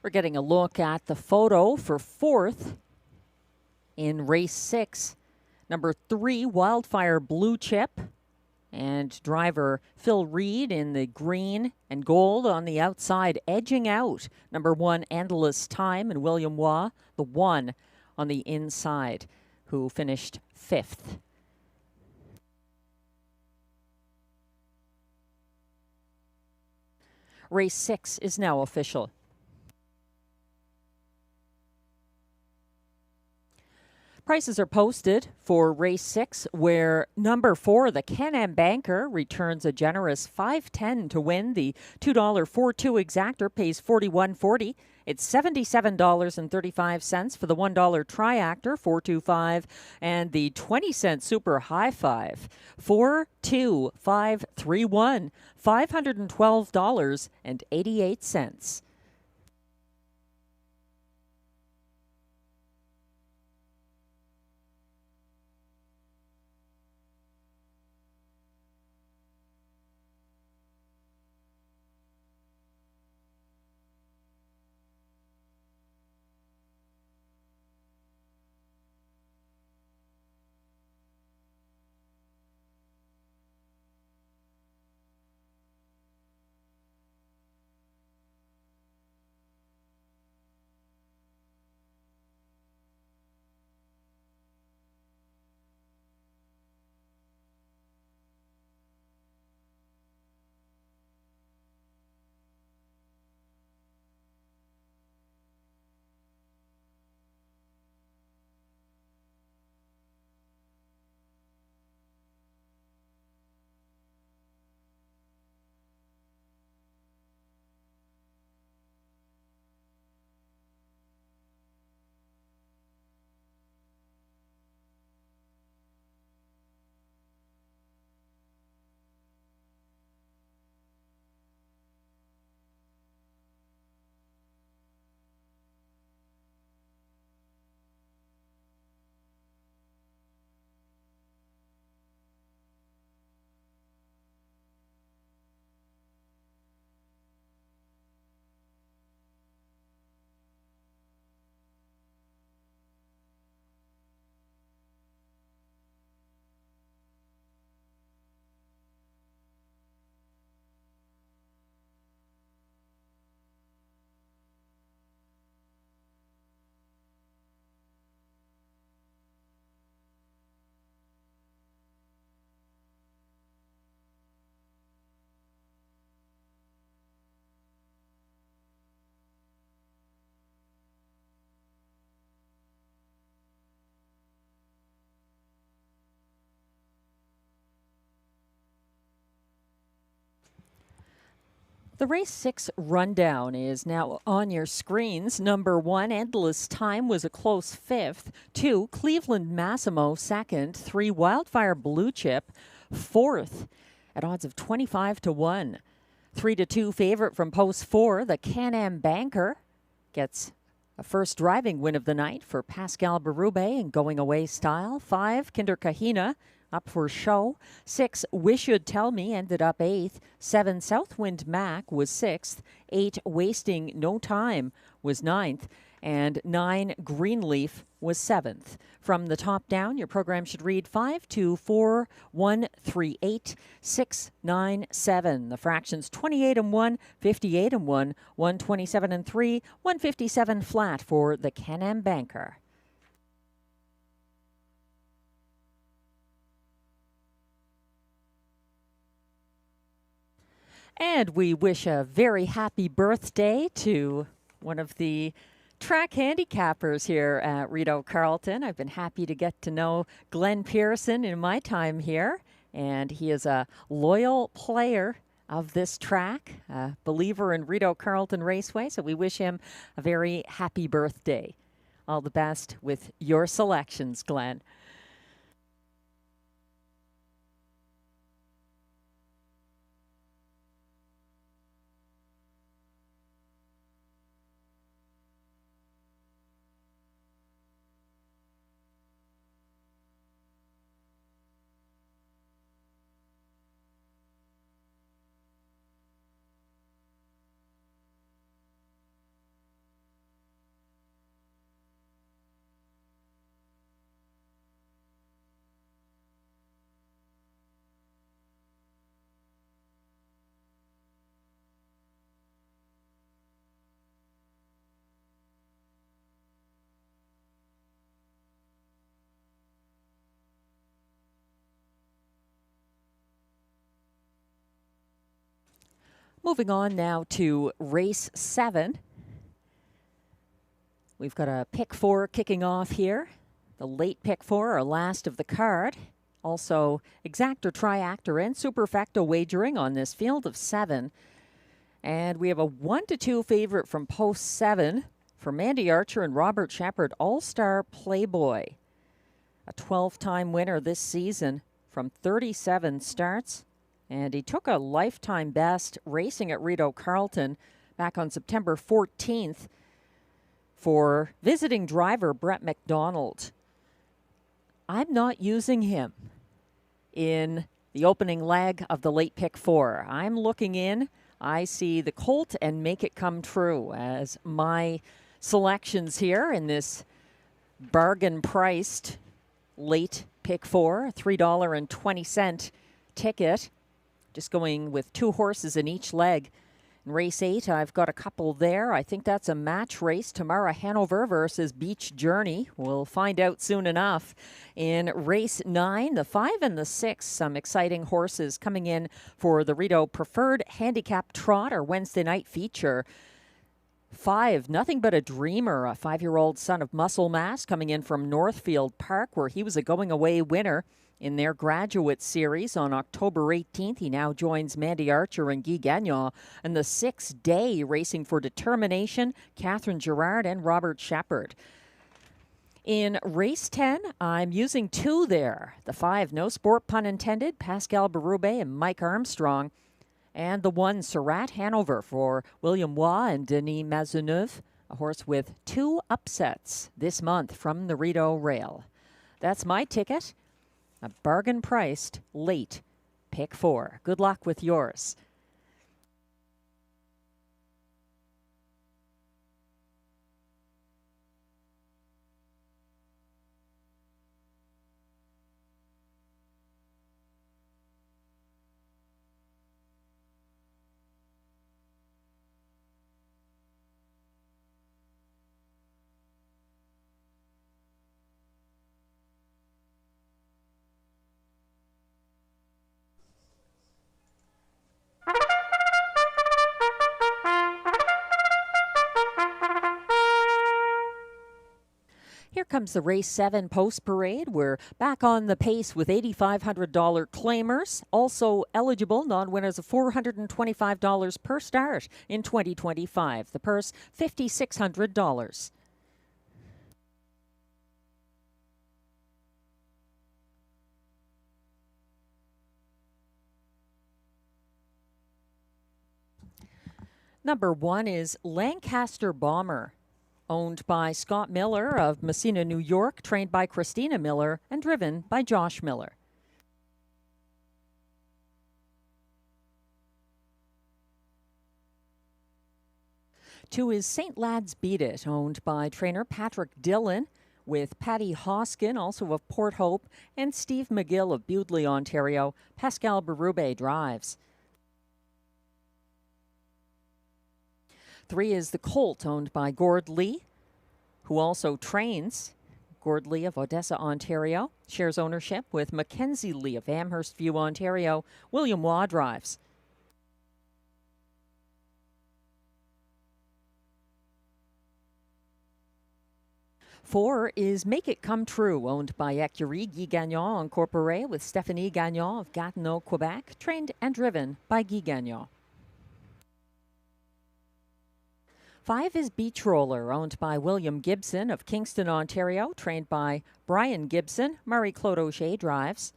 We're getting a look at the photo for 4th in race 6. Number 3, Wildfire Blue Chip, and driver Phil Reed in the green and gold on the outside, edging out number 1, Endless Time, and William Waugh, the 1 on the inside, who finished 5th. Race 6 is now official. Prices are posted for race 6, where number 4, the Can-Am Banker, returns a generous $5.10 to win. The $2.42 exactor pays $41.40. It's $77.35 for the $1 triactor, $4.25, and the 20-cent super high five, $4.2531, $512.88. The race 6 rundown is now on your screens. Number 1, Endless Time, was a close 5th. 2, Cleveland Massimo, 2nd. 3, Wildfire Blue Chip, 4th at odds of 25-1. 3-2 favorite from post 4, the Can-Am Banker, gets a first driving win of the night for Pascal Berube in going away style. 5, Kinder Kahina, up for show. 6, Wish You'd Tell Me, ended up 8th. 7, Southwind Mac was 6th. 8, Wasting No Time was 9th. And 9, Greenleaf was 7th. From the top down, your program should read 5, 2, 4, 1, 3, 8, 6, 9, 7. The fractions 28 and 1, 58 and 1, 127 and 3, 157 flat for the Can-Am Banker. And we wish a very happy birthday to one of the track handicappers here at Rideau Carleton. I've been happy to get to know Glenn Pearson in my time here, and he is a loyal player of this track, a believer in Rideau Carleton Raceway, so we wish him a very happy birthday. All the best with your selections, Glenn. Moving on now to race 7. We've got a pick 4 kicking off here. The late pick 4, our last of the card. Also exactor, triactor, and superfecta wagering on this field of 7. And we have a 1-2 favorite from post 7 for Mandy Archer and Robert Shepard, All-Star Playboy. A 12-time winner this season from 37 starts. And he took a lifetime best racing at Rideau Carleton back on September 14th for visiting driver Brett McDonald. I'm not using him in the opening leg of the late pick 4. I'm looking in. I see the Colt and Make It Come True as my selections here in this bargain-priced late pick 4, $3.20 ticket. Just going with 2 horses in each leg. In race 8, I've got a couple there. I think that's a match race. Tamara Hanover versus Beach Journey. We'll find out soon enough. In race 9, the 5 and the 6, some exciting horses coming in for the Rideau Preferred Handicap Trot, our Wednesday night feature. 5, Nothing But a Dreamer, a 5-year-old son of Muscle Mass, coming in from Northfield Park, where he was a going-away winner in their graduate series on October 18th. He now joins Mandy Archer and Guy Gagnon in the 6th day racing for Determination, Catherine Girard and Robert Shepard. In race 10, I'm using 2 there. The 5, No Sport Pun Intended, Pascal Berube and Mike Armstrong. And the 1, Surratt Hanover for William Waugh and Denis Maisonneuve, a horse with 2 upsets this month from the Rideau Rail. That's my ticket. A bargain-priced late pick 4. Good luck with yours. comes the race 7 post parade. We're back on the pace with $8,500 claimers. Also eligible non-winners of $425 per start in 2025. The purse, $5,600. Number 1 is Lancaster Bomber, owned by Scott Miller of Messina, New York, trained by Christina Miller, and driven by Josh Miller. Two is St. Lad's Beat It, owned by trainer Patrick Dillon, with Patty Hoskin, also of Port Hope, and Steve McGill of Bewdley, Ontario. Pascal Berube drives. 3 is the Colt, owned by Gord Lee, who also trains. Gord Lee of Odessa, Ontario, shares ownership with Mackenzie Lee of Amherst View, Ontario. William Waugh drives. 4 is Make It Come True, owned by Écurie Guy Gagnon Incorporé, with Stéphanie Gagnon of Gatineau, Quebec, trained and driven by Guy Gagnon. 5 is Beach Roller, owned by William Gibson of Kingston, Ontario, trained by Brian Gibson. Marie-Claude Auger drives.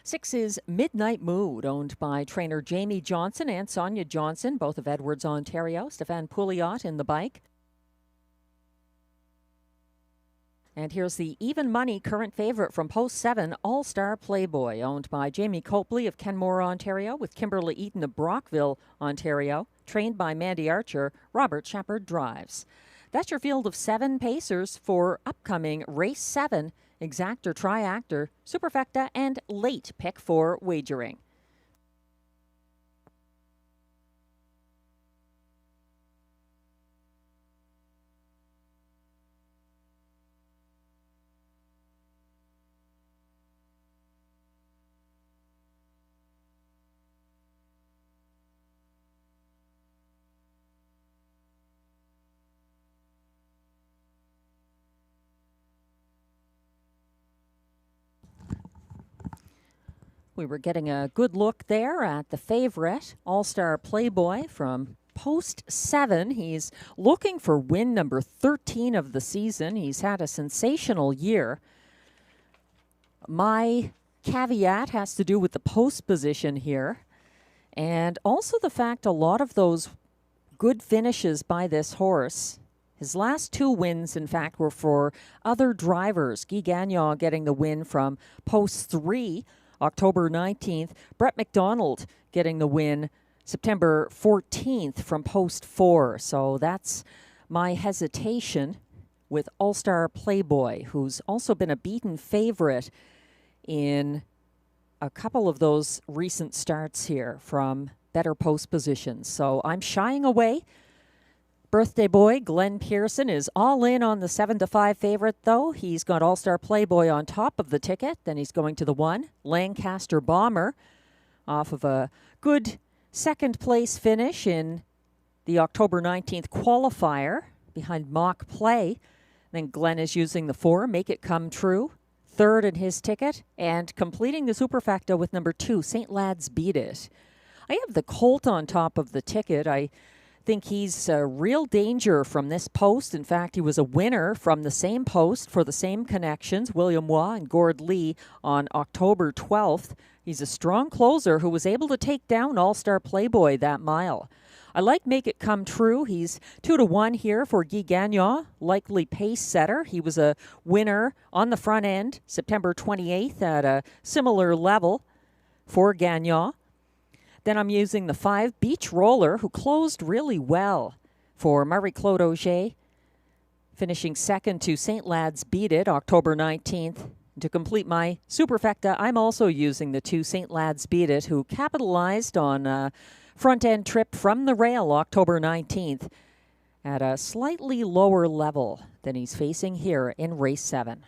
6 is Midnight Mood, owned by trainer Jamie Johnson and Sonia Johnson, both of Edwards, Ontario. Stéphane Pouliot in the bike. And here's the even money current favorite from Post 7, All-Star Playboy, owned by Jamie Copley of Kenmore, Ontario, with Kimberly Eaton of Brockville, Ontario, trained by Mandy Archer. Robert Shepard drives. That's your field of 7 pacers for upcoming Race 7, Exactor, Triactor, Superfecta, and Late Pick for wagering. We were getting a good look there at the favorite, All-Star Playboy from Post 7. He's looking for win number 13 of the season. He's had a sensational year. My caveat has to do with the post position here, and also the fact a lot of those good finishes by this horse. His last 2 wins, in fact, were for other drivers. Guy Gagnon getting the win from Post 3, October 19th. Brett McDonald getting the win September 14th from Post 4. So that's my hesitation with All-Star Playboy, who's also been a beaten favorite in a couple of those recent starts here from better post positions. So I'm shying away. Birthday boy Glenn Pearson is all in on the 7-5 favorite, though. He's got All-Star Playboy on top of the ticket. Then he's going to the 1, Lancaster Bomber, off of a good second place finish in the October 19th qualifier behind Mock Play. Then Glenn is using the 4, Make It Come True, third in his ticket, and completing the Superfecta with number 2, St. Lad's Beat It. I have the Colt on top of the ticket. I think he's a real danger from this post. In fact, he was a winner from the same post for the same connections, William Waugh and Gord Lee, on October 12th. He's a strong closer who was able to take down All-Star Playboy that mile. I like Make It Come True. He's 2-1 here for Guy Gagnon, likely pace setter. He was a winner on the front end September 28th at a similar level for Gagnon. Then I'm using the 5, Beach Roller, who closed really well for Marie-Claude Auger, finishing second to St. Lad's Beat It, October 19th. To complete my Superfecta, I'm also using the 2, St. Lad's Beat It, who capitalized on a front-end trip from the rail October 19th at a slightly lower level than he's facing here in Race 7.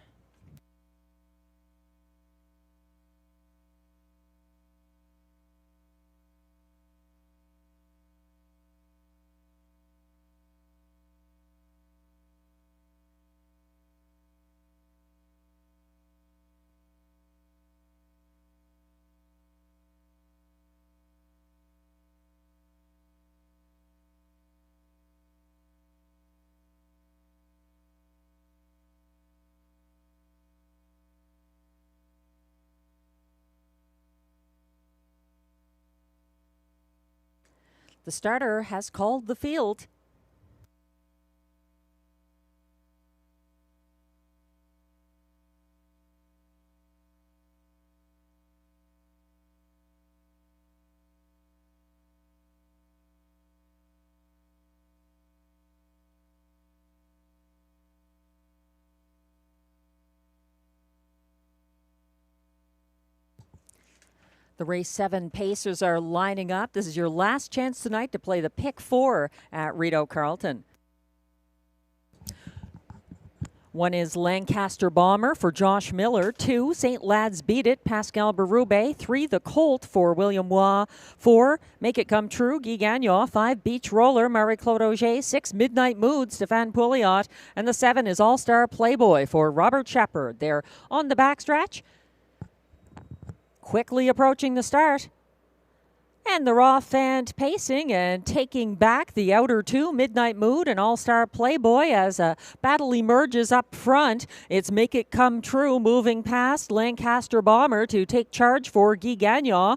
The starter has called the field. The race 7 pacers are lining up. This is your last chance tonight to play the pick 4 at Rideau Carleton. 1 is Lancaster Bomber for Josh Miller. 2, St. Lad's Beat It, Pascal Berube. 3, The Colt for William Waugh. 4, Make It Come True, Guy Gagnon. 5, Beach Roller, Marie-Claude Auger. 6, Midnight Mood, Stéphane Pouliot. And the 7 is All-Star Playboy for Robert Shepard. They're on the backstretch. Quickly approaching the start. And they're off and pacing and taking back the outer 2, Midnight Mood and All-Star Playboy, as a battle emerges up front. It's Make It Come True moving past Lancaster Bomber to take charge for Guy Gagnon.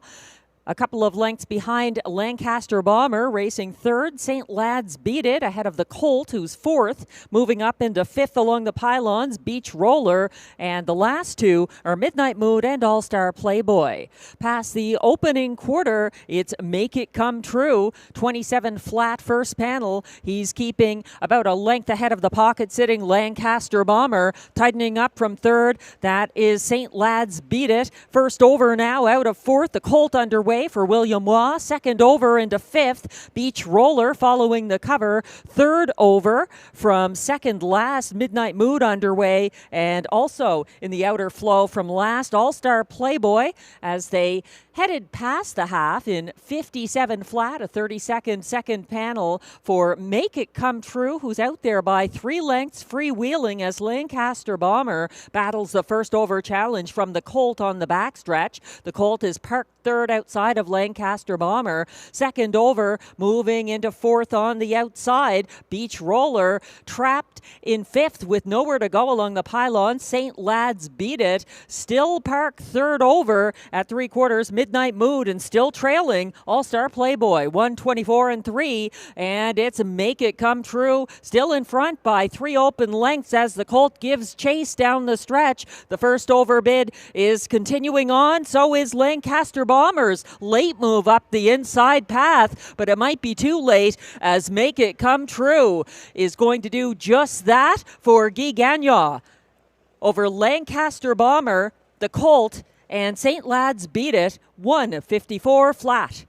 A couple of lengths behind Lancaster Bomber, racing 3rd. St. Lad's Beat It ahead of the Colt, who's 4th. Moving up into 5th along the pylons, Beach Roller. And the last 2 are Midnight Mood and All-Star Playboy. Past the opening quarter, it's Make It Come True. 27 flat first panel. He's keeping about a length ahead of the pocket sitting Lancaster Bomber. Tightening up from 3rd, that is St. Lad's Beat It. First over now out of 4th. The Colt underway for William Waugh. 2nd over into 5th, Beach Roller following the cover. 3rd over from 2nd last, Midnight Mood underway. And also in the outer flow from last, All-Star Playboy, as they headed past the half in 57 flat, a 32nd second panel for Make It Come True, who's out there by 3 lengths, freewheeling as Lancaster Bomber battles the first over challenge from the Colt on the backstretch. The Colt is parked 3rd outside of Lancaster Bomber. 2nd over, moving into 4th on the outside. Beach Roller trapped in 5th with nowhere to go along the pylon. St. Lad's Beat It still parked 3rd over at 3/4. Midnight Mood and still trailing All-Star Playboy 124 and 3, and it's Make It Come True still in front by 3 open lengths as the Colt gives chase down the stretch. The first over bid is continuing on, so is Lancaster Bomber's late move up the inside path, but it might be too late as Make It Come True is going to do just that for Guy Gagnon over Lancaster Bomber, the Colt, and St. Lad's Beat It, 154 flat.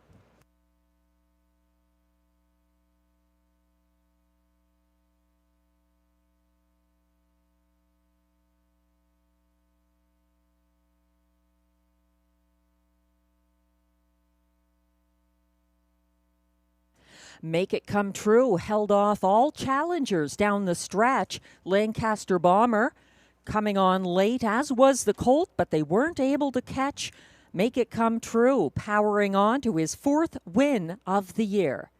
Make It Come True held off all challengers down the stretch. Lancaster Bomber coming on late, as was the Colt, but they weren't able to catch Make It Come True, powering on to his 4th win of the year.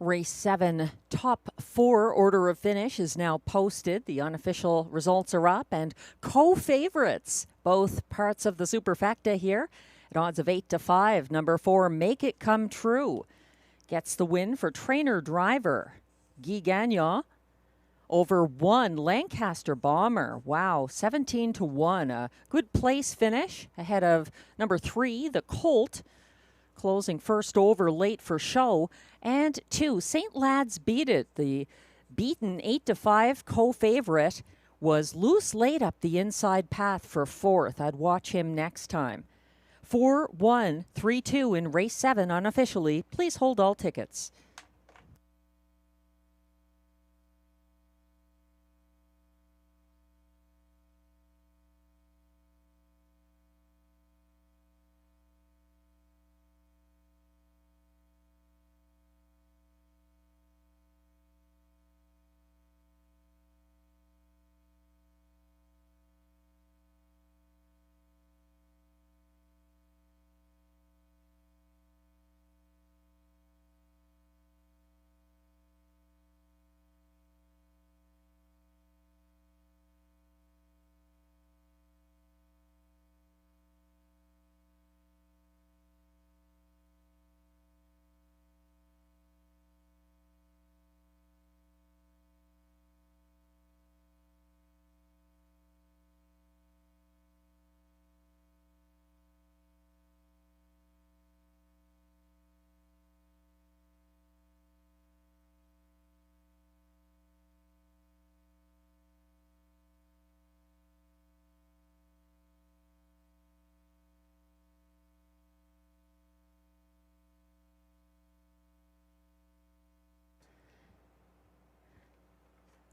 Race 7 top 4 order of finish is now posted. The unofficial results are up, and co-favorites, both parts of the superfecta here, at odds of 8-5. Number 4, Make It Come True, gets the win for trainer driver Guy Gagnon over 1, Lancaster Bomber. Wow, 17-1. A good place finish ahead of number 3, the Colt, closing first over late for show. And 2, St. Lad's Beat It, the beaten 8-5 co-favorite, was loose late up the inside path for 4th. I'd watch him next time. 4-1, 3-2 in race 7 unofficially. Please hold all tickets.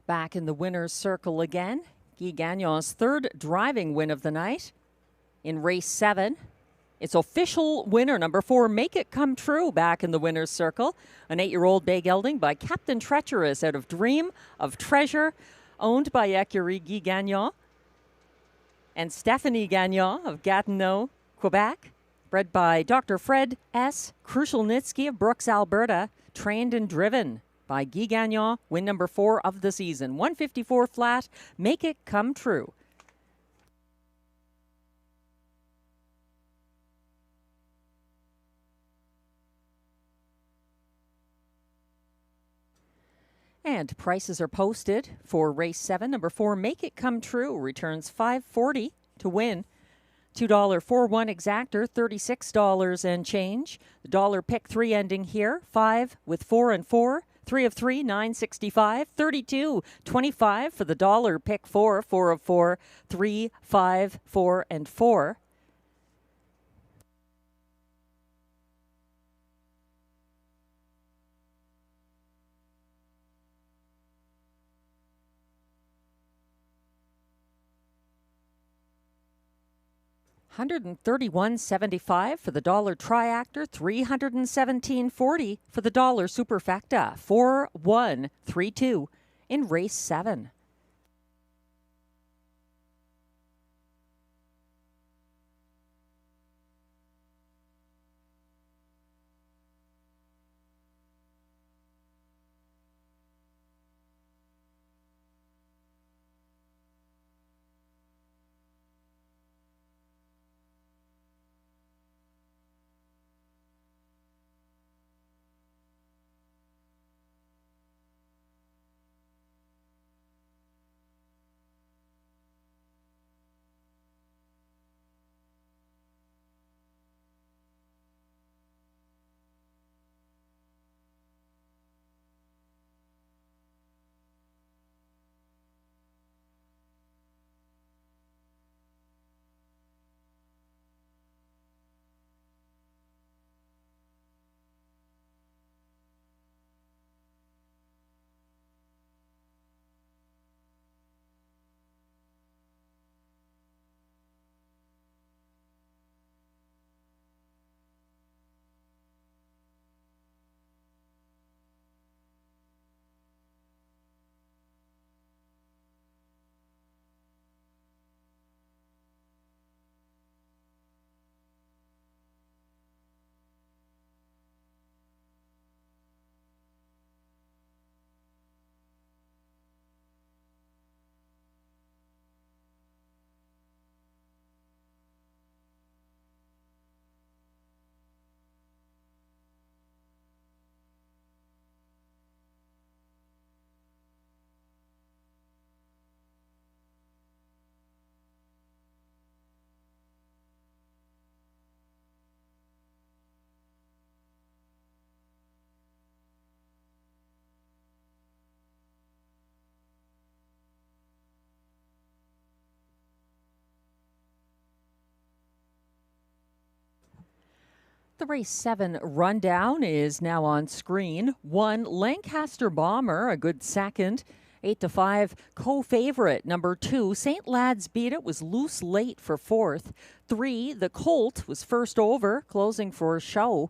Back in the winner's circle again. Guy Gagnon's third driving win of the night in race 7. It's official winner, number 4, Make It Come True, back in the winner's circle. An 8-year-old bay gelding by Captain Treacherous out of Dream of Treasure, owned by Écurie Guy Gagnon. And Stephanie Gagnon of Gatineau, Quebec, bred by Dr. Fred S. Krushelnitsky of Brooks, Alberta, trained and driven by Guy Gagnon, win number 4 of the season. 154 flat, Make It Come True. And prices are posted for race 7. Number 4, Make It Come True, returns $5.40 to win. $2.41 exactor, $36 and change. The dollar pick 3 ending here, 5 with 4 and 4. 3 of 3, $9.65. $32.25 for the dollar pick 4, 4 of 4, 3, 5, 4 and 4. $131.75 for the dollar triactor, $317.40 for the dollar superfecta, 4-1-3-2 in race 7. The race 7 rundown is now on screen. 1, Lancaster Bomber, a good second. 8-5, co-favorite. Number 2, St. Lad's Beat It, was loose late for 4th. 3, The Colt was first over, closing for show.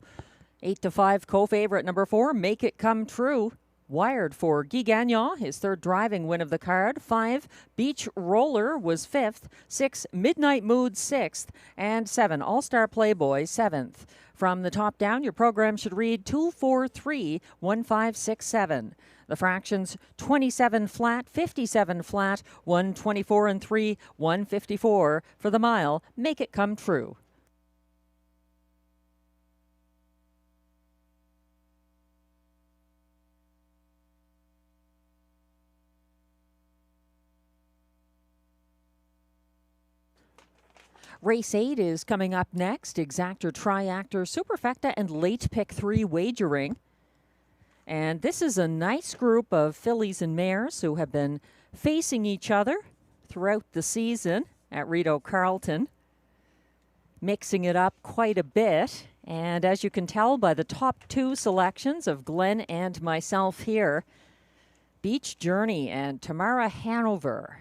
8-5, co-favorite. Number 4, Make It Come True, wired for Guy Gagnon, his third driving win of the card. 5, Beach Roller was 5th. 6, Midnight Mood 6th. And 7, All-Star Playboy 7th. From the top down, your program should read 243-1567. The fractions 27 flat, 57 flat, 124 and 3, 154 for the mile. Make It Come True. Race 8 is coming up next. Exactor, triactor, superfecta, and late pick 3 wagering. And this is a nice group of fillies and mares who have been facing each other throughout the season at Rideau Carleton, mixing it up quite a bit. And as you can tell by the top 2 selections of Glenn and myself here, Beach Journey and Tamara Hanover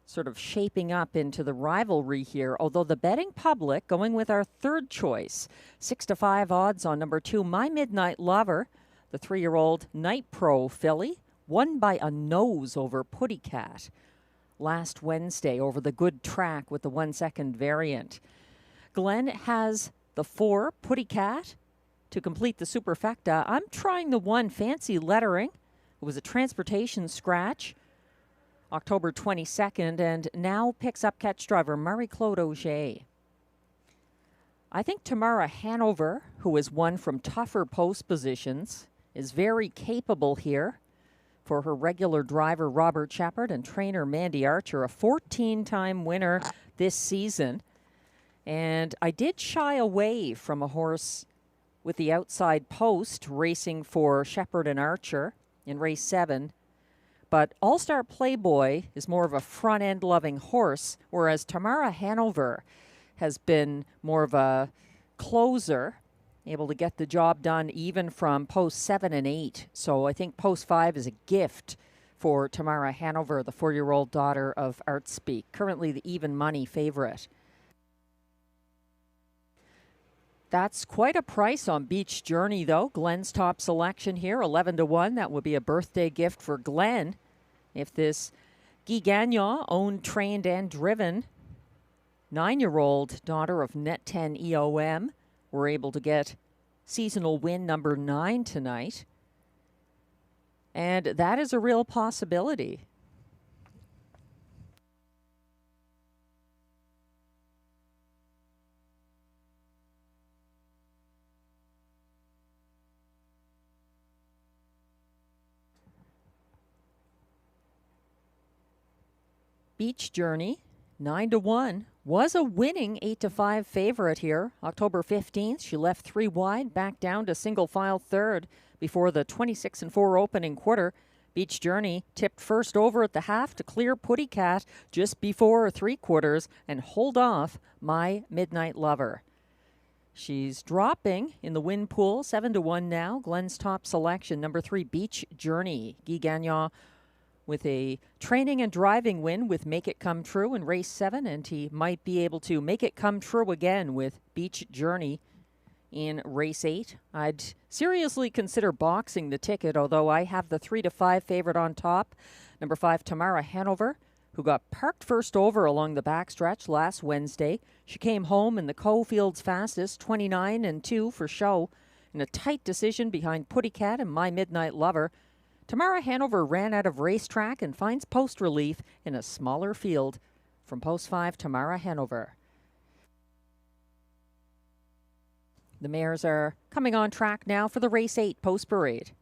sort of shaping up into the rivalry here, although the betting public going with our third choice. 6-5 odds on number 2, My Midnight Lover, the 3-year-old Night Pro filly, won by a nose over Putty Cat last Wednesday over the good track with the 1-second variant. Glenn has the 4, Putty Cat, to complete the superfecta. I'm trying the 1, Fancy Lettering. It was a transportation scratch October 22nd, and now picks up catch driver Marie-Claude Auger. I think Tamara Hanover, who has won from tougher post positions, is very capable here for her regular driver Robert Shepard and trainer Mandy Archer, a 14-time winner this season. And I did shy away from a horse with the outside post racing for Shepard and Archer in race 7. But All-Star Playboy is more of a front-end loving horse, whereas Tamara Hanover has been more of a closer, able to get the job done even from post 7 and 8. So I think post 5 is a gift for Tamara Hanover, the 4-year-old daughter of Artspeak, currently the even money favorite. That's quite a price on Beach Journey, though. Glenn's top selection here, 11-1. That would be a birthday gift for Glenn if this Guy Gagnon, owned, trained, and driven 9-year-old daughter of Net 10 EOM, were able to get seasonal win number 9 tonight. And that is a real possibility. Beach Journey, 9-1, was a winning 8-5 favorite here. October 15th, she left 3 wide, back down to single file third before the 26-4 opening quarter. Beach Journey tipped first over at the half to clear Putty Cat just before 3/4 and hold off My Midnight Lover. She's dropping in the win pool, 7-1 now. Glenn's top selection, number 3, Beach Journey. Guy Gagnon with a training and driving win with Make It Come True in race 7, and he might be able to make it come true again with Beach Journey in race 8. I'd seriously consider boxing the ticket, although I have the 3-5 favorite on top. Number 5, Tamara Hanover, who got parked first over along the backstretch last Wednesday. She came home in the Cofield's fastest, 29-2 for show, in a tight decision behind Putty Cat and My Midnight Lover. Tamara Hanover ran out of racetrack and finds post relief in a smaller field. From post 5, Tamara Hanover. The mares are coming on track now for the race 8 post parade.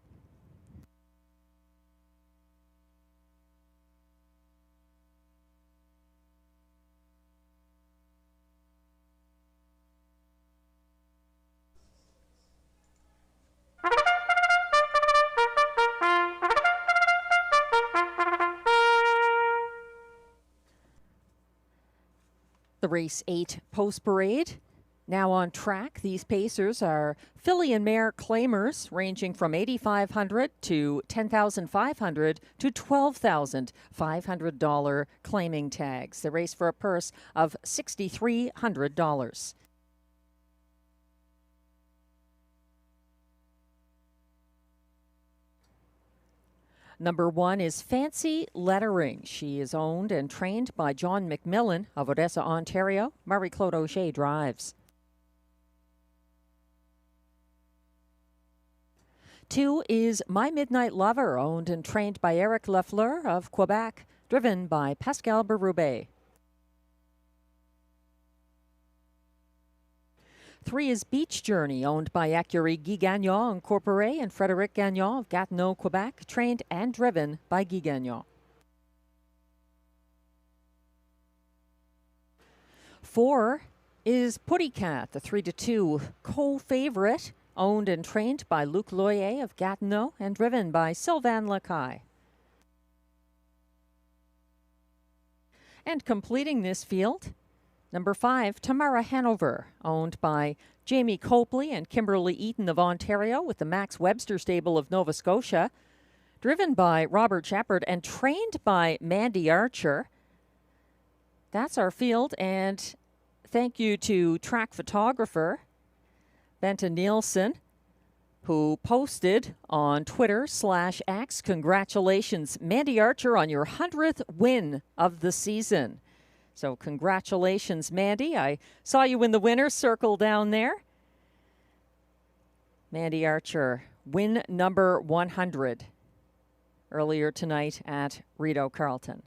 The race 8 post parade now on track. These pacers are filly and mare claimers ranging from $8,500 to $10,500 to $12,500 claiming tags. The race for a purse of $6,300. Number 1 is Fancy Lettering. She is owned and trained by John McMillan of Odessa, Ontario. Marie-Claude Auger drives. 2 is My Midnight Lover, owned and trained by Eric Lafleur of Quebec, driven by Pascal Berube. 3 is Beach Journey, owned by Accurie Guy Gagnon Incorporé and Frédéric Gagnon of Gatineau, Quebec, trained and driven by Guy Gagnon. 4 is Putty Cat, the 3-2 co-favorite, owned and trained by Luc Loyer of Gatineau and driven by Sylvain Lacaille. And completing this field, number 5, Tamara Hanover, owned by Jamie Copley and Kimberly Eaton of Ontario with the Max Webster stable of Nova Scotia, driven by Robert Shepard and trained by Mandy Archer. That's our field, and thank you to track photographer Benton Nielsen, who posted on Twitter/X, "Congratulations, Mandy Archer, on your 100th win of the season." So congratulations, Mandy. I saw you in the winner's circle down there. Mandy Archer, win number 100 earlier tonight at Rideau Carleton.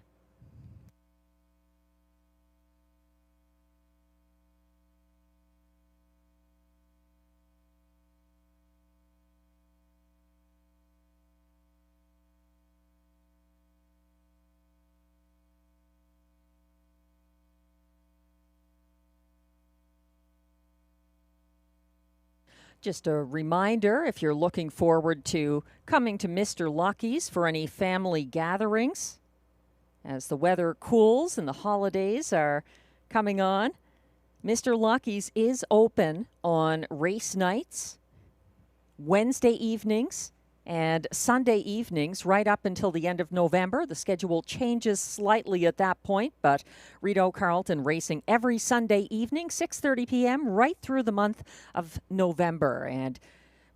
Just a reminder, if you're looking forward to coming to Mr. Lucky's for any family gatherings, as the weather cools and the holidays are coming on, Mr. Lucky's is open on race nights, Wednesday evenings, and Sunday evenings right up until the end of November. The schedule changes slightly at that point, but Rideau Carleton racing every Sunday evening, 6:30 p.m., right through the month of November. And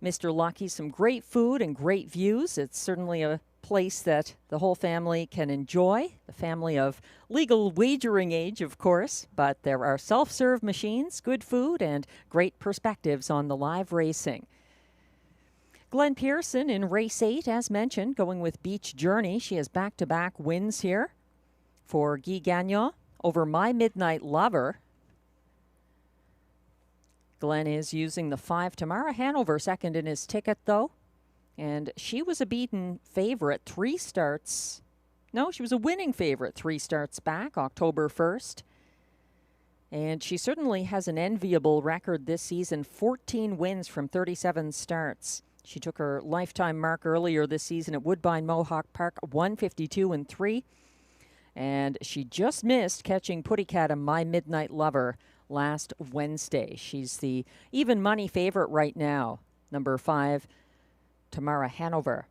Mr. Lucky's, some great food and great views. It's certainly a place that the whole family can enjoy, the family of legal wagering age, of course, but there are self-serve machines, good food, and great perspectives on the live racing. Glenn Pearson in race 8, as mentioned, going with Beach Journey. She has back-to-back wins here for Guy Gagnon over My Midnight Lover. Glenn is using the 5. Tamara Hanover second in his ticket, though. And she was a beaten favorite 3 starts. No, she was a winning favorite 3 starts back, October 1st. And she certainly has an enviable record this season, 14 wins from 37 starts. She took her lifetime mark earlier this season at Woodbine Mohawk Park, 152-3. And she just missed catching Puttycat and My Midnight Lover last Wednesday. She's the even money favorite right now. Number 5, Tamara Hanover.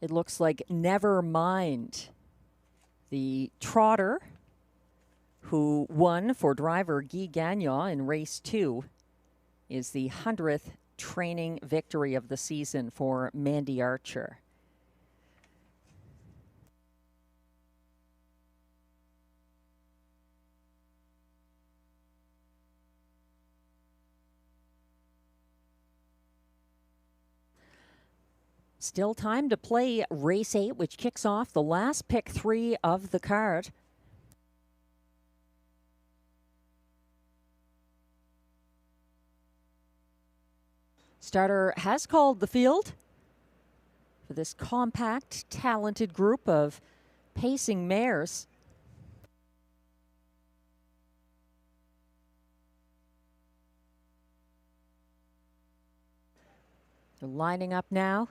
It looks like Never Mind, the trotter who won for driver Guy Gagnon in race 2, is the 100th training victory of the season for Mandy Archer. Still time to play race 8, which kicks off the last pick 3 of the card. Starter has called the field for this compact, talented group of pacing mares. They're lining up now.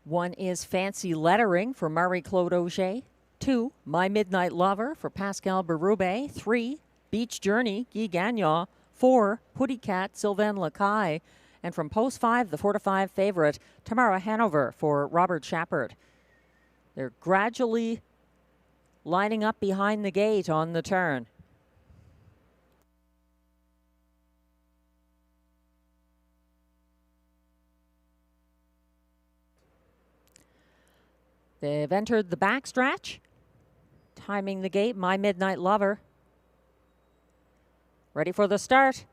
1 is Fancy Lettering for Marie-Claude Auger. 2, My Midnight Lover for Pascal Berube. 3, Beach Journey, Guy Gagnon. 4, Puttycat, Sylvain Lacaille. And from post 5, the 4-5 favorite, Tamara Hanover for Robert Shepard. They're gradually lining up behind the gate on the turn. They've entered the backstretch. Timing the gate, My Midnight Lover. Ready for the start.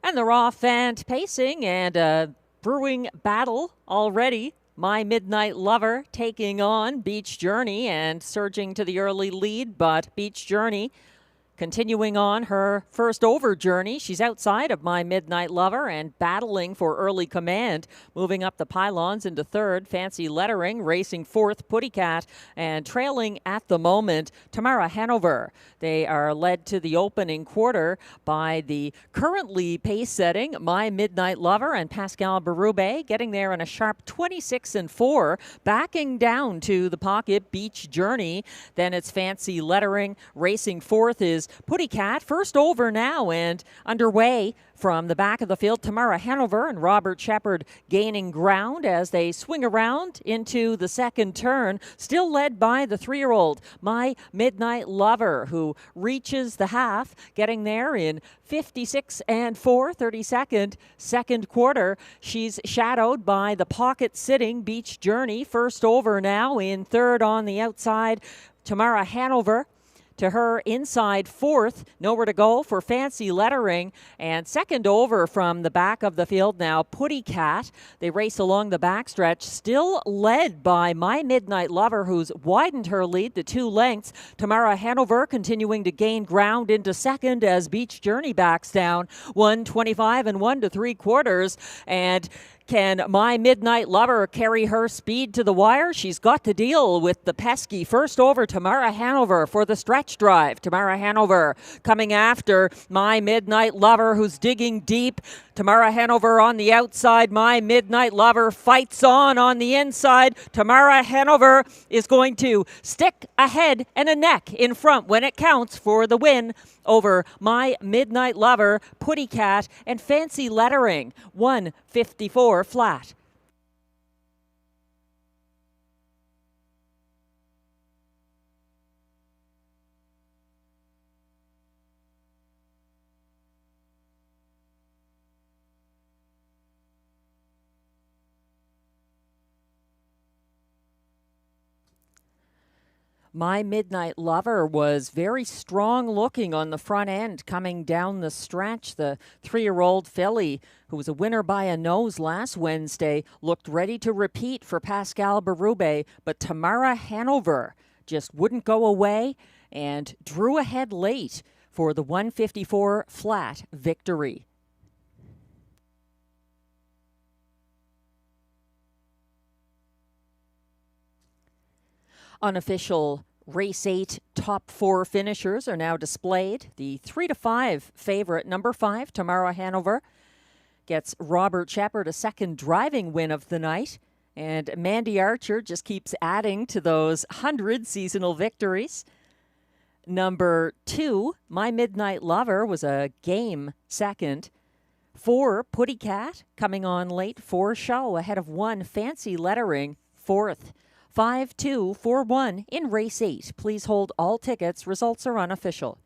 And they're off and pacing, and a brewing battle already. My Midnight Lover taking on Beach Journey and surging to the early lead, but Beach Journey Continuing on her first over journey, she's outside of My Midnight Lover and battling for early command. Moving up the pylons into third, Fancy Lettering, racing fourth, Puttycat, and trailing at the moment, Tamara Hanover. They are led to the opening quarter by the currently pace-setting My Midnight Lover and Pascal Berube, getting there in a sharp 26-4, backing down to the pocket, Beach Journey. Then it's Fancy Lettering, racing fourth is Puttycat, first over now and underway from the back of the field. Tamara Hanover and Robert Shepard gaining ground as they swing around into the second turn, still led by the 3-year-old My Midnight Lover, who reaches the half, getting there in 56-4, 32nd, second quarter. She's shadowed by the pocket sitting Beach Journey, first over now in third on the outside. Tamara Hanover to her inside fourth, nowhere to go for Fancy Lettering, and second over from the back of the field now, Puttycat. They race along the backstretch, still led by My Midnight Lover, who's widened her lead to 2 lengths. Tamara Hanover continuing to gain ground into second as Beach Journey backs down, 1:25 and 1 3/4, and can My Midnight Lover carry her speed to the wire? She's got to deal with the pesky first over Tamara Hanover for the stretch drive. Tamara Hanover coming after My Midnight Lover, who's digging deep. Tamara Hanover on the outside. My Midnight Lover fights on the inside. Tamara Hanover is going to stick a head and a neck in front when it counts for the win over My Midnight Lover, Puttycat, and Fancy Lettering. 1:54 flat. My Midnight Lover was very strong looking on the front end coming down the stretch. The 3-year-old filly, who was a winner by a nose last Wednesday, looked ready to repeat for Pascal Berube, but Tamara Hanover just wouldn't go away and drew ahead late for the 1:54 flat victory. Unofficial Race 8 top 4 finishers are now displayed. The 3-5 favorite, number 5, Tamara Hanover, gets Robert Shepard a second driving win of the night. And Mandy Archer just keeps adding to those 100 seasonal victories. Number 2, My Midnight Lover, was a game second. 4, Puttycat, coming on late for show, ahead of 1, Fancy Lettering, fourth. 5-2-4-1 in race 8. Please hold all tickets. Results are unofficial.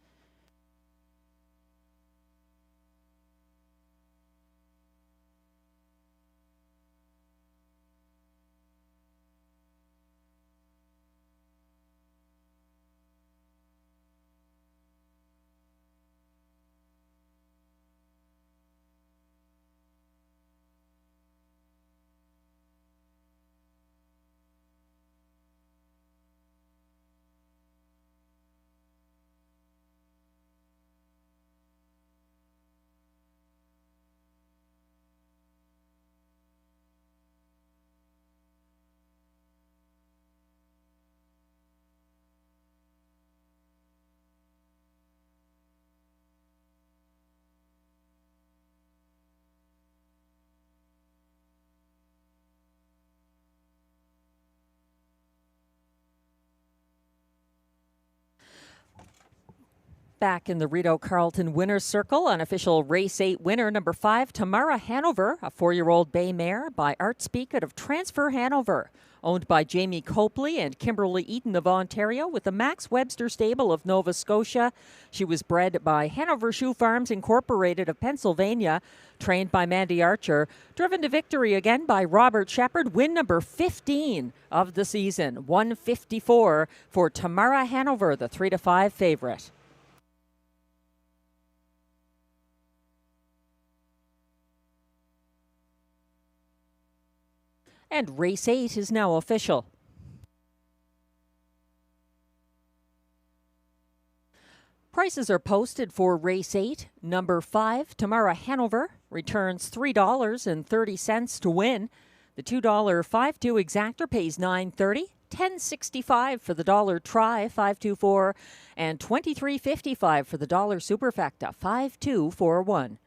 Back in the Rideau Carleton winner's circle, unofficial race 8 winner, number 5, Tamara Hanover, a 4-year-old bay mare by Art Speak out of Transfer Hanover, owned by Jamie Copley and Kimberly Eaton of Ontario with the Max Webster stable of Nova Scotia. She was bred by Hanover Shoe Farms Incorporated of Pennsylvania, trained by Mandy Archer, driven to victory again by Robert Shepard, win number 15 of the season, 1:54 for Tamara Hanover, the 3-5 favorite. And race 8 is now official. Prices are posted for race 8, number 5, Tamara Hanover, returns $3.30 to win. The $2 5-2 exactor pays $9.30, $10.65 for the dollar try, 5-2-4, and $23.55 for the dollar superfecta, 5-2-4-1.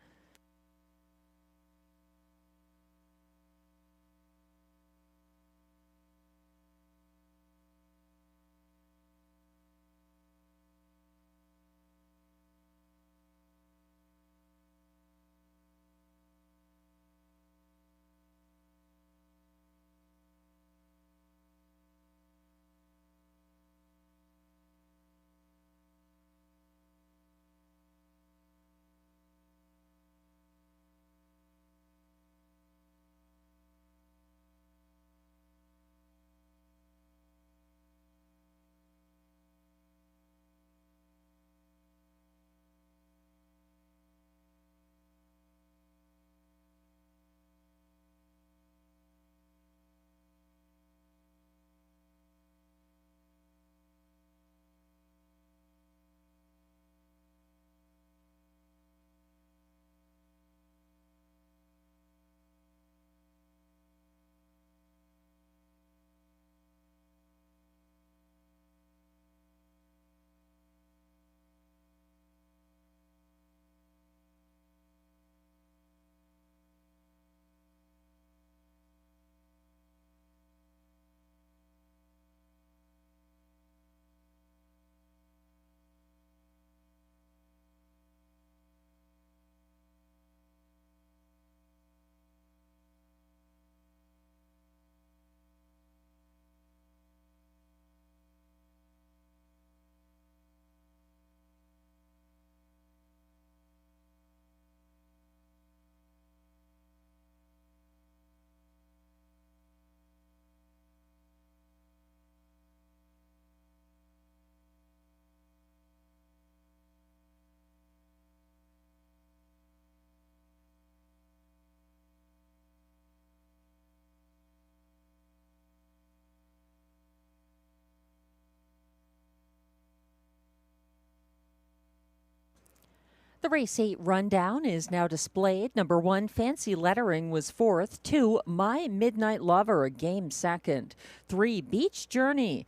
The race 8 rundown is now displayed. Number 1, Fancy Lettering, was 4th. 2, My Midnight Lover, a game 2nd. 3, Beach Journey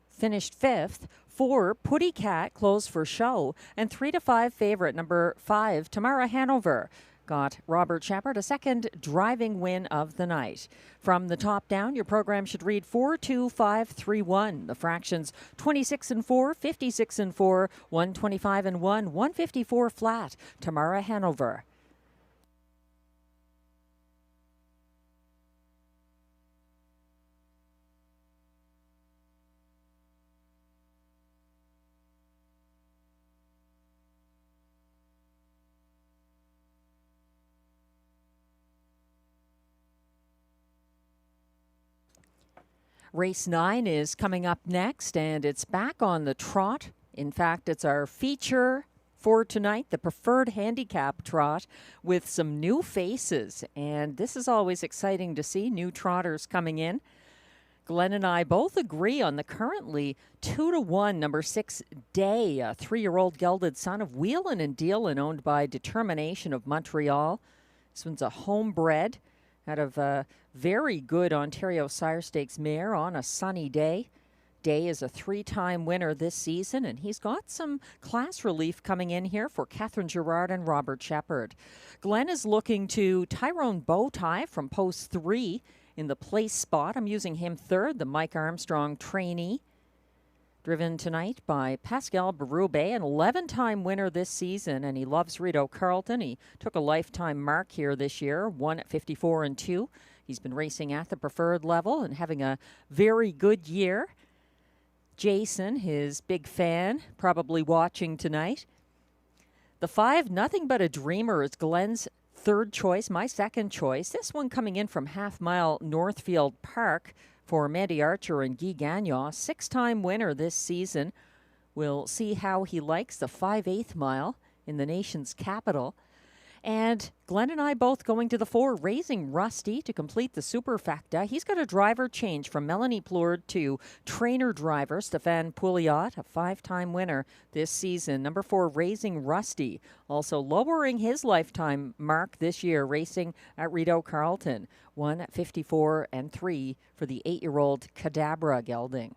finished 5th. 4, Putty Cat closed for show. And 3 to 5 favorite, number 5, Tamara Hanover, got Robert Shepard a second driving win of the night. From the top down, your program should read 4-2-5-3-1. The fractions 26-4, 56-4, 125-1, 154 flat. Tamara Hanover. Race 9 is coming up next, and it's back on the trot. In fact, it's our feature for tonight, the preferred handicap trot, with some new faces. And this is always exciting to see, new trotters coming in. Glenn and I both agree on the currently 2-1 number 6 Day, a 3-year-old gelded son of Wheelin' and Dealin', owned by Determination of Montreal. This one's a homebred out of a very good Ontario Sire Stakes mare on a sunny day. Day is a 3-time winner this season, and he's got some class relief coming in here for Catherine Girard and Robert Shepard. Glenn is looking to Tyrone Bowtie from post 3 in the place spot. I'm using him 3rd, the Mike Armstrong trainee. Driven tonight by Pascal Berube, an 11-time winner this season, and he loves Rideau Carleton. He took a lifetime mark here this year, won at 54-2. He's been racing at the preferred level and having a very good year. Jason, his big fan, probably watching tonight. The 5, Nothing But a Dreamer, is Glenn's 3rd choice, my 2nd choice. This one coming in from Half Mile Northfield Park for Mandy Archer and Guy Gagnon, 6-time winner this season. We'll see how he likes the 5/8 mile in the nation's capital. And Glenn and I both going to the 4, Raising Rusty to complete the superfecta. He's got a driver change from Melanie Plourde to trainer driver Stefan Pouliot, a 5-time winner this season. Number 4, Raising Rusty, also lowering his lifetime mark this year, racing at Rideau Carleton. 1:54.3 for the 8-year-old Cadabra gelding.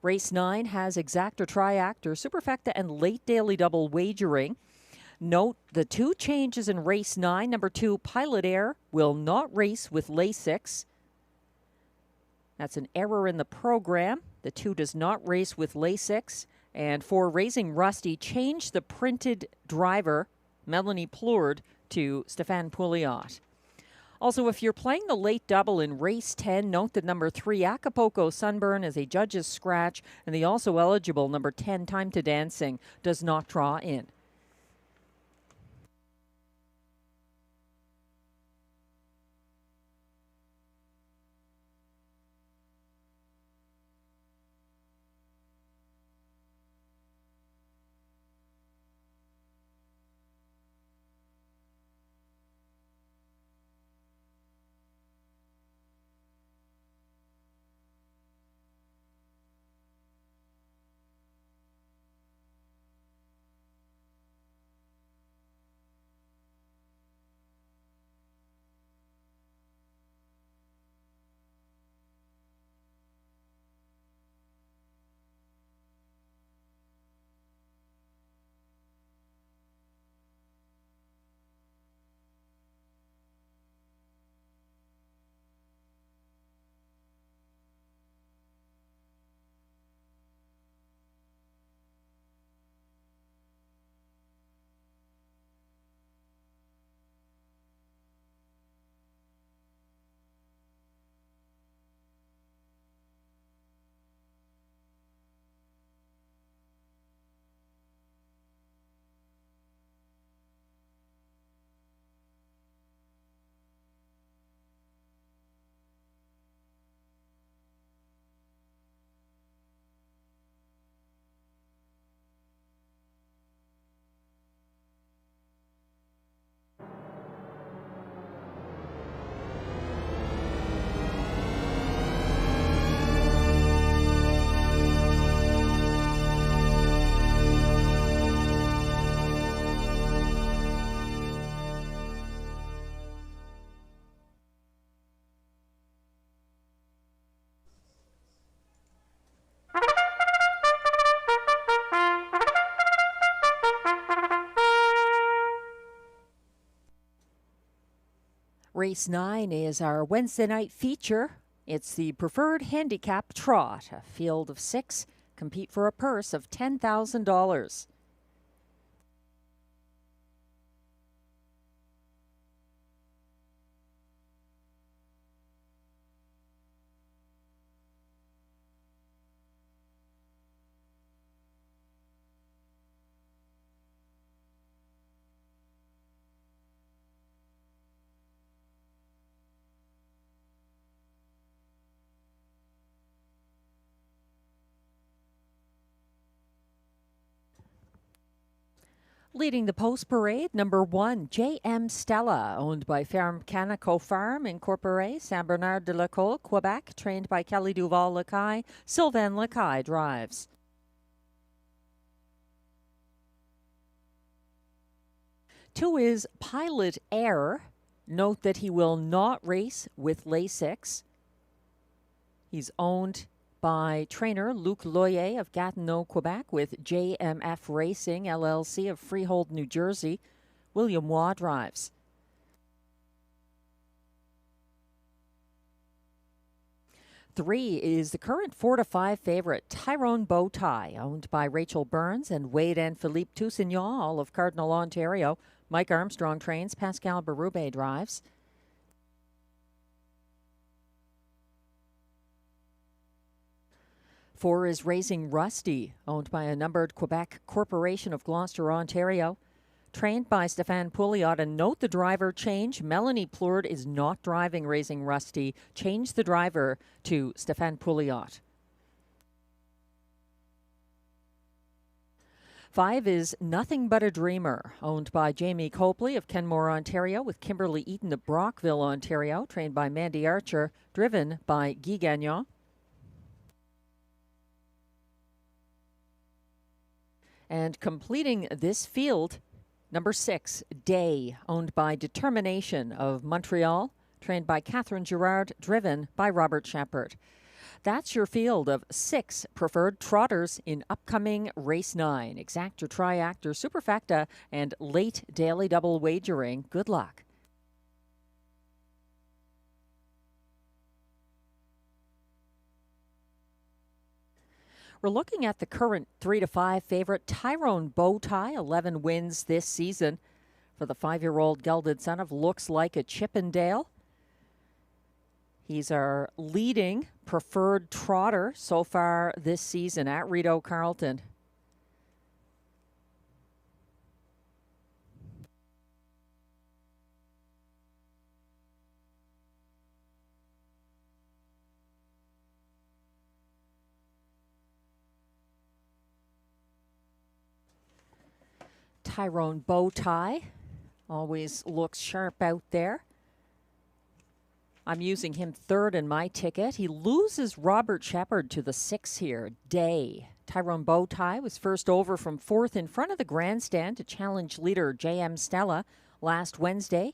Race 9 has exactor, triactor, superfecta, and late daily double wagering. Note the 2 changes in race 9. Number 2, Pilot Air will not race with Lasix. That's an error in the program. The 2 does not race with Lasix. And for Raising Rusty, change the printed driver, Melanie Plourde, to Stefan Pouliot. Also, if you're playing the late double in race 10, note that number 3, Acapulco Sunburn, is a judge's scratch, and the also eligible number 10, Time to Dancing, does not draw in. Race 9 is our Wednesday night feature. It's the Preferred Handicap Trot. A field of 6 compete for a purse of $10,000. Leading the post parade, number 1, J.M. Stella, owned by Ferme Canico Farm Incorporé, Saint-Bernard-de-la-Colle, Quebec, trained by Kelly Duval-Lacaille. Sylvain Lacaille drives. Two is Pilot Air. Note that he will not race with Lasix. He's owned by trainer Luc Loyer of Gatineau, Quebec, with JMF Racing, LLC of Freehold, New Jersey. William Waugh drives. Three is the current 4-5 favorite, Tyrone Bowtie, owned by Rachel Burns and Wade and Philippe Toussignon, all of Cardinal, Ontario. Mike Armstrong trains, Pascal Berube drives. 4 is Raising Rusty, owned by a numbered Quebec Corporation of Gloucester, Ontario. Trained by Stefan Pouliot. And note the driver change. Melanie Plourde is not driving Raising Rusty. Change the driver to Stefan Pouliot. 5 is Nothing But a Dreamer, owned by Jamie Copley of Kenmore, Ontario, with Kimberly Eaton of Brockville, Ontario, trained by Mandy Archer, driven by Guy Gagnon. And completing this field, number 6, Day, owned by Determination of Montreal, trained by Catherine Girard, driven by Robert Shepard. That's your field of 6 preferred trotters in upcoming Race 9. Exacta, Triactor, Superfecta, and late daily double wagering. Good luck. We're looking at the current 3 to 5 favorite, Tyrone Bowtie, 11 wins this season for the 5-year-old gelded son of Looks Like a Chippendale. He's our leading preferred trotter so far this season at Rideau Carleton. Tyrone Bowtie always looks sharp out there. I'm using him third in my ticket. He loses Robert Shepard to the 6 here, Day. Tyrone Bowtie was first over from 4th in front of the grandstand to challenge leader J.M. Stella last Wednesday.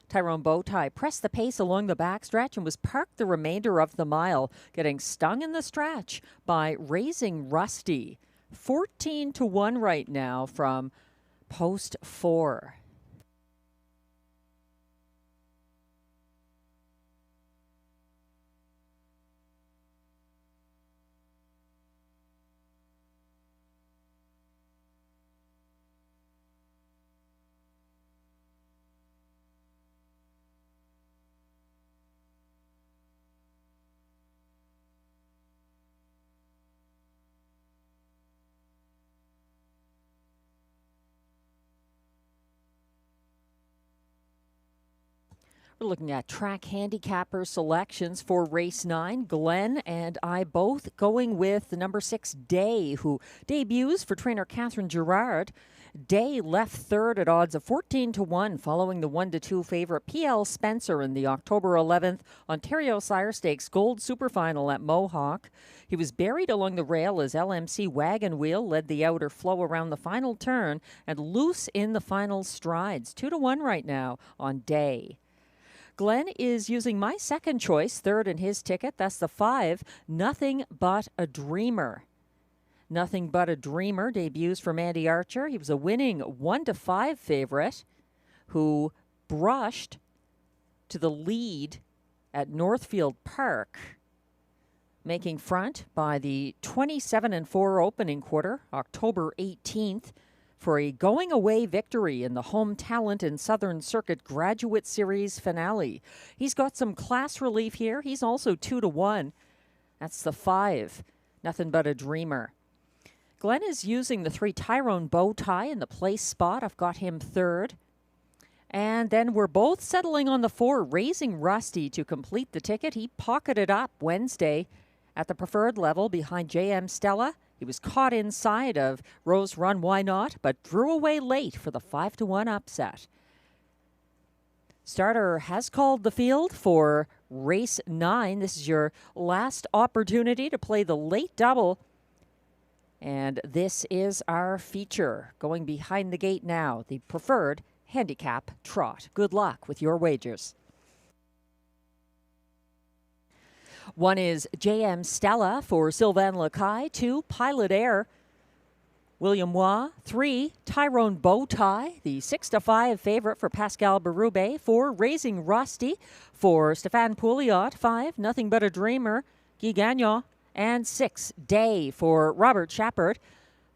Tyrone Bowtie pressed the pace along the backstretch and was parked the remainder of the mile, getting stung in the stretch by Raising Rusty. 14-1 right now from post 4. We're looking at track handicapper selections for race 9. Glenn and I both going with the number 6, Day, who debuts for trainer Catherine Girard. Day left third at odds of 14-1 following the 1-2 favorite PL Spencer in the October 11th Ontario Sire Stakes Gold Superfinal at Mohawk. He was buried along the rail as LMC Wagon Wheel led the outer flow around the final turn and loose in the final strides. 2-1 right now on Day. Glenn is using my second choice, third in his ticket. That's the 5, Nothing But a Dreamer. Nothing But a Dreamer debuts for Mandy Archer. He was a winning 1-5 favorite who brushed to the lead at Northfield Park, making front by the 27-4 opening quarter, October 18th, for a going-away victory in the Home Talent and Southern Circuit Graduate Series finale. He's got some class relief here. He's also 2-1. That's the 5, Nothing But a Dreamer. Glenn is using the 3, Tyrone Bowtie in the place spot. I've got him third. And then we're both settling on the 4, Raising Rusty, to complete the ticket. He pocketed up Wednesday at the preferred level behind J.M. Stella. He was caught inside of Rose Run Why Not, but drew away late for the 5-1 upset. Starter has called the field for race 9. This is your last opportunity to play the late double. And this is our feature. Going behind the gate now, the preferred handicap trot. Good luck with your wagers. 1 is J.M. Stella for Sylvain Lacaille. 2, Pilot Air, William Waugh. 3, Tyrone Bowtie, the 6-5 favorite for Pascal Berube. 4, Raising Rusty for Stéphane Pouliot. 5, Nothing But a Dreamer, Guy Gagnon. And 6, Day for Robert Shepard.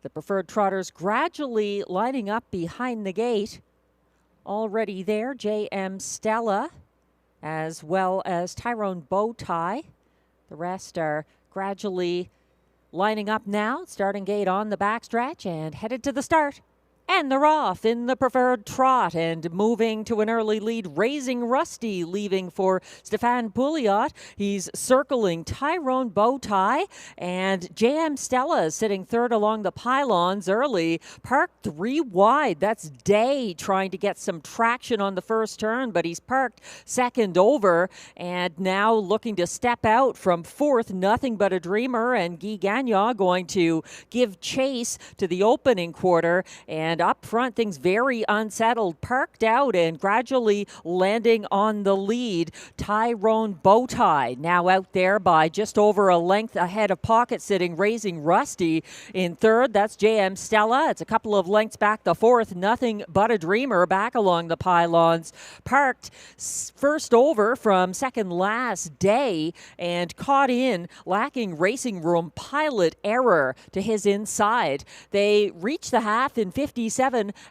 The preferred trotters gradually lining up behind the gate. Already there, J.M. Stella, as well as Tyrone Bowtie. The rest are gradually lining up now. Starting gate on the backstretch and headed to the start. And they're off in the preferred trot and moving to an early lead. Raising Rusty leaving for Stefan Pouliot. He's circling Tyrone Bowtie, and JM Stella is sitting third along the pylons early. Parked 3 wide. That's Day trying to get some traction on the first turn, but he's parked second over and now looking to step out from fourth. Nothing But a Dreamer and Guy Gagnon going to give chase to the opening quarter, and up front, things very unsettled. Parked out and gradually landing on the lead. Tyrone Bowtie now out there by just over a length ahead of pocket sitting Raising Rusty in third. That's JM Stella. It's a couple of lengths back to fourth. Nothing But a Dreamer back along the pylons. Parked first over from second last Day and caught in, lacking racing room. Pilot Error to his inside. They reach the half in 57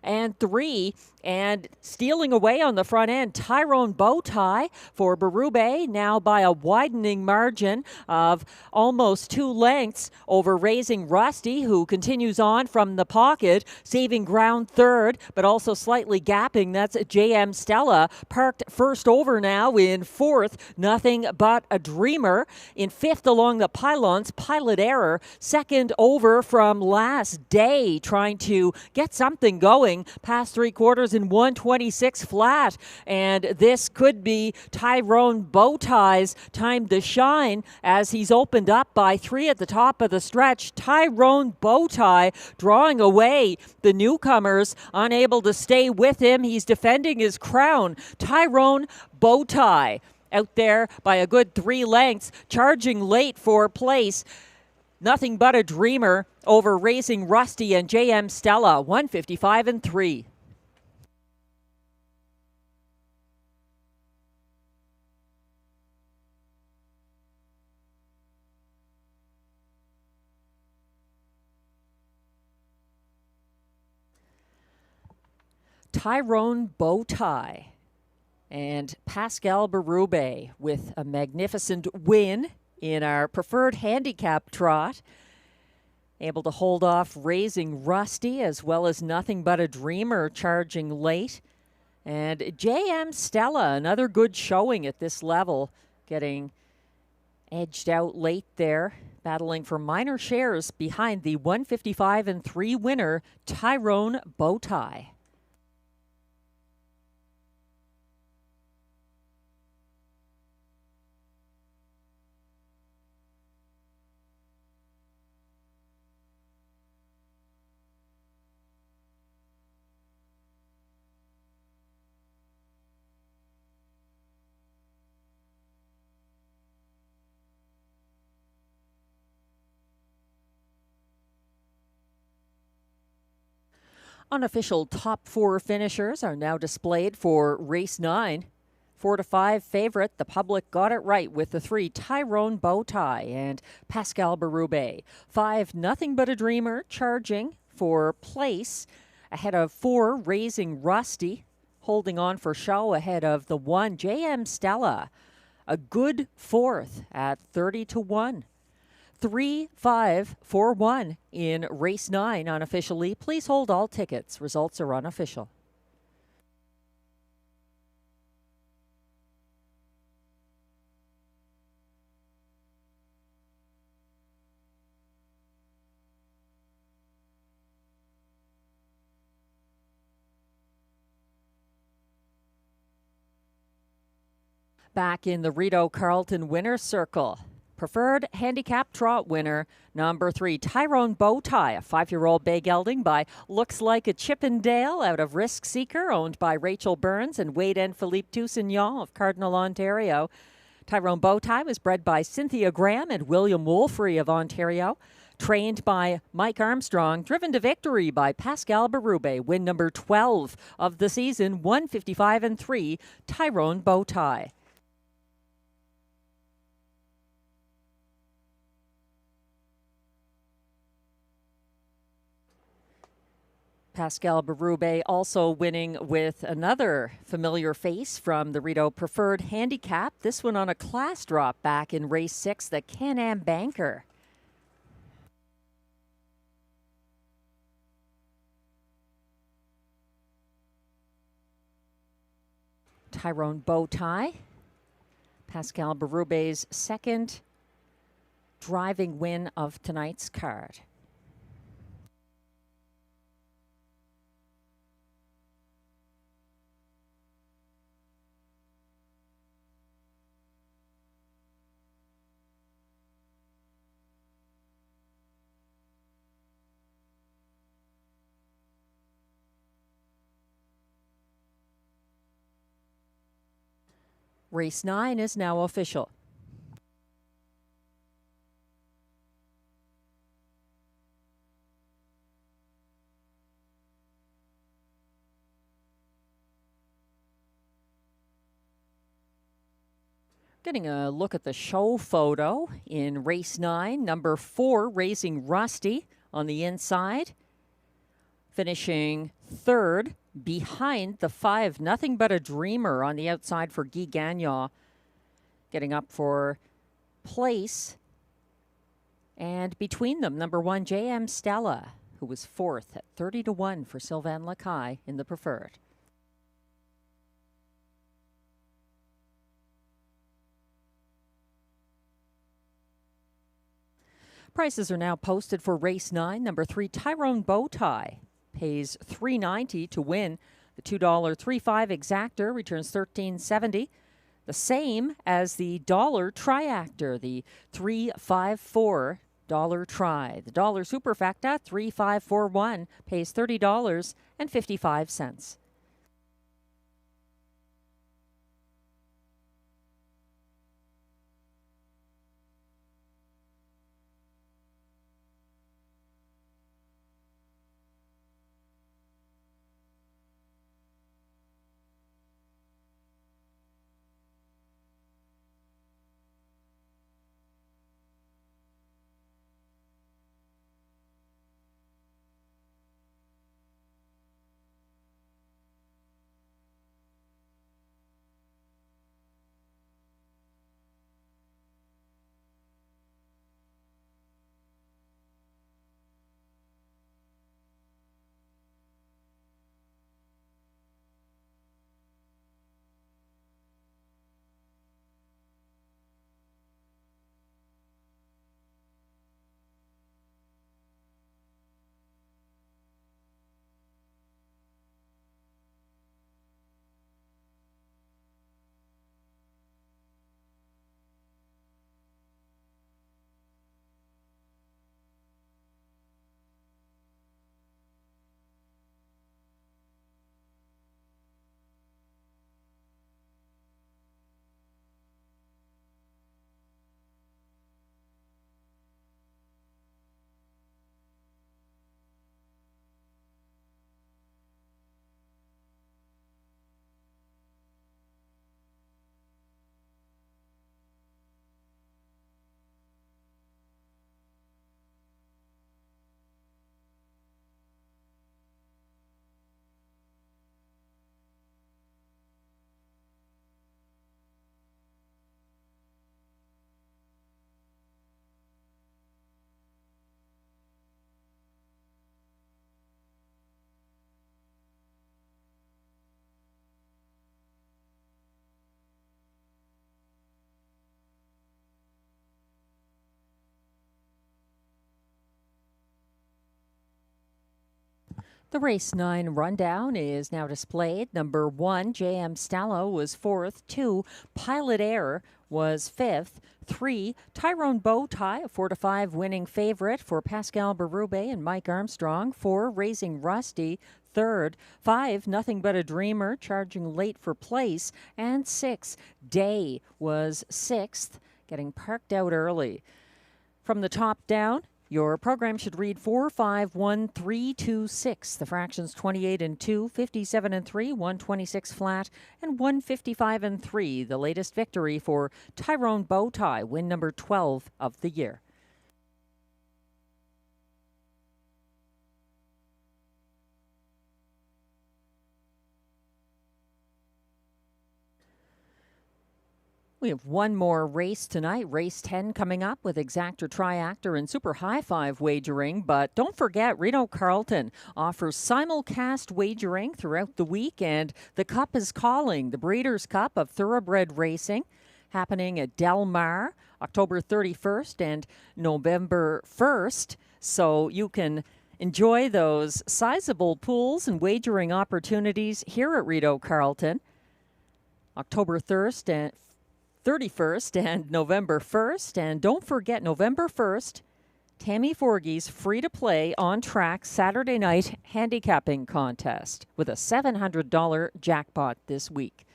and 3, and stealing away on the front end, Tyrone Bowtie for Berube, now by a widening margin of almost 2 lengths over Raising Rusty, who continues on from the pocket, saving ground third, but also slightly gapping. That's JM Stella, parked first over now in fourth. Nothing But a Dreamer in fifth along the pylons. Pilot Error second over from last Day, trying to get something going past 3/4 in 126 flat, and this could be Tyrone Bowtie's time to shine as he's opened up by 3 at the top of the stretch. Tyrone Bowtie drawing away the newcomers, unable to stay with him. He's defending his crown. Tyrone Bowtie out there by a good 3 lengths, charging late for place. Nothing But a Dreamer over Raising Rusty and JM Stella, 155 and 3. Tyrone Bowtie and Pascal Berube with a magnificent win in our preferred handicap trot. Able to hold off Raising Rusty as well as Nothing But a Dreamer charging late. And JM Stella, another good showing at this level, getting edged out late there, battling for minor shares behind the 155 and 3 winner, Tyrone Bowtie. Unofficial top 4 finishers are now displayed for race 9. 4 to 5 favorite. The public got it right with the 3 Tyrone Bowtie and Pascal Berube. 5 Nothing But a Dreamer charging for place ahead of 4 Raising Rusty, holding on for show ahead of the 1 JM Stella. A good 4th at 30 to 1. 3, 5, 4, 1 in race 9 unofficially. Please hold all tickets. Results are unofficial. Back in the Rideau Carleton winner's circle. Preferred handicap trot winner, number 3, Tyrone Bowtie, a 5-year-old bay gelding by Looks Like a Chippendale out of Risk Seeker, owned by Rachel Burns and Wade and Philippe Toussaint of Cardinal, Ontario. Tyrone Bowtie was bred by Cynthia Graham and William Wolfrey of Ontario. Trained by Mike Armstrong, driven to victory by Pascal Berube. Win number 12 of the season, 155 and 3, Tyrone Bowtie. Pascal Berube also winning with another familiar face from the Rideau Preferred Handicap. This one on a class drop back in race 6, the Can-Am Banker. Tyrone Bowtie. Pascal Berube's second driving win of tonight's card. Race 9 is now official. Getting a look at the show photo in race 9, number 4, Raising Rusty on the inside, finishing third behind the 5, Nothing But a Dreamer on the outside for Guy Gagnon, getting up for place. And between them, number 1, JM Stella, who was fourth at 30-1 for Sylvain Lacaille in the preferred. Prices are now posted for race 9. Number 3, Tyrone Bowtie, pays $3.90 to win. The $2.35 exactor returns $13.70. The same as the dollar triactor, the $3.54 try. The dollar superfecta, $3.541, pays $30.55. The race 9 rundown is now displayed. Number 1, JM Stella, was fourth. 2, Pilot Air was fifth. 3, Tyrone Bowtie, a 4-5 winning favorite for Pascal Berube and Mike Armstrong. 4, Raising Rusty, third. 5, Nothing But a Dreamer, charging late for place. And 6, Day was sixth, getting parked out early. From the top down, your program should read 4, 5, 1, 3, 2, 6. The fractions 28 and 2, 57 and 3, 126 flat, and 155 and 3. The latest victory for Tyrone Bowtie, win number 12 of the year. We have one more race tonight, race 10 coming up with exactor, triactor, and super high five wagering. But don't forget, Rideau Carleton offers simulcast wagering throughout the week, and the Cup is calling, the Breeders' Cup of Thoroughbred Racing, happening at Del Mar, October 31st and November 1st. So you can enjoy those sizable pools and wagering opportunities here at Rideau Carleton, October 1st and 31st and November 1st. And don't forget, November 1st, Tammy Forgey's free-to-play on-track Saturday night handicapping contest with a $700 jackpot this week.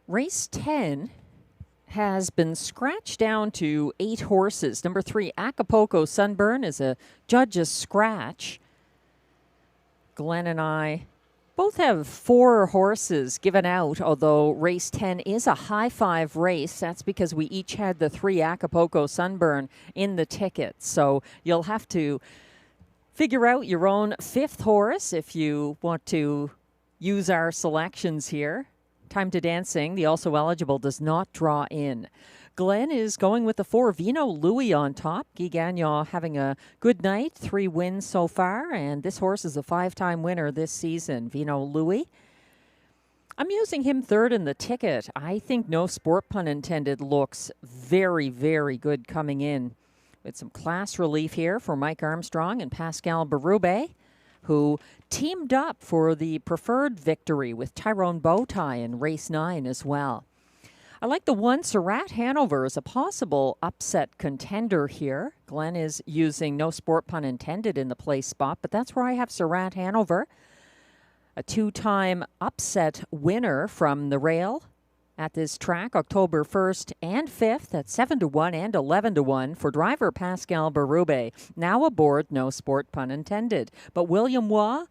Race 10 has been scratched down to 8 horses. Number 3, Acapulco Sunburn, is a judge's scratch. Glenn and I both have 4 horses given out, although race 10 is a high five race. That's because we each had the 3 Acapulco Sunburn in the ticket. So you'll have to figure out your own 5th horse if you want to use our selections here. Time to Dancing, the also eligible, does not draw in. Glenn is going with the 4 Vino Louis on top. Guy Gagnon having a good night, 3 wins so far, and this horse is a 5-time winner this season, Vino Louis. I'm using him 3rd in the ticket. I think No Sport, pun intended, looks very, very good coming in. With some class relief here for Mike Armstrong and Pascal Berube, who teamed up for the preferred victory with Tyrone Bowtie in race 9 as well. I like the 1 Surratt Hanover as a possible upset contender here. Glenn is using No Sport, pun intended, in the place spot, but that's where I have Surratt Hanover, a 2-time upset winner from the rail at this track, October 1st and 5th at 7-1 and 11-1 for driver Pascal Berube, now aboard No Sport, pun intended. But William Waugh,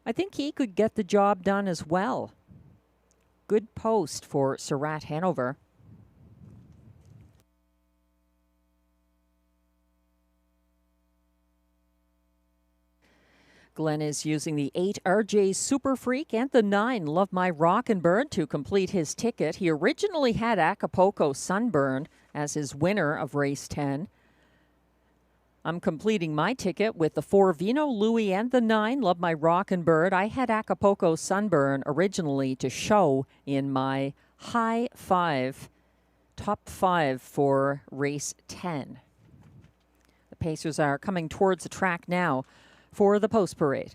I think he could get the job done as well. Good post for Surratt Hanover. Glenn is using the 8 RJ Super Freak and the 9 Love My Rockin' Bird to complete his ticket. He originally had Acapulco Sunburn as his winner of race 10. I'm completing my ticket with the 4 Vino Louis and the 9 Love My Rockin' Bird. I had Acapulco Sunburn originally to show in my high 5, top 5 for race 10. The Pacers are coming towards the track now for the post parade.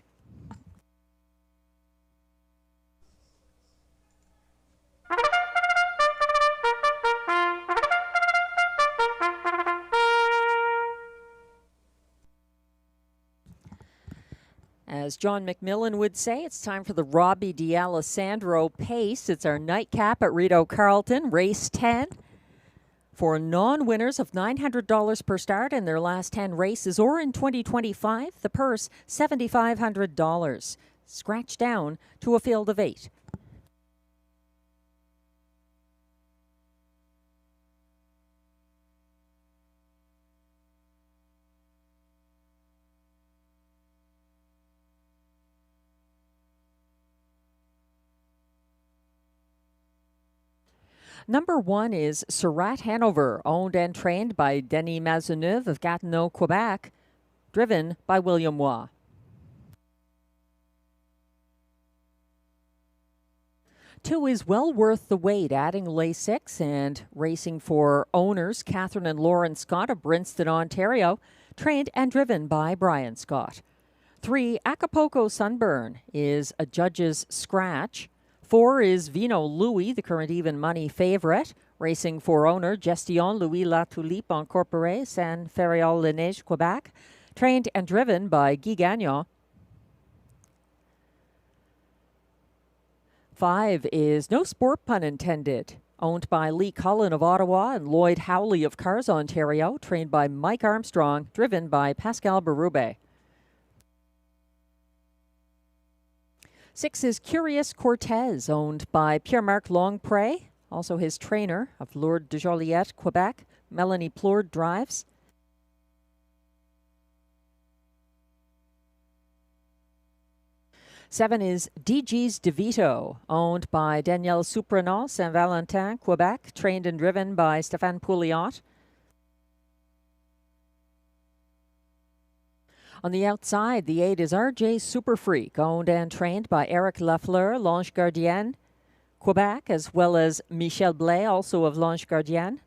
As John McMillan would say, it's time for the Robbie D'Alessandro pace. It's our nightcap at Rideau Carleton, race 10. For non-winners of $900 per start in their last 10 races, or in 2025, the purse $7,500. Scratch down to a field of 8. Number 1 is Surratt Hanover, owned and trained by Denis Maisonneuve of Gatineau, Quebec, driven by William Waugh. Two is well worth the wait, adding Lasix and racing for owners Catherine and Lauren Scott of Brinston, Ontario, trained and driven by Brian Scott. 3, Acapulco Sunburn is a judge's scratch. 4 is Vino Louis, the current even money favorite, racing for owner Gestion Louis La Tulipe Incorporé, San Ferréol-les-Neiges, Quebec, trained and driven by Guy Gagnon. 5 is No Sport, pun intended, owned by Lee Cullen of Ottawa and Lloyd Howley of Cars, Ontario, trained by Mike Armstrong, driven by Pascal Berube. 6 is Curious Cortez, owned by Pierre-Marc Longpré Also his trainer of Lourdes de Joliette, Quebec, Melanie Plourde drives. Seven is DG's DeVito, owned by Danielle Souprenon, Saint-Valentin, Quebec, trained and driven by Stéphane Pouliot. On the outside, the 8 is RJ Superfreak, owned and trained by Eric Lafleur, L'Ange Gardienne, Quebec, as well as Michel Blais, also of L'Ange Gardienne.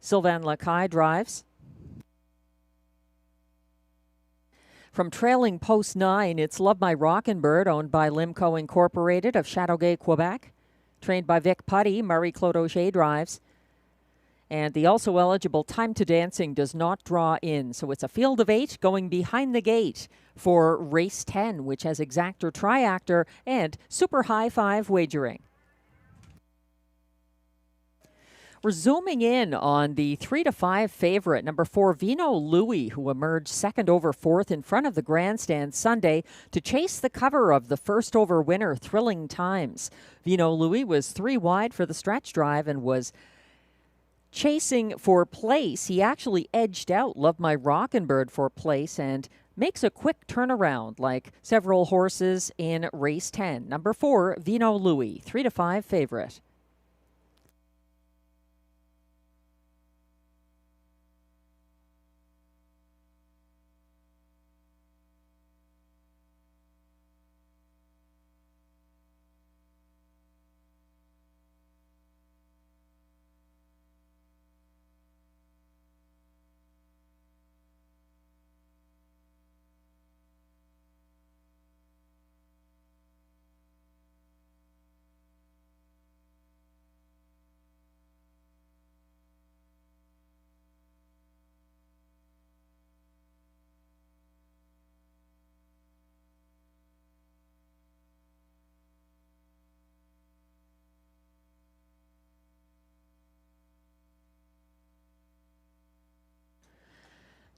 Sylvain Lacaille drives. From trailing post 9, it's Love My Rockin' Bird, owned by Limco Incorporated of Châteauguay, Quebec. Trained by Vic Putty, Marie-Claude Auger drives. And the also eligible Time to Dancing does not draw in. So it's a field of 8 going behind the gate for race 10, which has exactor, triactor, and super high 5 wagering. We're zooming in on the 3 to 5 favorite, number 4, Vino Louis, who emerged second over fourth in front of the grandstand Sunday to chase the cover of the first over winner, Thrilling Times. Vino Louis was 3 wide for the stretch drive and was chasing for place. He actually edged out Love My Rockin' Bird for place and makes a quick turnaround like several horses in race 10. Number 4, Vino Louis, 3 to 5 favorite.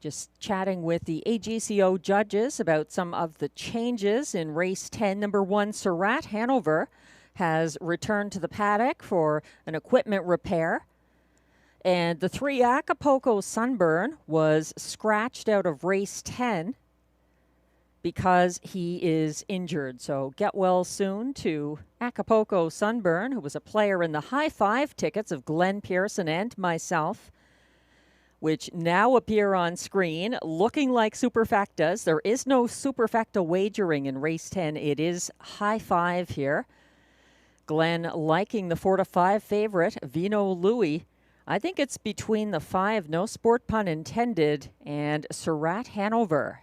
Just chatting with the AGCO judges about some of the changes in race 10. Number 1, Surratt Hanover has returned to the paddock for an equipment repair. And the 3, Acapulco Sunburn, was scratched out of race 10 because he is injured. So get well soon to Acapulco Sunburn, who was a player in the high 5 tickets of Glenn Pearson and myself, which now appear on screen, looking like Superfectas. There is no Superfecta wagering in race 10. It is high 5 here. Glenn liking the 4 to 5 favorite, Vino Louis. I think it's between the 5, no sport pun intended, and Surratt Hanover.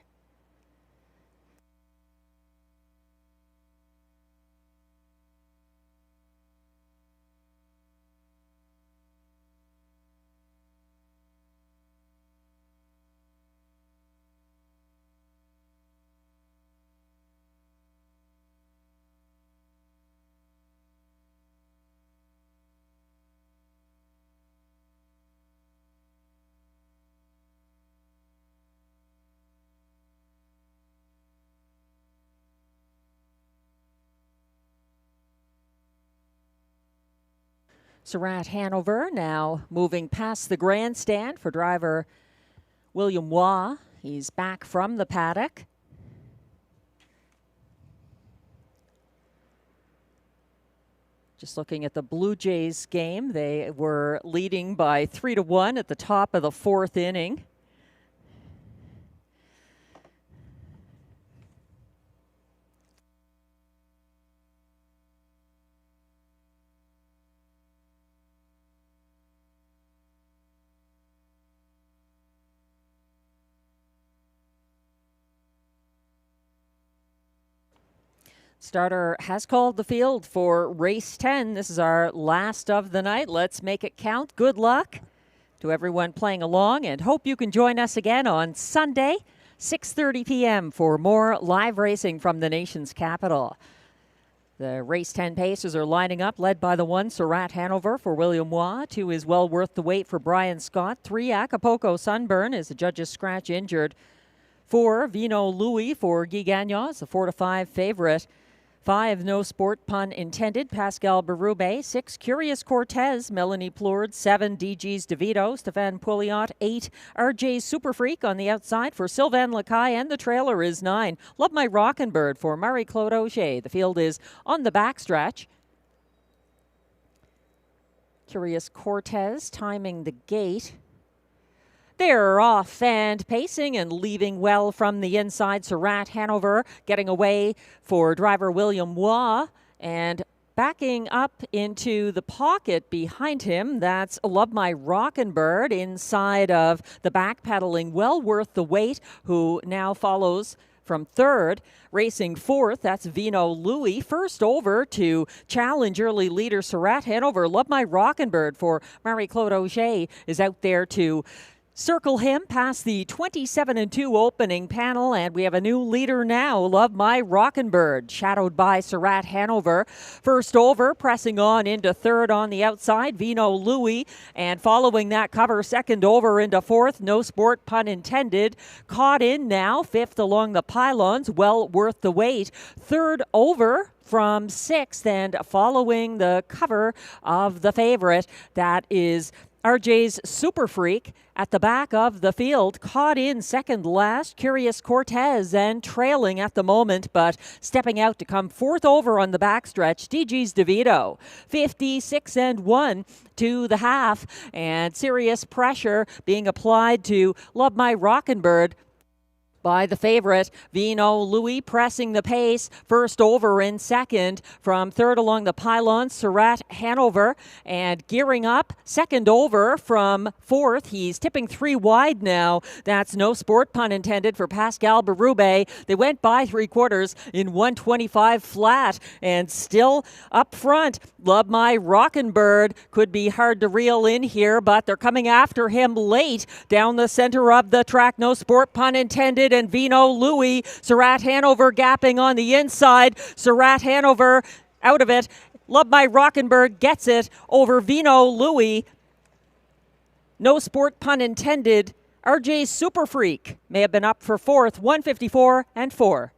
Surratt Hanover now moving past the grandstand for driver William Waugh. He's back from the paddock. Just looking at the Blue Jays game, they were leading by 3 to 1 at the top of the 4th inning. Starter has called the field for race 10. This is our last of the night. Let's make it count. Good luck to everyone playing along, and hope you can join us again on Sunday, 6:30 p.m. for more live racing from the nation's capital. The race 10 paces are lining up, led by the 1, Surratt Hanover for William Waugh. 2 is Well Worth the Wait for Brian Scott. 3, Acapulco Sunburn is the judge's scratch injured. 4, Vino Louis for Guy Gagnon is the 4 to 5 favorite. 5, No Sport, pun intended, Pascal Berube. 6, Curious Cortez, Melanie Plourde. 7, DG's DeVito, Stéphane Pouliot. 8, RJ's Super Freak on the outside for Sylvain Lacaille, and the trailer is 9, Love My Rockin' Bird for Marie-Claude Auger. The field is on the backstretch. Curious Cortez timing the gate. They're off and pacing and leaving well from the inside. Surratt Hanover getting away for driver William Waugh, and backing up into the pocket behind him, that's Love My Rockin' Bird inside of the backpedaling Well Worth the Wait, who now follows from third. Racing fourth, that's Vino Louis. First over to challenge early leader Surratt Hanover. Love My Rockin' Bird for Marie-Claude Auger is out there to circle him past the 27-2 opening panel, and we have a new leader now, Love My Rockin' Bird, shadowed by Surratt Hanover. First over, pressing on into third on the outside, Vino Louis, and following that cover, second over into fourth, No Sport, pun intended. Caught in now, fifth along the pylons, Well Worth the Wait. Third over from sixth, and following the cover of the favorite, that is RJ's Super Freak at the back of the field. Caught in second last, Curious Cortez, and trailing at the moment, but stepping out to come fourth over on the backstretch, DG's DeVito. 56-1 to the half, and serious pressure being applied to Love My Rockin' Bird by the favorite, Vino Louis, pressing the pace. First over in second. From third along the pylon, Surratt Hanover, and gearing up. Second over from fourth. He's tipping 3 wide now. That's No Sport, pun intended, for Pascal Berube. They went by 3/4 in 125 flat, and still up front, Love My Rockin' Bird could be hard to reel in here, but they're coming after him late down the center of the track. No Sport, pun intended, and Vino Louis. Surratt Hanover gapping on the inside. Surratt Hanover out of it. Love My Rockin' Bird gets it over Vino Louis. No Sport, pun intended. RJ's Super Freak may have been up for fourth, 154-4.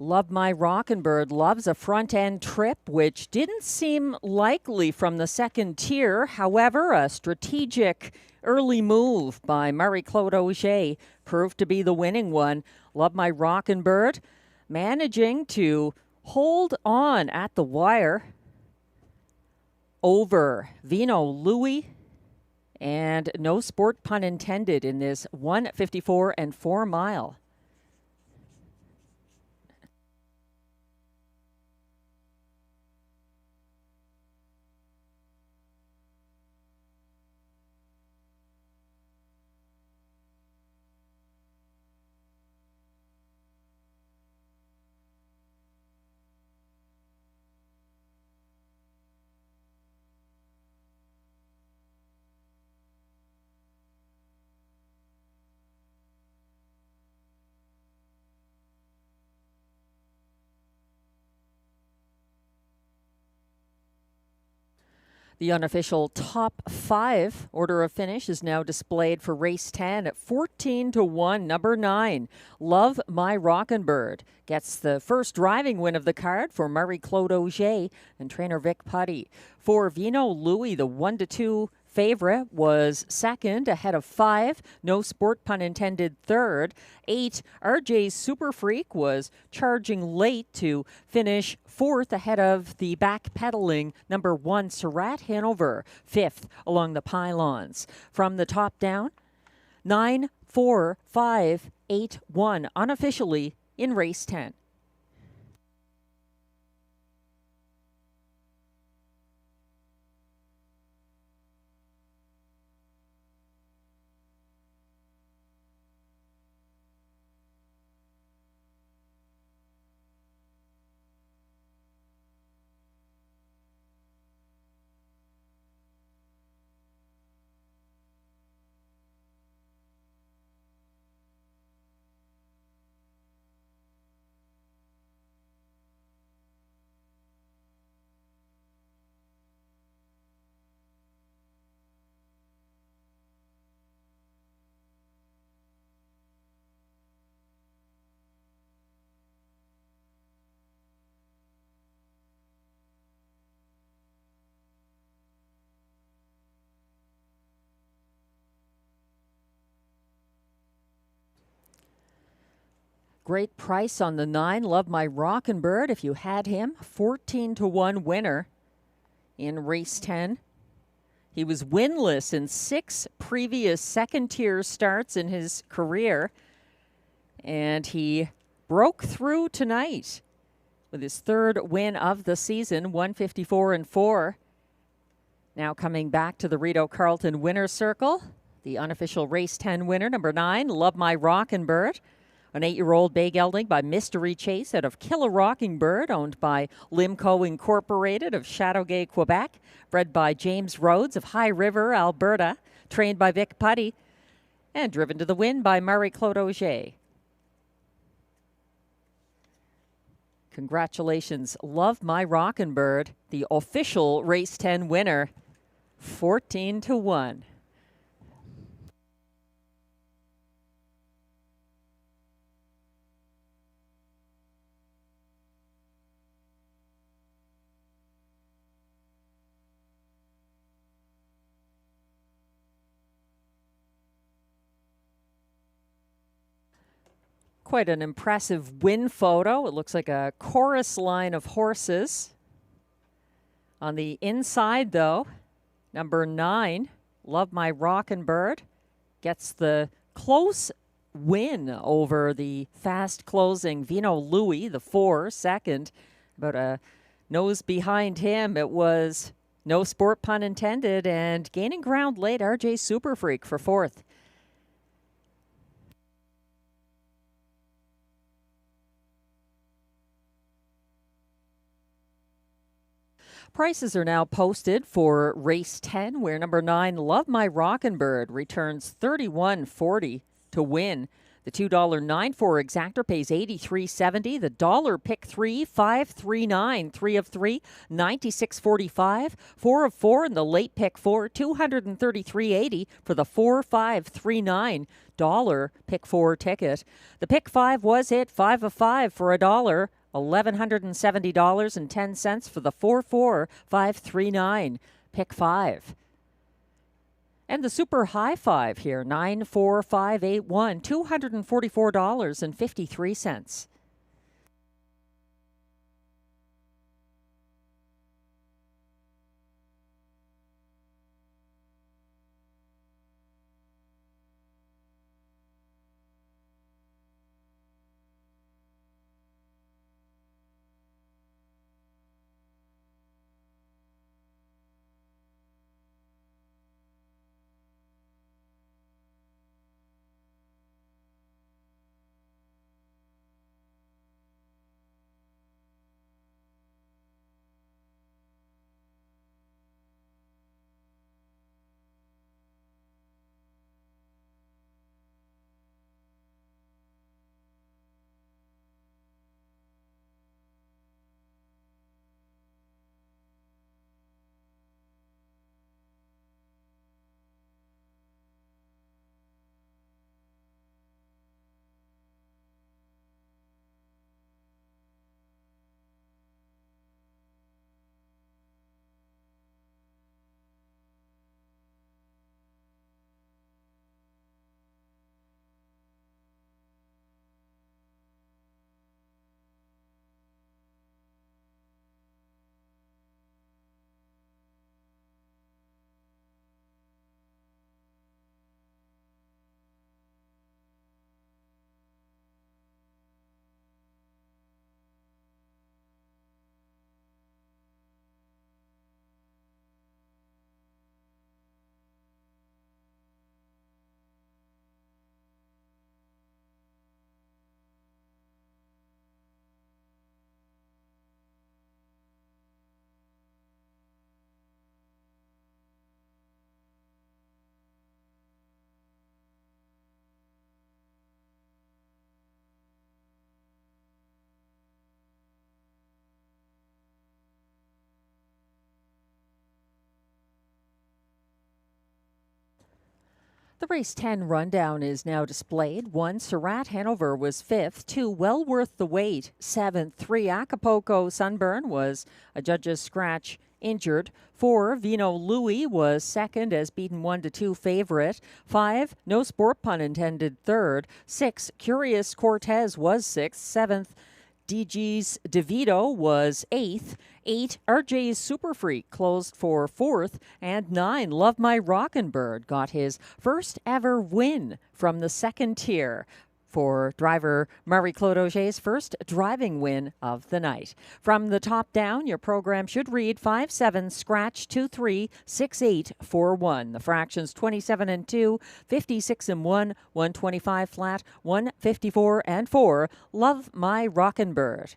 Love My Rockin' Bird loves a front-end trip, which didn't seem likely from the second tier. However, a strategic early move by Marie-Claude Auger proved to be the winning one. Love My Rockin' Bird managing to hold on at the wire over Vino Louis, and No Sport, pun intended, in this 154-4 mile. The unofficial top 5 order of finish is now displayed for race 10 at 14-1. Number 9, Love My Rockin' Bird, gets the first driving win of the card for Marie-Claude Auger and trainer Vic Putty. For Vino Louis, the 1-2 favorite, was second ahead of 5, No Sport, pun intended, third. 8, RJ's Super Freak was charging late to finish fourth ahead of the backpedaling number 1, Surratt Hanover, 5th along the pylons. From the top down, 9, 4, 5, 8, 1, unofficially in race 10. Great price on the 9. Love My Rockin' Bird if you had him. 14-1 winner in race 10. He was winless in 6 previous second-tier starts in his career. And he broke through tonight with his 3rd win of the season, 154-4. Now coming back to the Rideau Carleton winner's circle, the unofficial race 10 winner, number 9, Love My Rockin' Bird. An 8-year-old bay gelding by Mystery Chase out of Kill a Rocking Bird, owned by Limco Incorporated of Chateauguay, Quebec. Bred by James Rhodes of High River, Alberta. Trained by Vic Putty. And driven to the win by Marie-Claude Auger. Congratulations, Love My Rockin' Bird, the official race 10 winner, 14-1. Quite an impressive win photo. It looks like a chorus line of horses. On the inside, though, number 9, Love My Rockin' Bird, gets the close win over the fast closing Vino Louis, the 4, second. About a nose behind him, it was No Sport, pun intended, and gaining ground late, RJ Super Freak for 4th. Prices are now posted for race 10, where number 9, Love My Rockin' Bird, returns $31.40 to win. The $2.94 exactor pays $83.70. The dollar pick 3, $5.39. 3 of 3, $96.45. 4 of 4 and the late pick 4, $233.80 for the $4.539 dollar pick 4 ticket. The pick 5 was hit, 5 of 5 for $1. $1,170.10 for the 4-4-5-3-9 pick 5. And the super high 5 here, 9-4-5-8-1, $244.53. The race 10 rundown is now displayed. 1, Surratt Hanover was 5th. 2, Well Worth the Wait, 7th. 3, Acapulco Sunburn was a judge's scratch, injured. 4, Vino Louis was second as beaten 1-2 favorite. 5, No Sport Pun Intended third. 6, Curious Cortez was sixth. 7th, DG's DeVito was 8th. 8, RJ's Super Freak closed for 4th. And 9, Love My Rockin' Bird got his first ever win from the second tier for driver Marie-Claude Auger's first driving win of the night. From the top down, your program should read 5-7 scratch 2-3 6-8-4-1. The fractions 27 and 2, 56 and 1, 125 flat, 154 and 4. Love My Rockin' Bird.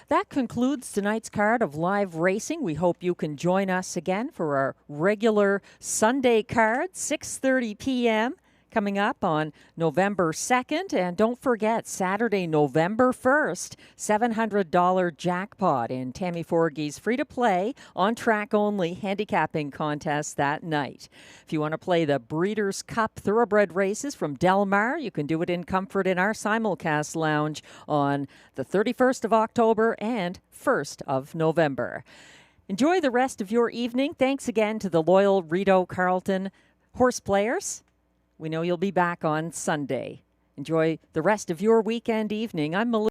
That concludes tonight's card of live racing. We hope you can join us again for our regular Sunday card, 6:30 p.m. coming up on November 2nd. And don't forget, Saturday, November 1st, $700 jackpot in Tammy Forgey's free-to-play, on-track only handicapping contest that night. If you want to play the Breeders' Cup Thoroughbred races from Del Mar, you can do it in comfort in our simulcast lounge on the 31st of October and 1st of November. Enjoy the rest of your evening. Thanks again to the loyal Rideau Carleton horse players. We know you'll be back on Sunday. Enjoy the rest of your weekend evening. I'm Melissa.